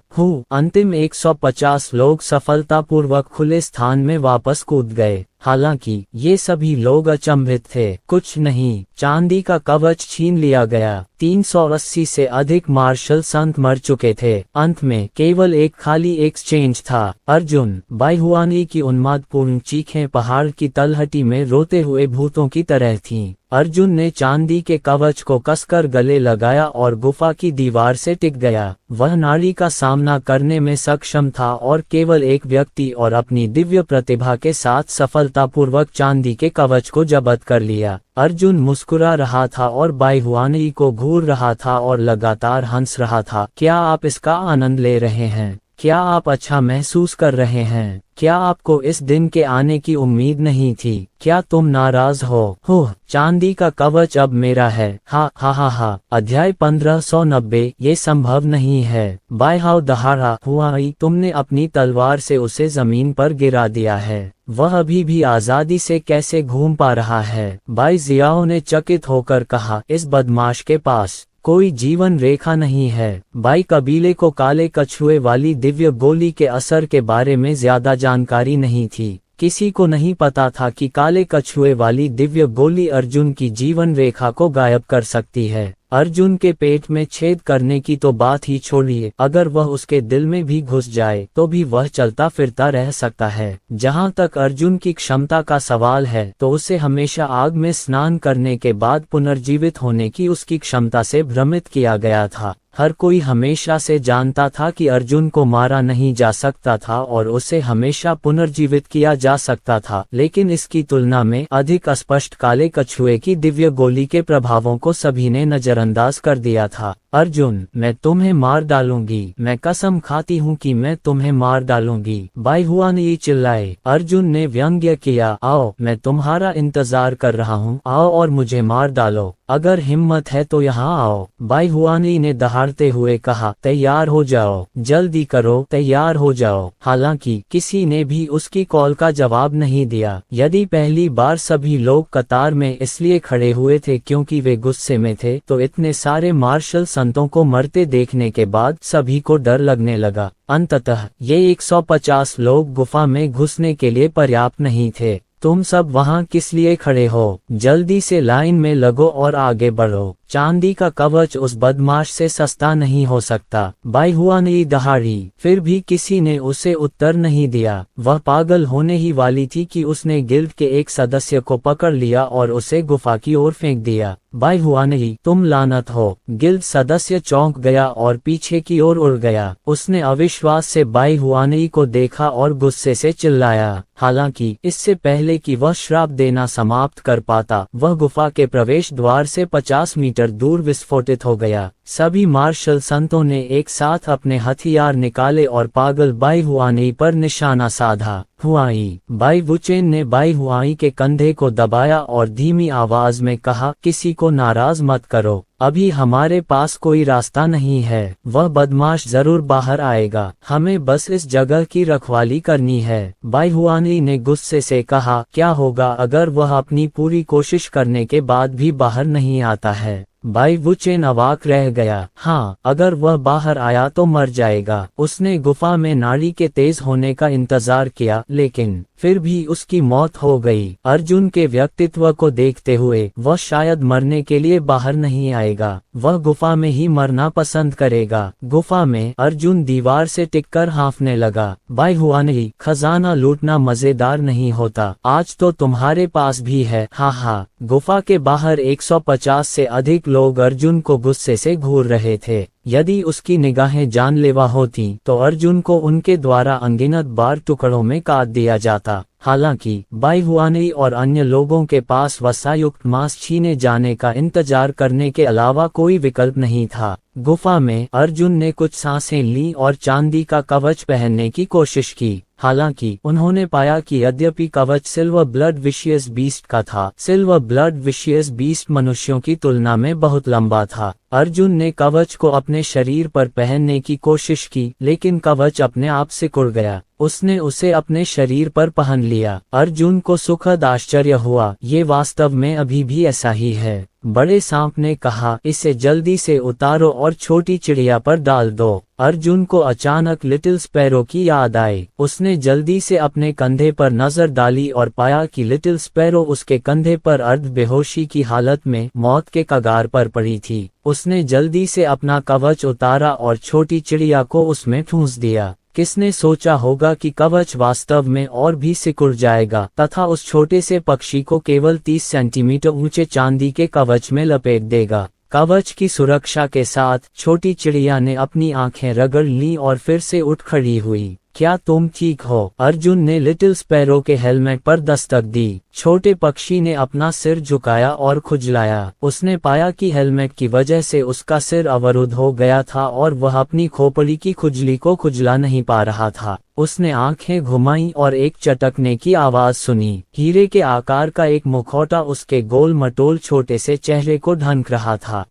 अंतिम 150 लोग सफलतापूर्वक खुले स्थान में वापस कूद गए। हालांकि ये सभी लोग अचंभित थे। कुछ नहीं, चांदी का कवच छीन लिया गया। 380 से अधिक मार्शल संत मर चुके थे। अंत में केवल एक खाली एक्सचेंज था। अर्जुन, बाई हुआनी की उन्मादपूर्ण चीखें पहाड़ की तलहटी में रोते हुए भूतों की तरह थीं। अर्जुन ने चांदी के कवच को कसकर गले लगाया और गुफा की दीवार से टिक गया। वह नाड़ी का सामना करने में सक्षम था और केवल एक व्यक्ति और अपनी दिव्य प्रतिभा के साथ सफलतापूर्वक चांदी के कवच को जब्त कर लिया। अर्जुन मुस्कुरा रहा था और बाई हुआनी को घूर रहा था और लगातार हंस रहा था। क्या आप इसका आनंद ले रहे हैं? क्या आप अच्छा महसूस कर रहे हैं? क्या आपको इस दिन के आने की उम्मीद नहीं थी? क्या तुम नाराज हो? चांदी का कवच अब मेरा है। हा हा हा हा। अध्याय 1590। ये संभव नहीं है। By how दहाड़ा। हुआई, तुमने अपनी तलवार से उसे जमीन पर गिरा दिया है। वह अभी भी आजादी से कैसे घूम पा रहा है? बाई जियाओ ने चकित होकर कहा, इस बदमाश के पास कोई जीवन रेखा नहीं है। बाई कबीले को काले कछुए वाली दिव्य गोली के असर के बारे में ज्यादा जानकारी नहीं थी। किसी को नहीं पता था कि काले कछुए वाली दिव्य गोली अर्जुन की जीवन रेखा को गायब कर सकती है। अर्जुन के पेट में छेद करने की तो बात ही छोड़िए, अगर वह उसके दिल में भी घुस जाए तो भी वह चलता फिरता रह सकता है। जहां तक अर्जुन की क्षमता का सवाल है तो उसे हमेशा आग में स्नान करने के बाद पुनर्जीवित होने की उसकी क्षमता से भ्रमित किया गया था। हर कोई हमेशा से जानता था कि अर्जुन को मारा नहीं जा सकता था और उसे हमेशा पुनर्जीवित किया जा सकता था, लेकिन इसकी तुलना में अधिक स्पष्ट काले कछुए की दिव्य गोली के प्रभावों को सभी ने नजरअंदाज कर दिया था। अर्जुन, मैं तुम्हें मार डालूंगी, मैं कसम खाती हूँ कि मैं तुम्हें मार डालूंगी, bai हुआनयी चिल्लाए। अर्जुन ने व्यंग्य किया, आओ, मैं तुम्हारा इंतजार कर रहा हूँ, आओ और मुझे मार डालो, अगर हिम्मत है तो यहाँ आओ। bai हुआनयी ने दहाड़ते हुए कहा, तैयार हो जाओ, जल्दी करो, तैयार हो जाओ। हालांकि किसी ने भी उसकी कॉल का जवाब नहीं दिया। यदि पहली बार सभी लोग कतार में इसलिए खड़े हुए थे क्योंकि वे गुस्से में थे, तो इतने सारे मार्शल संतों को मरते देखने के बाद सभी को डर लगने लगा। अंततः ये 150 लोग गुफा में घुसने के लिए पर्याप्त नहीं थे। तुम सब वहाँ किस लिए खड़े हो? जल्दी से लाइन में लगो और आगे बढ़ो। चांदी का कवच उस बदमाश से सस्ता नहीं हो सकता। bai हुआनयी दहाड़ी। फिर भी किसी ने उसे उत्तर नहीं दिया। वह पागल होने ही वाली थी कि उसने गिल्ड के एक सदस्य को पकड़ लिया और उसे गुफा की ओर फेंक दिया। bai हुआनयी, तुम लानत हो। गिल्ड सदस्य चौंक गया और पीछे की ओर उड़ गया। उसने अविश्वास से bai हुआनयी को देखा और गुस्से से चिल्लाया। हालांकि इससे पहले कि वह श्राप देना समाप्त कर पाता, वह गुफा के प्रवेश द्वार से 50 मीटर दूर विस्फोटित हो गया। सभी मार्शल संतों ने एक साथ अपने हथियार निकाले और पागल bai हुआनयी पर निशाना साधा। हुआई। bai वुचेन ने bai हुआई के कंधे को दबाया और धीमी आवाज में कहा, किसी को नाराज मत करो, अभी हमारे पास कोई रास्ता नहीं है। वह बदमाश जरूर बाहर आएगा, हमें बस इस जगह की रखवाली करनी है। bai हुआनयी ने गुस्से से कहा, क्या होगा अगर वह अपनी पूरी कोशिश करने के बाद भी बाहर नहीं आता है? bai वुचेन अवाक रह गया। हाँ, अगर वह बाहर आया तो मर जाएगा। उसने गुफा में नाड़ी के तेज होने का इंतजार किया, लेकिन फिर भी उसकी मौत हो गई। अर्जुन के व्यक्तित्व को देखते हुए वह शायद मरने के लिए बाहर नहीं आएगा, वह गुफा में ही मरना पसंद करेगा। गुफा में अर्जुन दीवार से टिककर हाँफने लगा। bai हुआनयी, खजाना लूटना मजेदार नहीं होता, आज तो तुम्हारे पास भी है, हाँ हाँ। गुफा के बाहर 150 से अधिक लोग अर्जुन को गुस्से से घूर रहे थे। यदि उसकी निगाहें जानलेवा होती तो अर्जुन को उनके द्वारा अनगिनत बार टुकड़ों में काट दिया जाता। हालांकि bai हुआनयी और अन्य लोगों के पास वसायुक्त मांस छीने जाने का इंतजार करने के अलावा कोई विकल्प नहीं था। गुफा में अर्जुन ने कुछ सांसें लीं और चांदी का कवच पहनने की कोशिश की। हालांकि उन्होंने पाया कि यद्यपि कवच सिल्वर ब्लड विशियस बीस्ट का था, सिल्वर ब्लड विशियस बीस्ट मनुष्यों की तुलना में बहुत लंबा था। अर्जुन ने कवच को अपने शरीर पर पहनने की कोशिश की, लेकिन कवच अपने आप सिकुड़ गया। उसने उसे अपने शरीर पर पहन लिया। अर्जुन को सुखद आश्चर्य हुआ, ये वास्तव में अभी भी ऐसा ही है। बड़े सांप ने कहा, इसे जल्दी से उतारो और छोटी चिड़िया पर डाल दो। अर्जुन को अचानक लिटिल स्पैरो की याद आई। उसने जल्दी से अपने कंधे पर नजर डाली और पाया कि लिटिल स्पैरो उसके कंधे पर अर्ध बेहोशी की हालत में मौत के कगार पर पड़ी थी। उसने जल्दी से अपना कवच उतारा और छोटी चिड़िया को उसमें ठूंस दिया। किसने सोचा होगा कि कवच वास्तव में और भी सिकुड़ जाएगा तथा उस छोटे से पक्षी को केवल 30 सेंटीमीटर ऊंचे चांदी के कवच में लपेट देगा। कवच की सुरक्षा के साथ छोटी चिड़िया ने अपनी आंखें रगड़ लीं और फिर से उठ खड़ी हुई। क्या तुम ठीक हो? अर्जुन ने लिटिल स्पैरो के हेलमेट पर दस्तक दी। छोटे पक्षी ने अपना सिर झुकाया और खुजलाया। उसने पाया कि हेलमेट की वजह से उसका सिर अवरुद्ध हो गया था और वह अपनी खोपड़ी की खुजली को खुजला नहीं पा रहा था। उसने आंखें घुमाई और एक चटकने की आवाज सुनी। हीरे के आकार का एक मुखौटा उसके गोल मटोल छोटे से चेहरे को ढंक रहा था।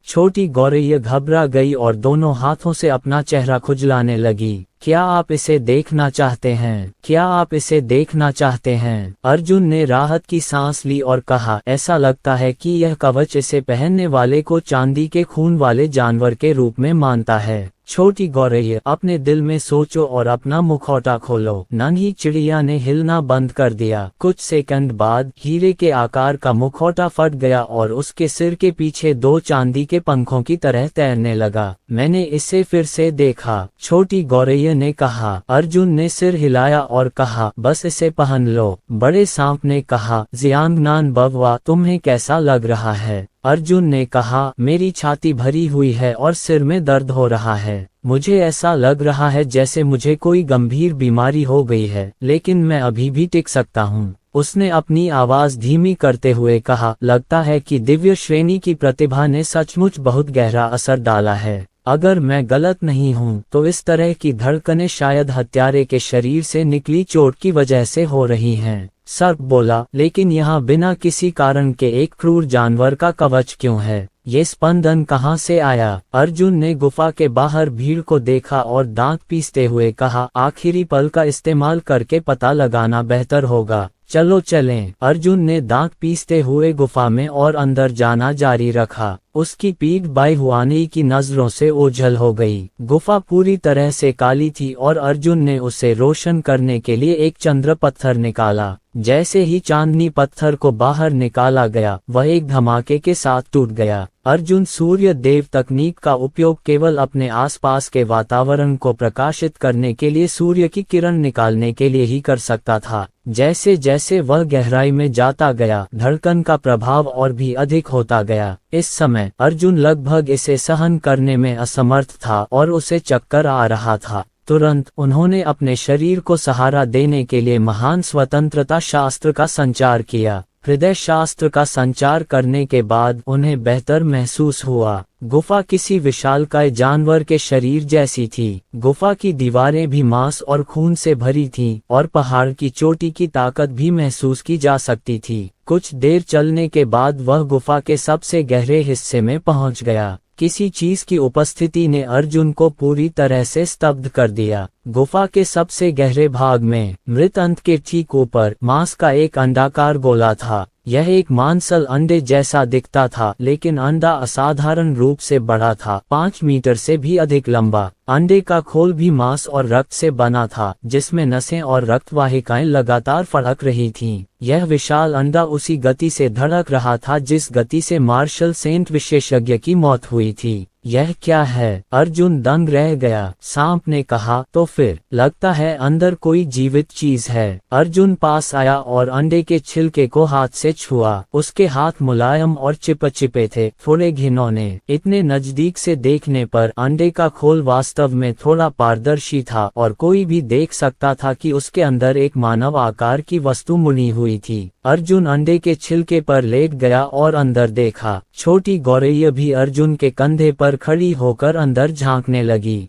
छोटी गौरैया घबरा गई और दोनों हाथों से अपना चेहरा खुजलाने लगी। क्या आप इसे देखना चाहते हैं? क्या आप इसे देखना चाहते हैं? अर्जुन ने राहत की सांस ली और कहा, ऐसा लगता है कि यह कवच इसे पहनने वाले को चांदी के खून वाले जानवर के रूप में मानता है। छोटी गौरैया, अपने दिल में सोचो और अपना मुखौटा खोलो। नन्ही चिड़िया ने हिलना बंद कर दिया। कुछ सेकंड बाद हीरे के आकार का मुखौटा फट गया और उसके सिर के पीछे 2 चांदी के पंखों की तरह तैरने लगा। मैंने इसे फिर से देखा, छोटी गौरैया ने कहा। अर्जुन ने सिर हिलाया और कहा, बस इसे पहन लो। बड़े सांप ने कहा, जियांगनान बववा, तुम्हें कैसा लग रहा है? अर्जुन ने कहा, मेरी छाती भरी हुई है और सिर में दर्द हो रहा है। मुझे ऐसा लग रहा है जैसे मुझे कोई गंभीर बीमारी हो गई है, लेकिन मैं अभी भी टिक सकता हूँ। उसने अपनी आवाज धीमी करते हुए कहा, लगता है कि दिव्य श्रेणी की प्रतिभा ने सचमुच बहुत गहरा असर डाला है। अगर मैं गलत नहीं हूँ तो इस तरह की धड़कनें शायद हत्यारे के शरीर से निकली चोट की वजह से हो रही हैं। सर्प बोला, लेकिन यहाँ बिना किसी कारण के एक क्रूर जानवर का कवच क्यों है? ये स्पंदन कहाँ से आया? अर्जुन ने गुफा के बाहर भीड़ को देखा और दांत पीसते हुए कहा, आखिरी पल का इस्तेमाल करके पता लगाना बेहतर होगा। चलो चलें। अर्जुन ने दांत पीसते हुए गुफा में और अंदर जाना जारी रखा। उसकी पीठ बाईहुआनी की नजरों से ओझल हो गई। गुफा पूरी तरह से काली थी और अर्जुन ने उसे रोशन करने के लिए एक चंद्र पत्थर निकाला। जैसे ही चांदनी पत्थर को बाहर निकाला गया, वह एक धमाके के साथ टूट गया। अर्जुन सूर्य देव तकनीक का उपयोग केवल अपने आसपास के वातावरण को प्रकाशित करने के लिए सूर्य की किरण निकालने के लिए ही कर सकता था। जैसे जैसे वह गहराई में जाता गया, धड़कन का प्रभाव और भी अधिक होता गया। इस समय अर्जुन लगभग इसे सहन करने में असमर्थ था और उसे चक्कर आ रहा था। तुरंत उन्होंने अपने शरीर को सहारा देने के लिए महान स्वतंत्रता शास्त्र का संचार किया। हृदय शास्त्र का संचार करने के बाद उन्हें बेहतर महसूस हुआ। गुफा किसी विशालकाय जानवर के शरीर जैसी थी। गुफा की दीवारें भी मांस और खून से भरी थीं और पहाड़ की चोटी की ताकत भी महसूस की जा सकती थी। कुछ देर चलने के बाद वह गुफा के सबसे गहरे हिस्से में पहुंच गया। किसी चीज की उपस्थिति ने अर्जुन को पूरी तरह से स्तब्ध कर दिया। गुफा के सबसे गहरे भाग में मृत अंत के ठीक ऊपर मांस का एक अंडाकार गोला था। यह एक मांसल अंडे जैसा दिखता था, लेकिन अंडा असाधारण रूप से बड़ा था, 5 मीटर से भी अधिक लंबा। अंडे का खोल भी मांस और रक्त से बना था, जिसमें नसें और रक्त वाहिकाएं लगातार फड़क रही थीं। यह विशाल अंडा उसी गति से धड़क रहा था जिस गति से मार्शल सेंट विशेषज्ञ की मौत हुई थी। यह क्या है? अर्जुन दंग रह गया। सांप ने कहा, तो फिर लगता है अंदर कोई जीवित चीज है। अर्जुन पास आया और अंडे के छिलके को हाथ से छुआ। उसके हाथ मुलायम और चिपचिपे थे, थोड़े घिनौने। इतने नजदीक से देखने पर अंडे का खोल वास्तव में थोड़ा पारदर्शी था और कोई भी देख सकता था कि उसके अंदर एक मानव आकार की वस्तु मुड़ी हुई थी। अर्जुन अंडे के छिलके पर लेट गया और अंदर देखा। छोटी गौरैया भी अर्जुन के कंधे पर खड़ी होकर अंदर झांकने लगी।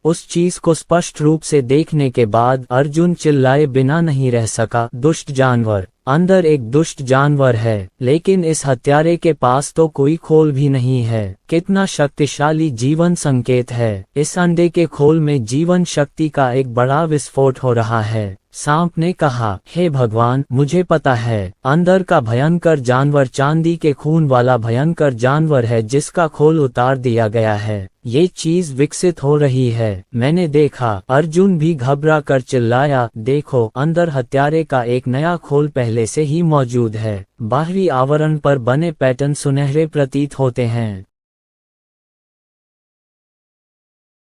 उस चीज को स्पष्ट रूप से देखने के बाद अर्जुन चिल्लाए बिना नहीं रह सका, दुष्ट जानवर! अंदर एक दुष्ट जानवर है, लेकिन इस हत्यारे के पास तो कोई खोल भी नहीं है। कितना शक्तिशाली जीवन संकेत है! इस अंडे के खोल में जीवन शक्ति का एक बड़ा विस्फोट हो रहा है। सांप ने कहा, हे भगवान, मुझे पता है, अंदर का भयंकर जानवर चांदी के खून वाला भयंकर जानवर है जिसका खोल उतार दिया गया है। ये चीज विकसित हो रही है। मैंने देखा। अर्जुन भी घबरा कर चिल्लाया, देखो, अंदर हत्यारे का एक नया खोल पहले से ही मौजूद है। बाहरी आवरण पर बने पैटर्न सुनहरे प्रतीत होते हैं।